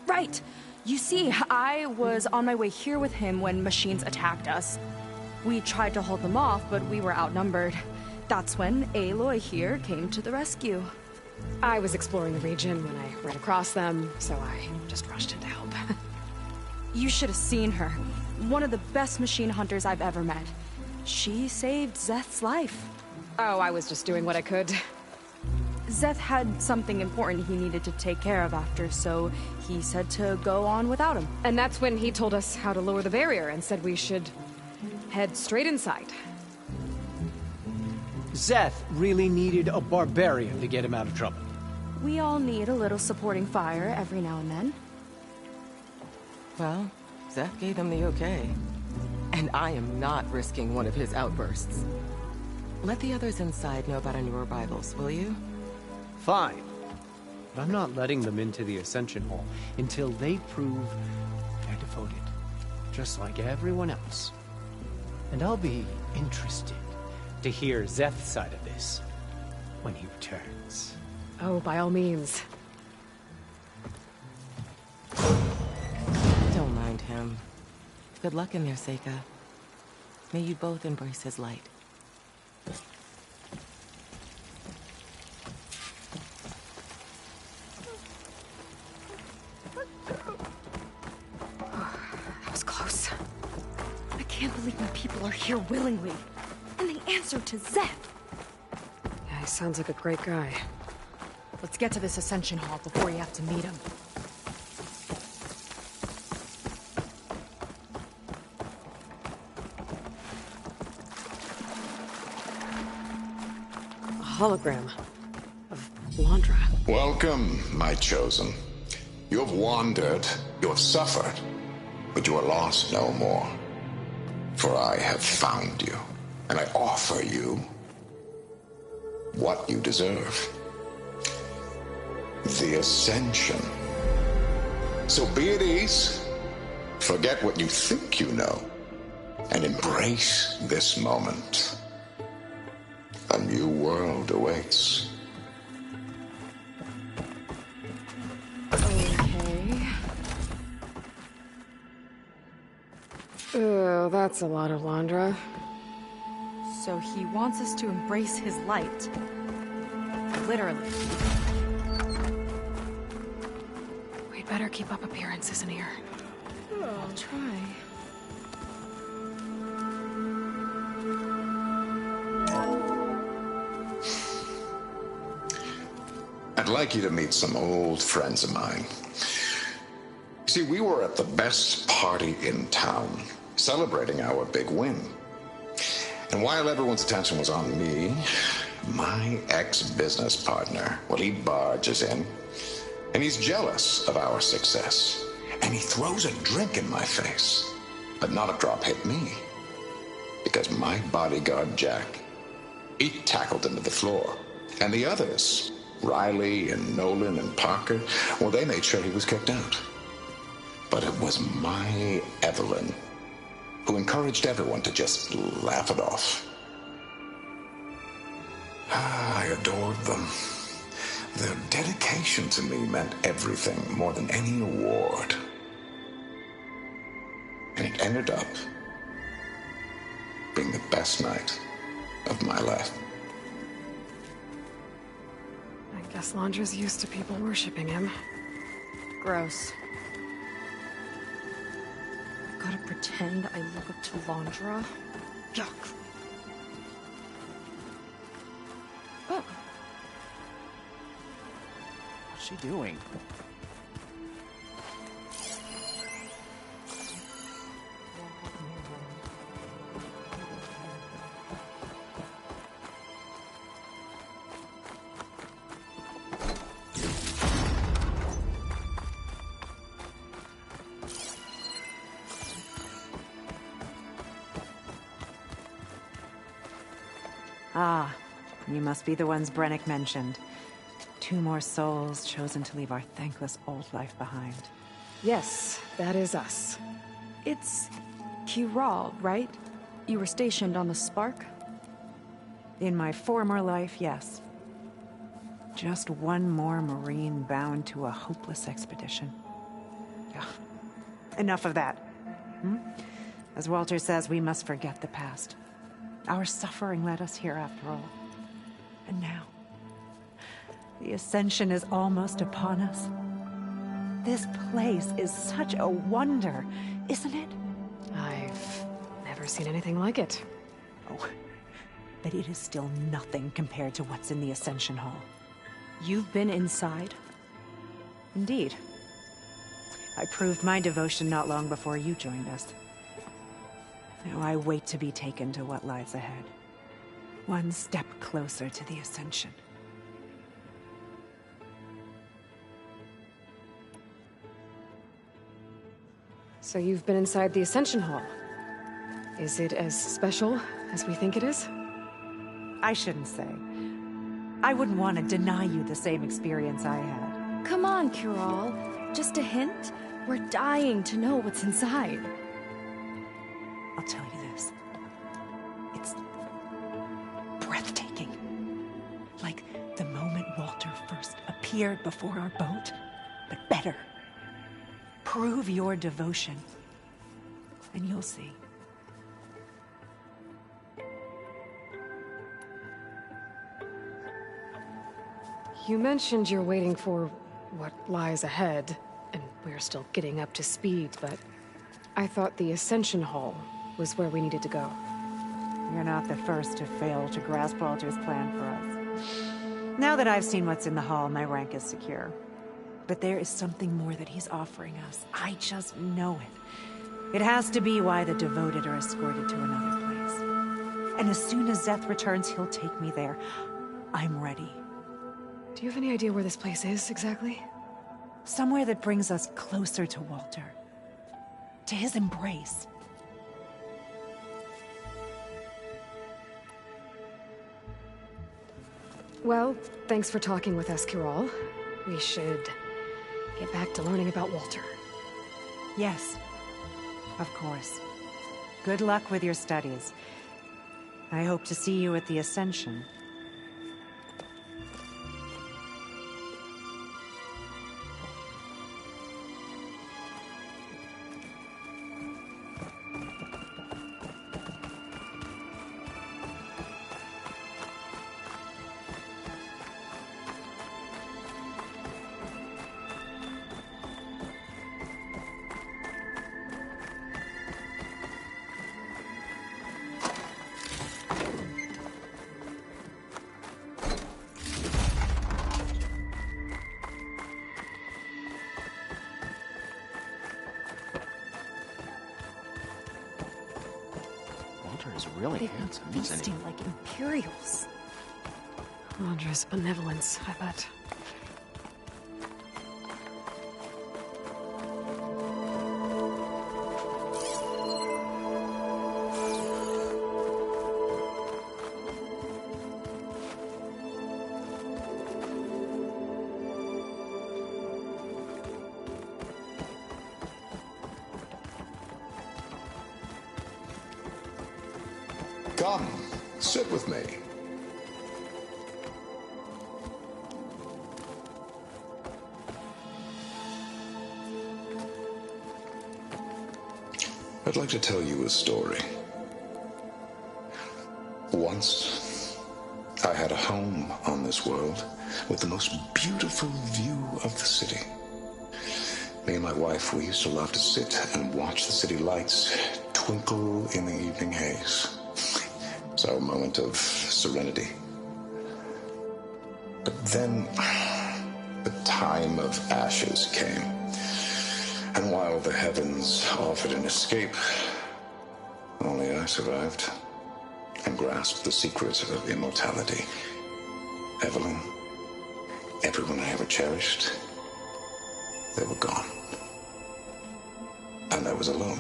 Right. You see, I was on my way here with him when machines attacked us. We tried to hold them off, but we were outnumbered. That's when Aloy here came to the rescue. I was exploring the region when I ran across them, so I just rushed in to help. You should have seen her. One of the best machine hunters I've ever met. She saved Zeth's life. Oh, I was just doing what I could. Zeth had something important he needed to take care of after, so he said to go on without him. And that's when he told us how to lower the barrier and said we should head straight inside. Zeth really needed a barbarian to get him out of trouble. We all need a little supporting fire every now and then. Well, Zeth gave him the okay. And I am not risking one of his outbursts. Let the others inside know about our new arrivals, will you? Fine. But I'm not letting them into the Ascension Hall until they prove they're devoted. Just like everyone else. And I'll be interested to hear Zeth's side of this when he returns. Oh, by all means. Don't mind him. Good luck in there, Seika. May you both embrace his light. That was close. I can't believe my people are here willingly. And they answered to Zeth. Yeah, he sounds like a great guy. Let's get to this Ascension Hall before you have to meet him. A hologram of Londra. Welcome, my chosen. You have wandered, you have suffered, but you are lost no more. For I have found you, and I offer you what you deserve. The Ascension. So be at ease, forget what you think you know, and embrace this moment. A new world awaits. Okay. Oh, that's a lot of Londra. So he wants us to embrace his light. Literally. We'd better keep up appearances in here. I'll try. I'd like you to meet some old friends of mine. See, we were at the best party in town, celebrating our big win. And while everyone's attention was on me, my ex-business partner, well, he barges in, and he's jealous of our success. And he throws a drink in my face, but not a drop hit me. Because my bodyguard, Jack, he tackled him to the floor. And the others, Riley and Nolan and Parker, well, they made sure he was kicked out. But it was my Evelyn who encouraged everyone to just laugh it off. I adored them. Their dedication to me meant everything, more than any award. And it ended up being the best night of my life. I guess Londra's used to people worshipping him. Gross. Gotta pretend I look up to Londra? Yuck. Oh. What's she doing? Ah, you must be the ones Brennick mentioned. 2 more souls chosen to leave our thankless old life behind. Yes, that is us. It's Kiral, right? You were stationed on the Spark? In my former life, yes. Just one more Marine bound to a hopeless expedition. Ugh. Enough of that. As Walter says, we must forget the past. Our suffering led us here after all. And now, the Ascension is almost upon us. This place is such a wonder, isn't it? I've never seen anything like it. Oh, but it is still nothing compared to what's in the Ascension Hall. You've been inside? Indeed. I proved my devotion not long before you joined us. Now I wait to be taken to what lies ahead. One step closer to the Ascension. So you've been inside the Ascension Hall. Is it as special as we think it is? I shouldn't say. I wouldn't want to deny you the same experience I had. Come on, Kiral. Just a hint? We're dying to know what's inside. I'll tell you this. It's breathtaking. Like the moment Walter first appeared before our boat, but better. Prove your devotion, and you'll see. You mentioned you're waiting for what lies ahead, and we're still getting up to speed, but I thought the Ascension Hall was where we needed to go. You're not the first to fail to grasp Walter's plan for us. Now that I've seen what's in the hall, my rank is secure. But there is something more that he's offering us. I just know it. It has to be why the devoted are escorted to another place. And as soon as Szeth returns, he'll take me there. I'm ready. Do you have any idea where this place is, exactly? Somewhere that brings us closer to Walter. To his embrace. Well, thanks for talking with us, Kiral. We should get back to learning about Walter. Yes, of course. Good luck with your studies. I hope to see you at the Ascension. Is really handsome, isn't he? Feasting like Imperials. Wondrous benevolence, I bet. Come, sit with me. I'd like to tell you a story. Once, I had a home on this world with the most beautiful view of the city. Me and my wife, we used to love to sit and watch the city lights twinkle in the evening haze. It's our moment of serenity. But then, the time of ashes came. And while the heavens offered an escape, only I survived and grasped the secrets of immortality. Evelyn, everyone I ever cherished, they were gone. And I was alone.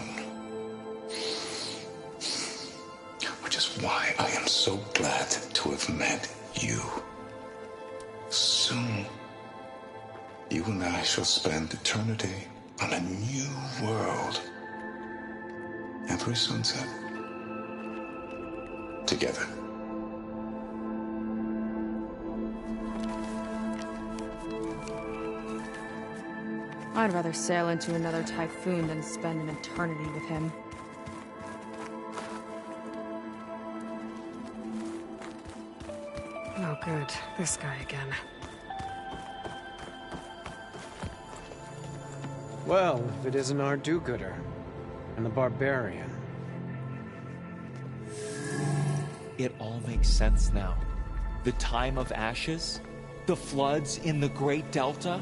Which is That's why I am so glad to have met you. Soon, you and I shall spend eternity on a new world. Every sunset, together. I'd rather sail into another typhoon than spend an eternity with him. Oh, good. This guy again. Well, if it isn't our do-gooder and the barbarian. It all makes sense now. The time of ashes, the floods in the Great Delta.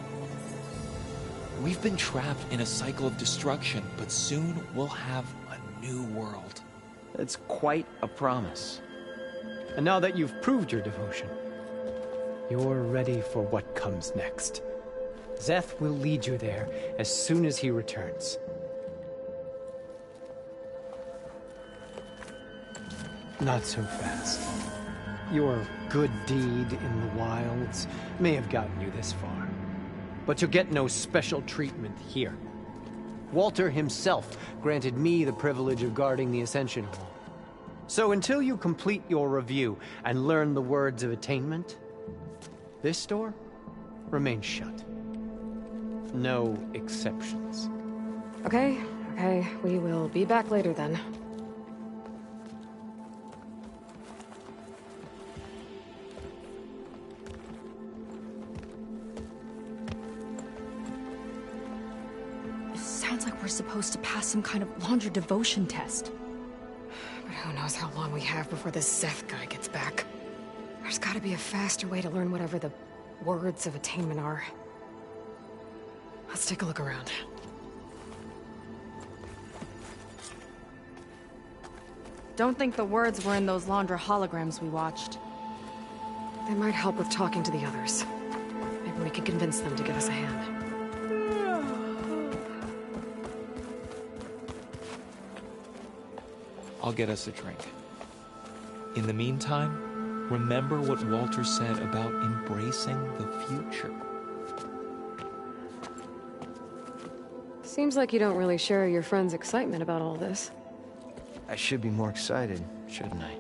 We've been trapped in a cycle of destruction, but soon we'll have a new world. It's quite a promise. And now that you've proved your devotion, you're ready for what comes next. Szeth will lead you there as soon as he returns. Not so fast. Your good deed in the wilds may have gotten you this far, but you'll get no special treatment here. Walter himself granted me the privilege of guarding the Ascension Hall. So until you complete your review and learn the words of attainment, this door remains shut. No exceptions. Okay, we will be back later then. It sounds like we're supposed to pass some kind of Laundra devotion test. But who knows how long we have before this Szeth guy gets back. There's gotta be a faster way to learn whatever the words of attainment are. Let's take a look around. Don't think the words were in those Laundra holograms we watched. They might help with talking to the others. Maybe we can convince them to give us a hand. I'll get us a drink. In the meantime, remember what Walter said about embracing the future. Seems like you don't really share your friend's excitement about all this. I should be more excited, shouldn't I?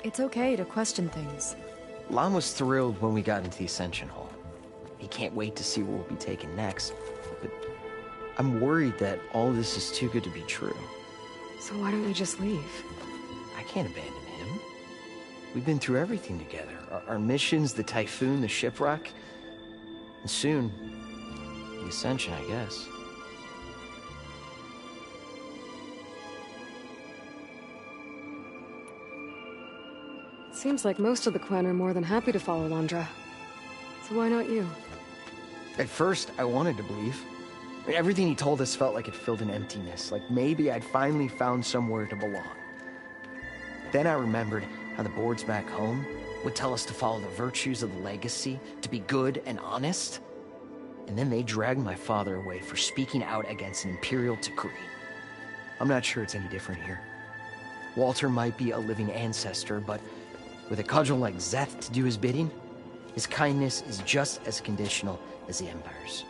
It's okay to question things. Lon was thrilled when we got into the Ascension Hall. He can't wait to see where we'll be taken next. But I'm worried that all this is too good to be true. So why don't you just leave? I can't abandon him. We've been through everything together. Our missions, the Typhoon, the shipwreck. And soon, the Ascension, I guess. Seems like most of the Quen are more than happy to follow Laundra. So why not you? At first, I wanted to believe. I mean, everything he told us felt like it filled an emptiness, like maybe I'd finally found somewhere to belong. Then I remembered how the boards back home would tell us to follow the virtues of the legacy, to be good and honest. And then they dragged my father away for speaking out against an Imperial decree. I'm not sure it's any different here. Walter might be a living ancestor, but with a cudgel like Szeth to do his bidding, his kindness is just as conditional as the Empire's.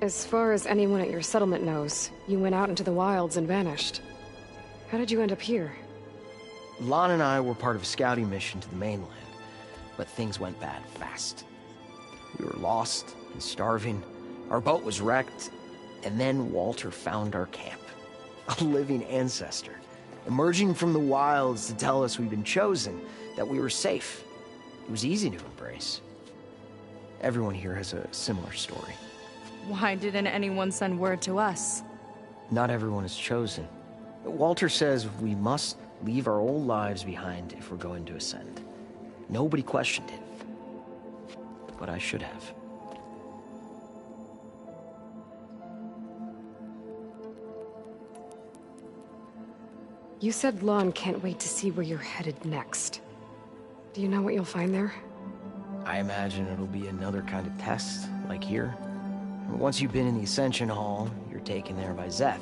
As far as anyone at your settlement knows, you went out into the wilds and vanished. How did you end up here? Lon and I were part of a scouting mission to the mainland, but things went bad fast. We were lost and starving, our boat was wrecked, and then Walter found our camp. A living ancestor, emerging from the wilds to tell us we'd been chosen, that we were safe. It was easy to embrace. Everyone here has a similar story. Why didn't anyone send word to us? Not everyone is chosen. Walter says we must leave our old lives behind if we're going to ascend. Nobody questioned it. But I should have. You said Lon can't wait to see where you're headed next. Do you know what you'll find there? I imagine it'll be another kind of test, like here. Once you've been in the Ascension Hall, you're after taken there by Zeth.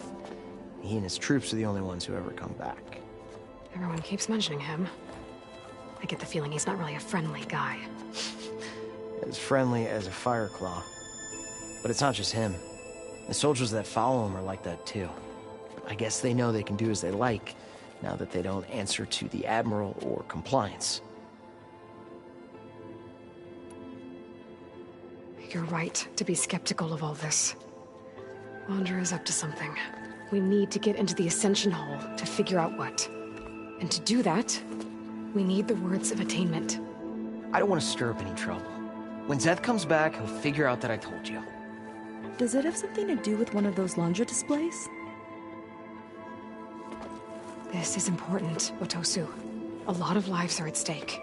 He and his troops are the only ones who ever come back. Everyone keeps mentioning him. I get the feeling he's not really a friendly guy. As friendly as a Fireclaw. But it's not just him. The soldiers that follow him are like that too. I guess they know they can do as they like, now that they don't answer to the Admiral or Compliance. You're right to be skeptical of all this. Laundra is up to something. We need to get into the Ascension Hall to figure out what. And to do that, we need the words of attainment. I don't want to stir up any trouble. When Zeth comes back, he'll figure out that I told you. Does it have something to do with one of those Laundra displays? This is important, Otosu. A lot of lives are at stake.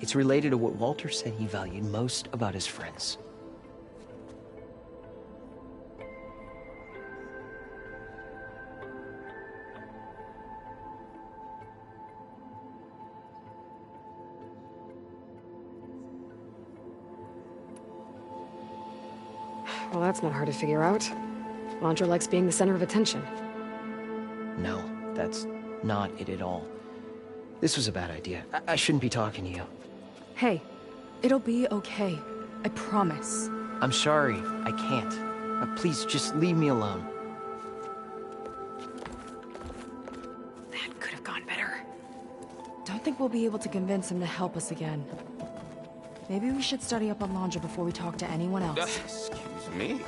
It's related to what Walter said he valued most about his friends. Well, that's not hard to figure out. Laundra likes being the center of attention. No, that's not it at all. This was a bad idea. I shouldn't be talking to you. Hey, it'll be okay. I promise. I'm sorry, I can't. Please, just leave me alone. That could have gone better. Don't think we'll be able to convince him to help us again. Maybe we should study up on Laundra before we talk to anyone else. Excuse me?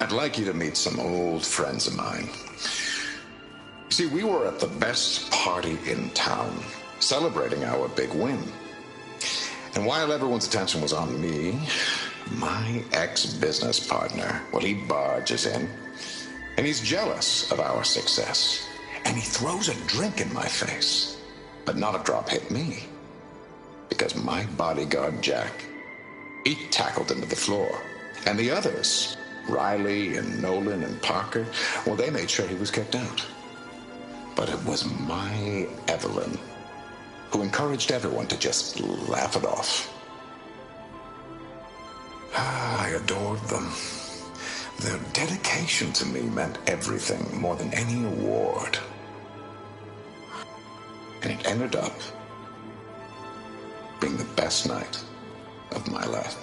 I'd like you to meet some old friends of mine. See, we were at the best party in town, celebrating our big win. And while everyone's attention was on me, my ex-business partner, well, he barges in, and he's jealous of our success. And he throws a drink in my face, but not a drop hit me. Because my bodyguard, Jack, he tackled him to the floor. And the others, Riley and Nolan and Parker, well, they made sure he was kicked out. But it was my Evelyn who encouraged everyone to just laugh it off. I adored them. Their dedication to me meant everything, more than any award. And it ended up being the best night of my life.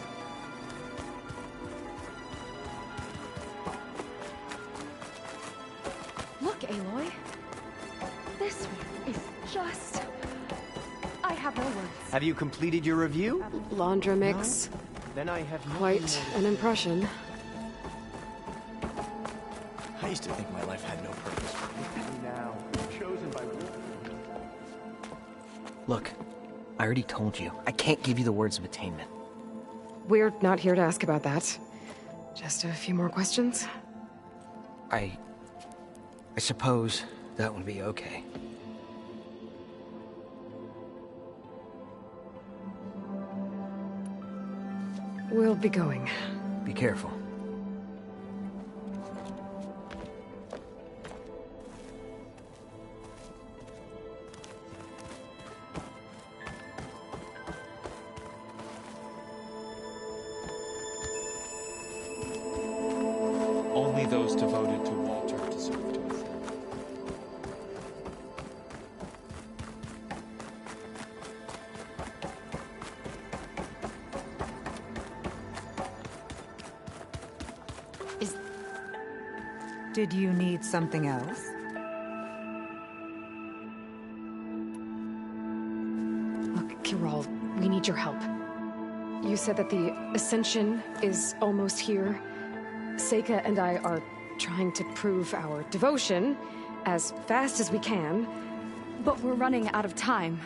Look, Aloy. This one is just... I have no words. Have you completed your review? Laundra mix. No? Then I have quite an impression. I used to think my life had no purpose. Now, chosen by... Look, I already told you. I can't give you the words of attainment. We're not here to ask about that. Just a few more questions. I suppose that would be okay. We'll be going. Be careful. Only those devoted to Walter deserve to ascend. Did you need something else? Look, Kirol, we need your help. You said that the Ascension is almost here. Seika and I are trying to prove our devotion as fast as we can. But we're running out of time.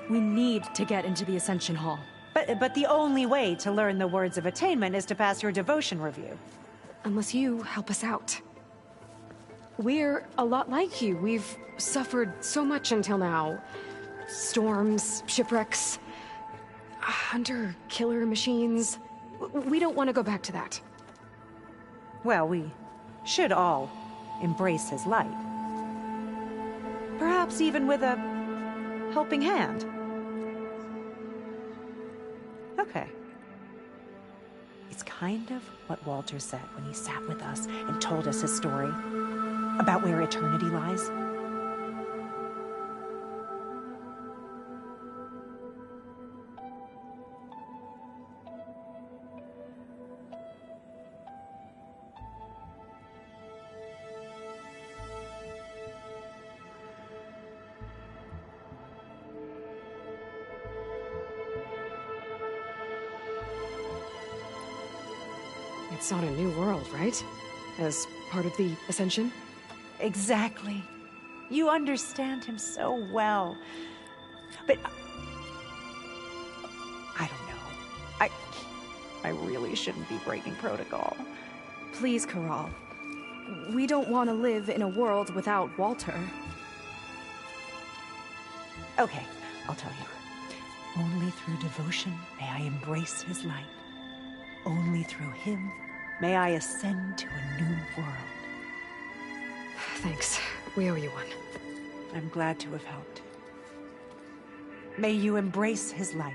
We need to get into the Ascension Hall. But the only way to learn the words of attainment is to pass your devotion review. Unless you help us out. We're a lot like you. We've suffered so much until now. Storms, shipwrecks, hunter-killer machines. We don't want to go back to that. Well, we should all embrace his light. Perhaps even with a helping hand. Okay. It's kind of what Walter said when he sat with us and told us his story about where eternity lies. It's on a new world, right? As part of the Ascension? Exactly. You understand him so well. But I don't know. I really shouldn't be breaking protocol. Please, Corral. We don't want to live in a world without Walter. Okay, I'll tell you. Only through devotion may I embrace his light. Only through him may I ascend to a new world. Thanks. We owe you one. I'm glad to have helped. May you embrace his light.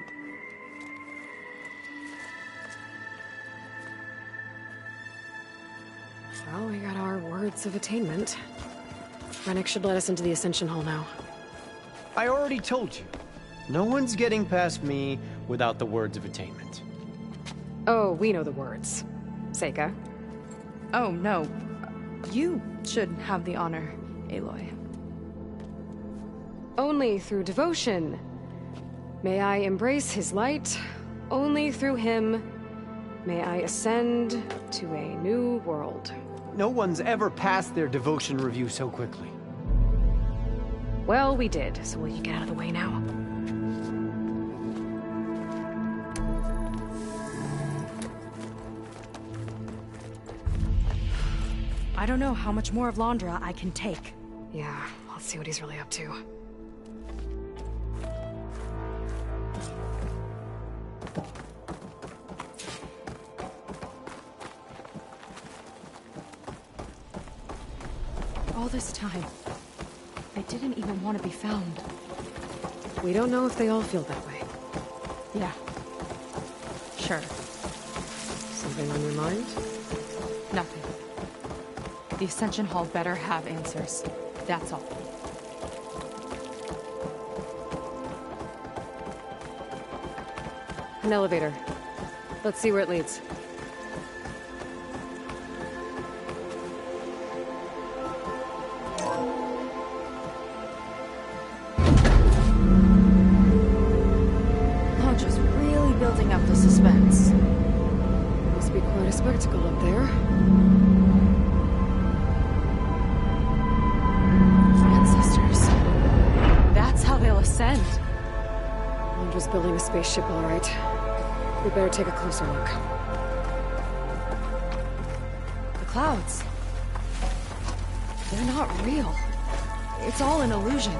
Well, we got our words of attainment. Rennick should let us into the Ascension Hall now. I already told you. No one's getting past me without the words of attainment. Oh, we know the words. Seika. Oh, no. You should have the honor, Aloy. Only through devotion may I embrace his light. Only through him may I ascend to a new world. No one's ever passed their devotion review so quickly. Well, we did, so will you get out of the way now? I don't know how much more of Londra I can take. Yeah, let's see what he's really up to. All this time, I didn't even want to be found. We don't know if they all feel that way. Yeah. Sure. Something on your mind? Nothing. The Ascension Hall better have answers. That's all. An elevator. Let's see where it leads. Londra's really building up the suspense. Must be quite a spectacle up there. Ancestors. That's how they'll ascend. Londra's building a spaceship, all right. We better take a closer look. The clouds. They're not real. It's all an illusion.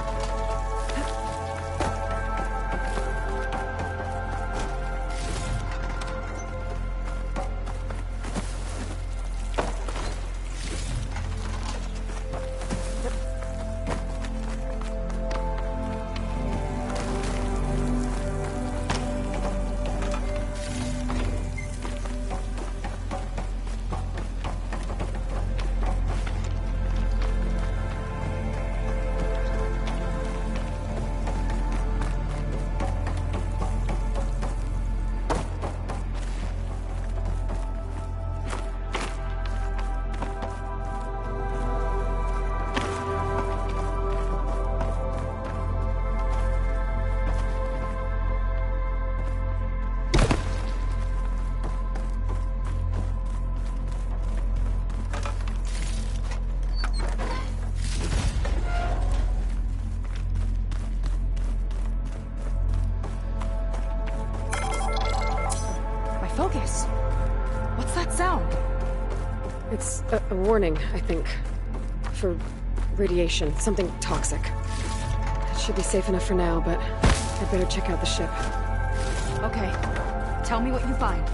Focus. What's that sound? It's a warning, I think. for radiation, something toxic. It should be safe enough for now, but I'd better check out the ship. Okay. Tell me what you find.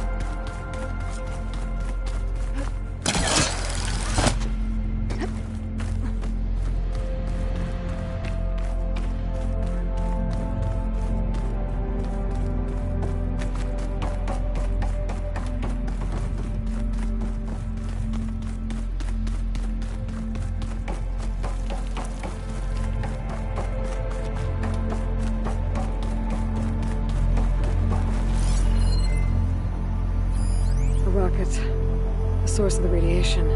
The source of the radiation.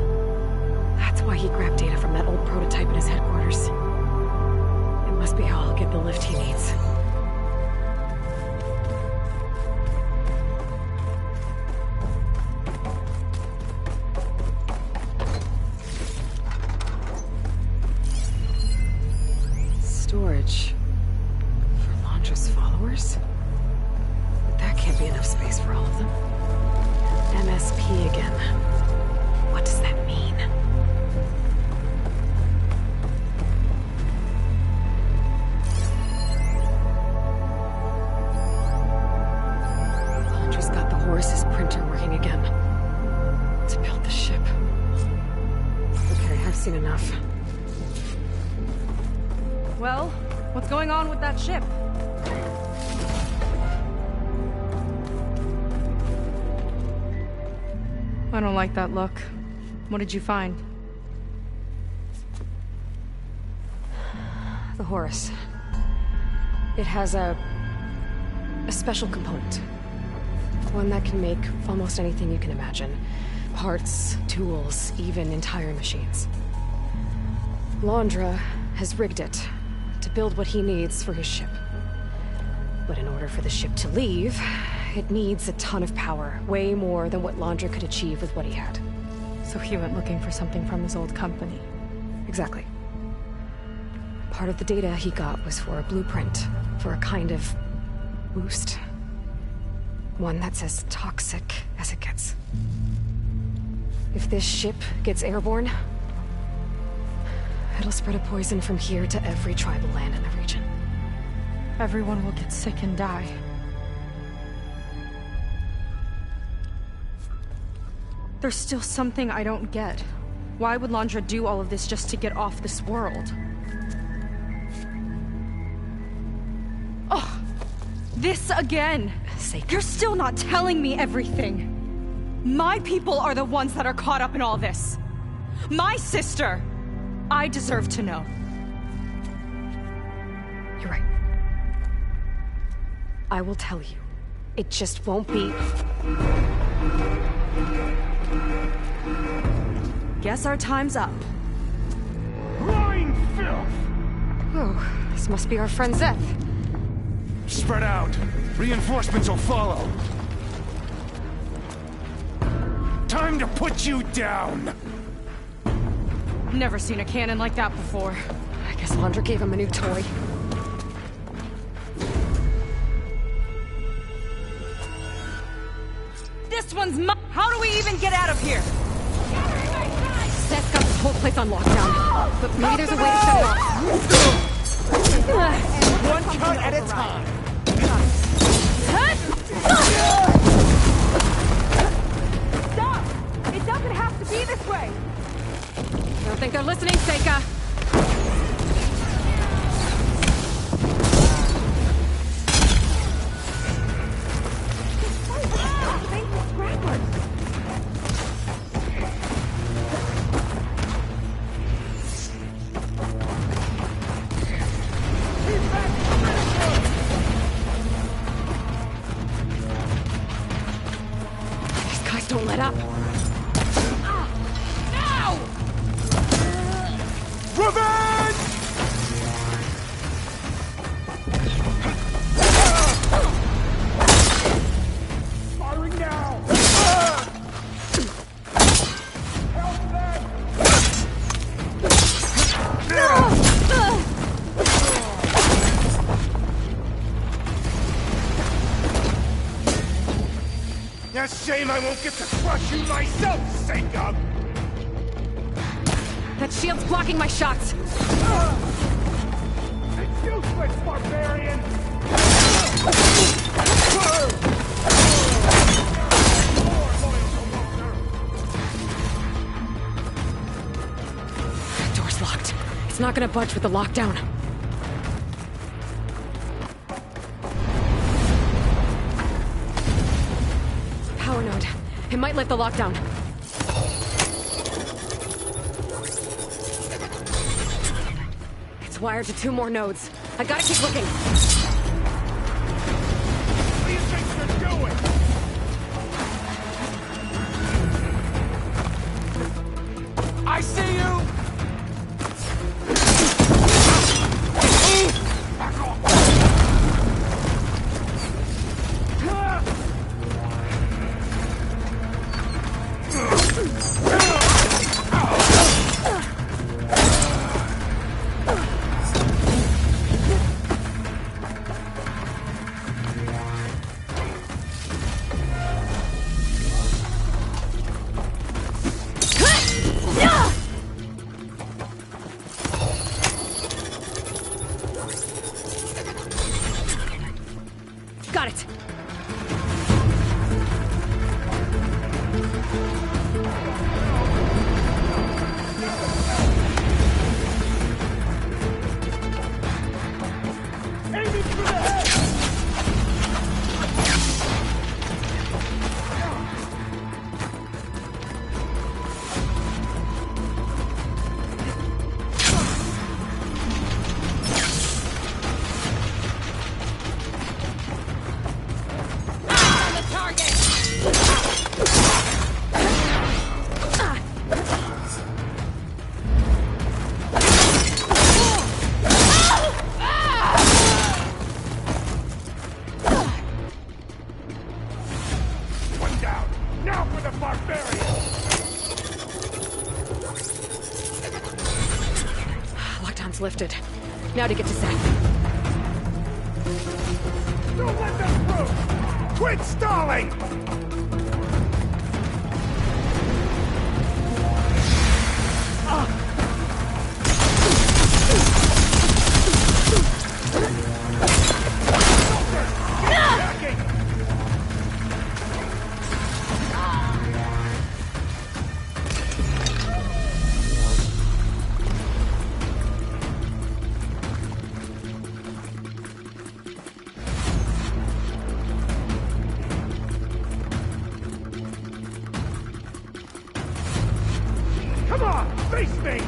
That's why he grabbed data from that old prototype in his headquarters. It must be how I'll get the lift he needs. Storage for Londra's followers? But that can't be enough space for all of them. MSP again. What does that mean? Londra's got the Horus's printer working again. To build the ship. Okay, I've seen enough. Well, what's going on with that ship? I don't like that look. What did you find? The Horus. It has a special component. One that can make almost anything you can imagine. Parts, tools, even entire machines. Londra has rigged it to build what he needs for his ship. But in order for the ship to leave, it needs a ton of power, way more than what Londra could achieve with what he had. So he went looking for something from his old company. Exactly. Part of the data he got was for a blueprint, for a kind of boost. One that's as toxic as it gets. If this ship gets airborne, it'll spread a poison from here to every tribal land in the region. Everyone will get sick and die. There's still something I don't get. Why would Londra do all of this just to get off this world? Oh, this again! You're still not telling me everything! My people are the ones that are caught up in all this! My sister! I deserve to know. You're right. I will tell you. It just won't be... Guess our time's up. Lying filth! Oh, this must be our friend Zeth. Spread out. Reinforcements will follow. Time to put you down! Never seen a cannon like that before. I guess Londra gave him a new toy. This one's mine! How do we even get out of here? Seth's got this whole place on lockdown. But maybe there's a way to shut it off. One cut at a time. Stop! It doesn't have to be this way! Don't think they're listening, Seika. Don't let up. Now! Revenge! Firing now! It's a shame I won't get to crush you myself, Seika! That shield's blocking my shots! It's useless, barbarian! Door's locked. It's not gonna budge with the lockdown. Power node. It might lift the lockdown. It's wired to 2 more nodes. I gotta keep looking. What do you think you're doing? I see you! Got it! Lockdown's lifted. Now to get to Seth. Don't let them through! Quit stalling! Come on, face me!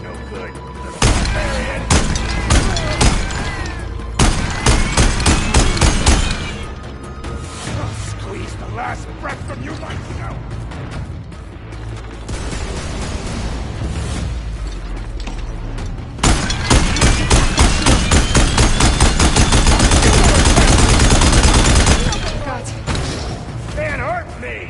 No good. Barbarian! I'll squeeze the last breath from you myself! Can't hurt me!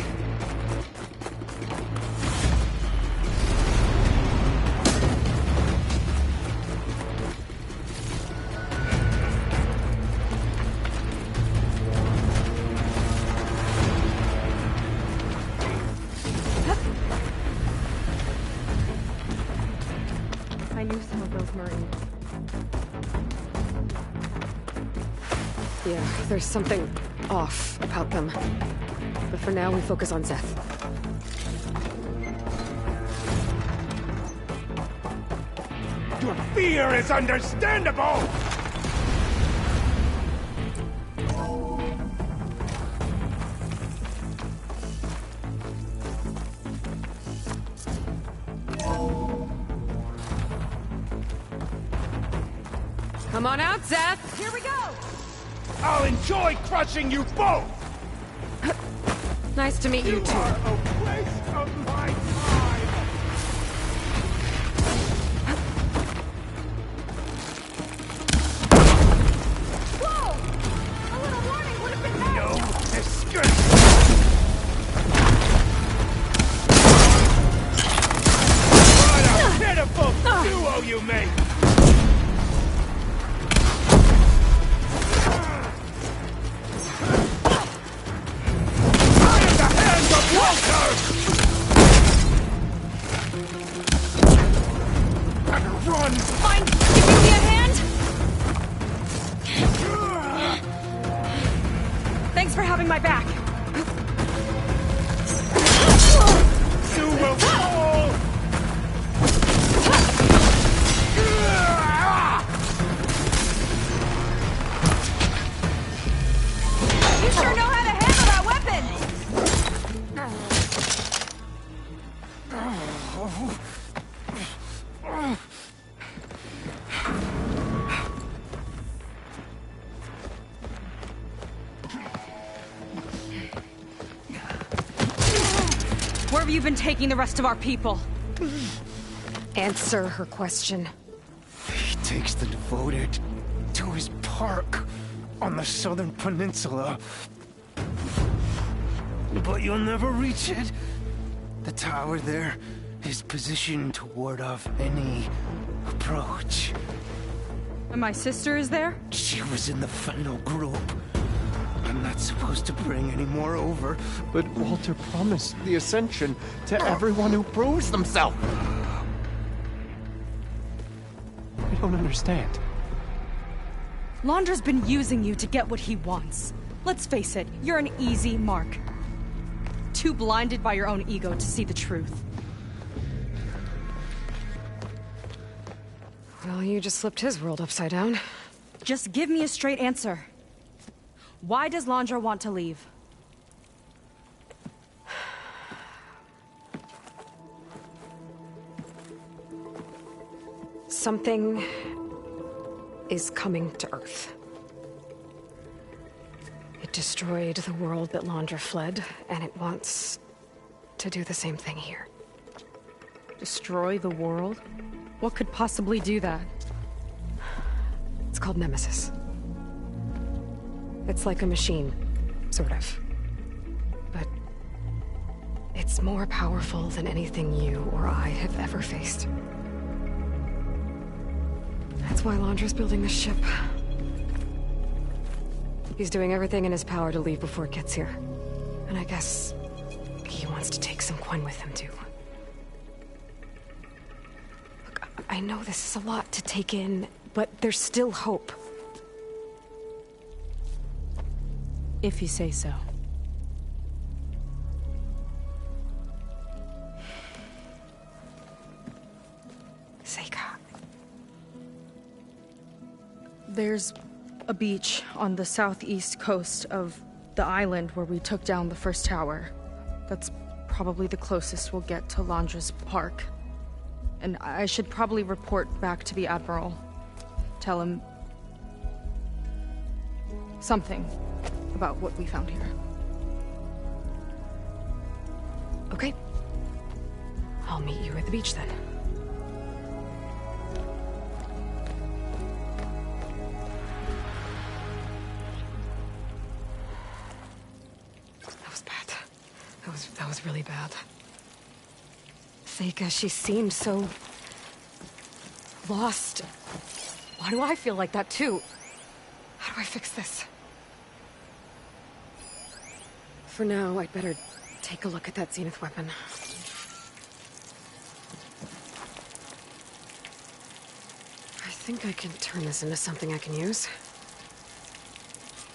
I knew some of those Marines. Yeah, there's something off about them. But for now, we focus on Seth. Your fear is understandable! Come on out, Seth! Here we go! I'll enjoy crushing you both! Nice to meet you, too. You are a waste of my time! Whoa! A little warning would have been nice! No escape! What a Mind giving me a hand? Thanks for having my back. You will fall! You sure know how to handle that weapon! Where have you been taking the rest of our people? Answer her question. He takes the devoted to his park on the southern peninsula. But you'll never reach it. The tower there is positioned to ward off any approach. And my sister is there? She was in the final group. I'm not supposed to bring any more over. But Walter promised the Ascension to everyone who proves themselves. I don't understand. Londra's been using you to get what he wants. Let's face it, you're an easy mark. Too blinded by your own ego to see the truth. Well, you just flipped his world upside down. Just give me a straight answer. Why does Londra want to leave? Something is coming to Earth. It destroyed the world that Londra fled, and it wants to do the same thing here. Destroy the world? What could possibly do that? It's called Nemesis. It's like a machine, sort of. But it's more powerful than anything you or I have ever faced. That's why Londra's building this ship. He's doing everything in his power to leave before it gets here. And I guess he wants to take some Quen with him, too. Look, I know this is a lot to take in, but there's still hope. If you say so. Seika. There's a beach on the southeast coast of the island where we took down the first tower. That's probably the closest we'll get to Londra's park. And I should probably report back to the Admiral. Tell him something about what we found here. Okay. I'll meet you at the beach then. That was bad. That was really bad. Seika, she seemed so lost. Why do I feel like that too? How do I fix this? For now, I'd better take a look at that Zenith weapon. I think I can turn this into something I can use.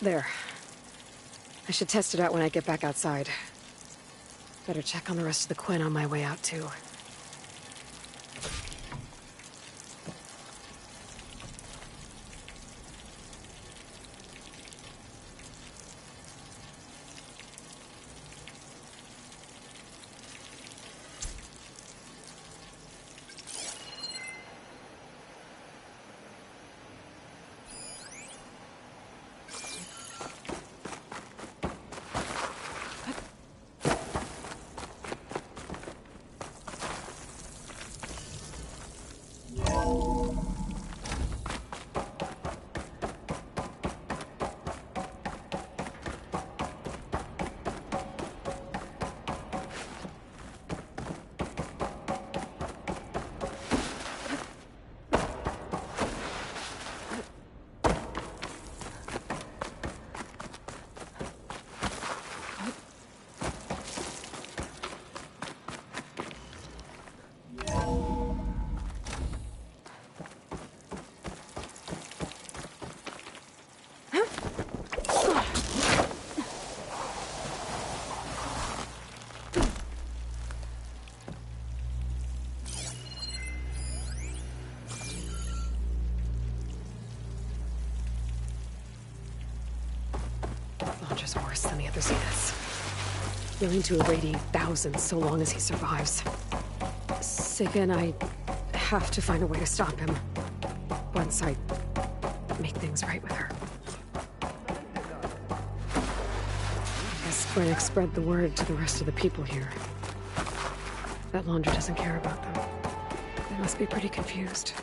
There. I should test it out when I get back outside. Better check on the rest of the Quen on my way out, too. worse than the other Zeniths. Willing to irradiate thousands so long as he survives. Seika and I have to find a way to stop him. Once I make things right with her. I guess Brannick spread the word to the rest of the people here. That Laundra doesn't care about them. They must be pretty confused.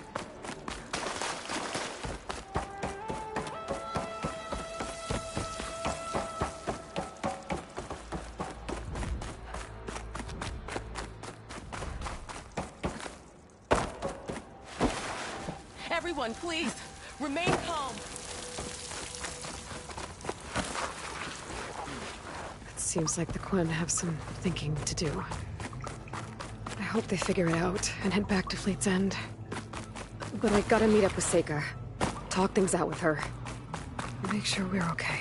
Everyone, please, remain calm. It seems like the Quen have some thinking to do. I hope they figure it out and head back to Fleet's End. But I gotta meet up with Seika. Talk things out with her. Make sure we're okay.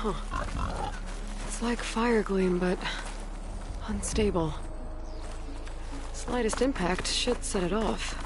Huh. It's like fire gleam, but unstable. Slightest impact should set it off.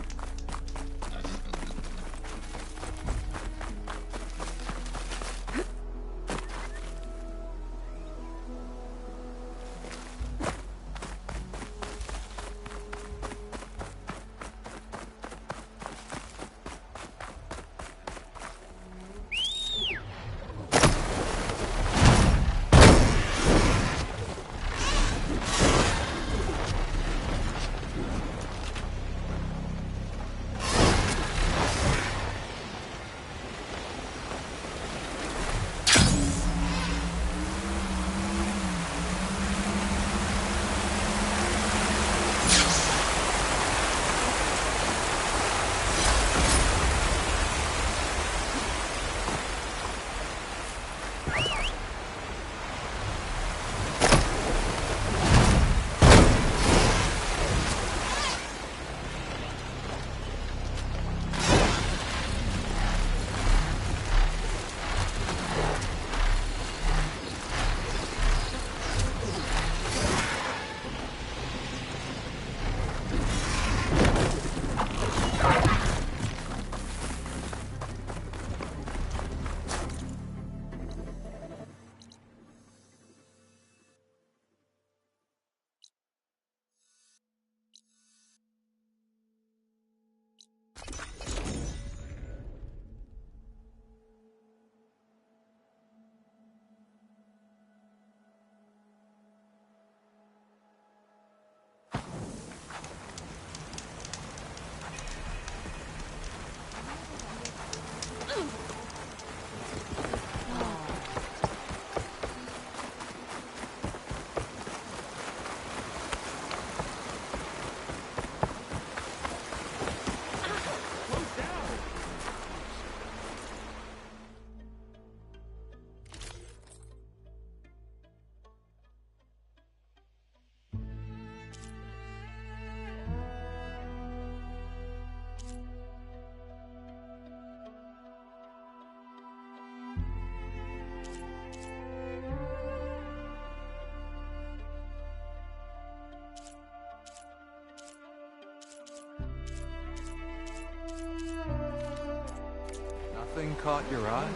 Nothing caught your eye?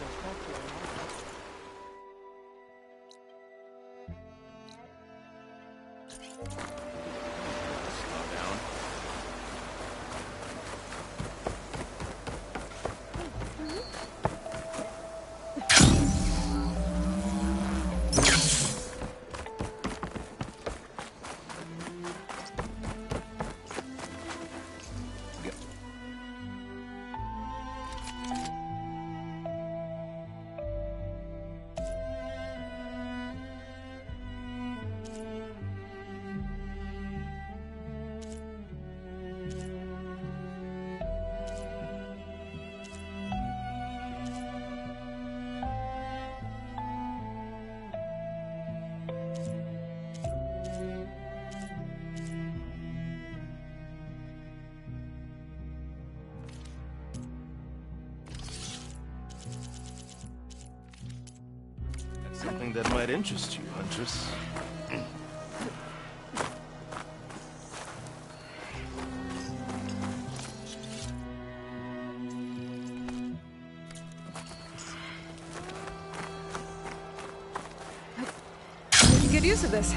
Something that might interest you, Huntress. Good use of this.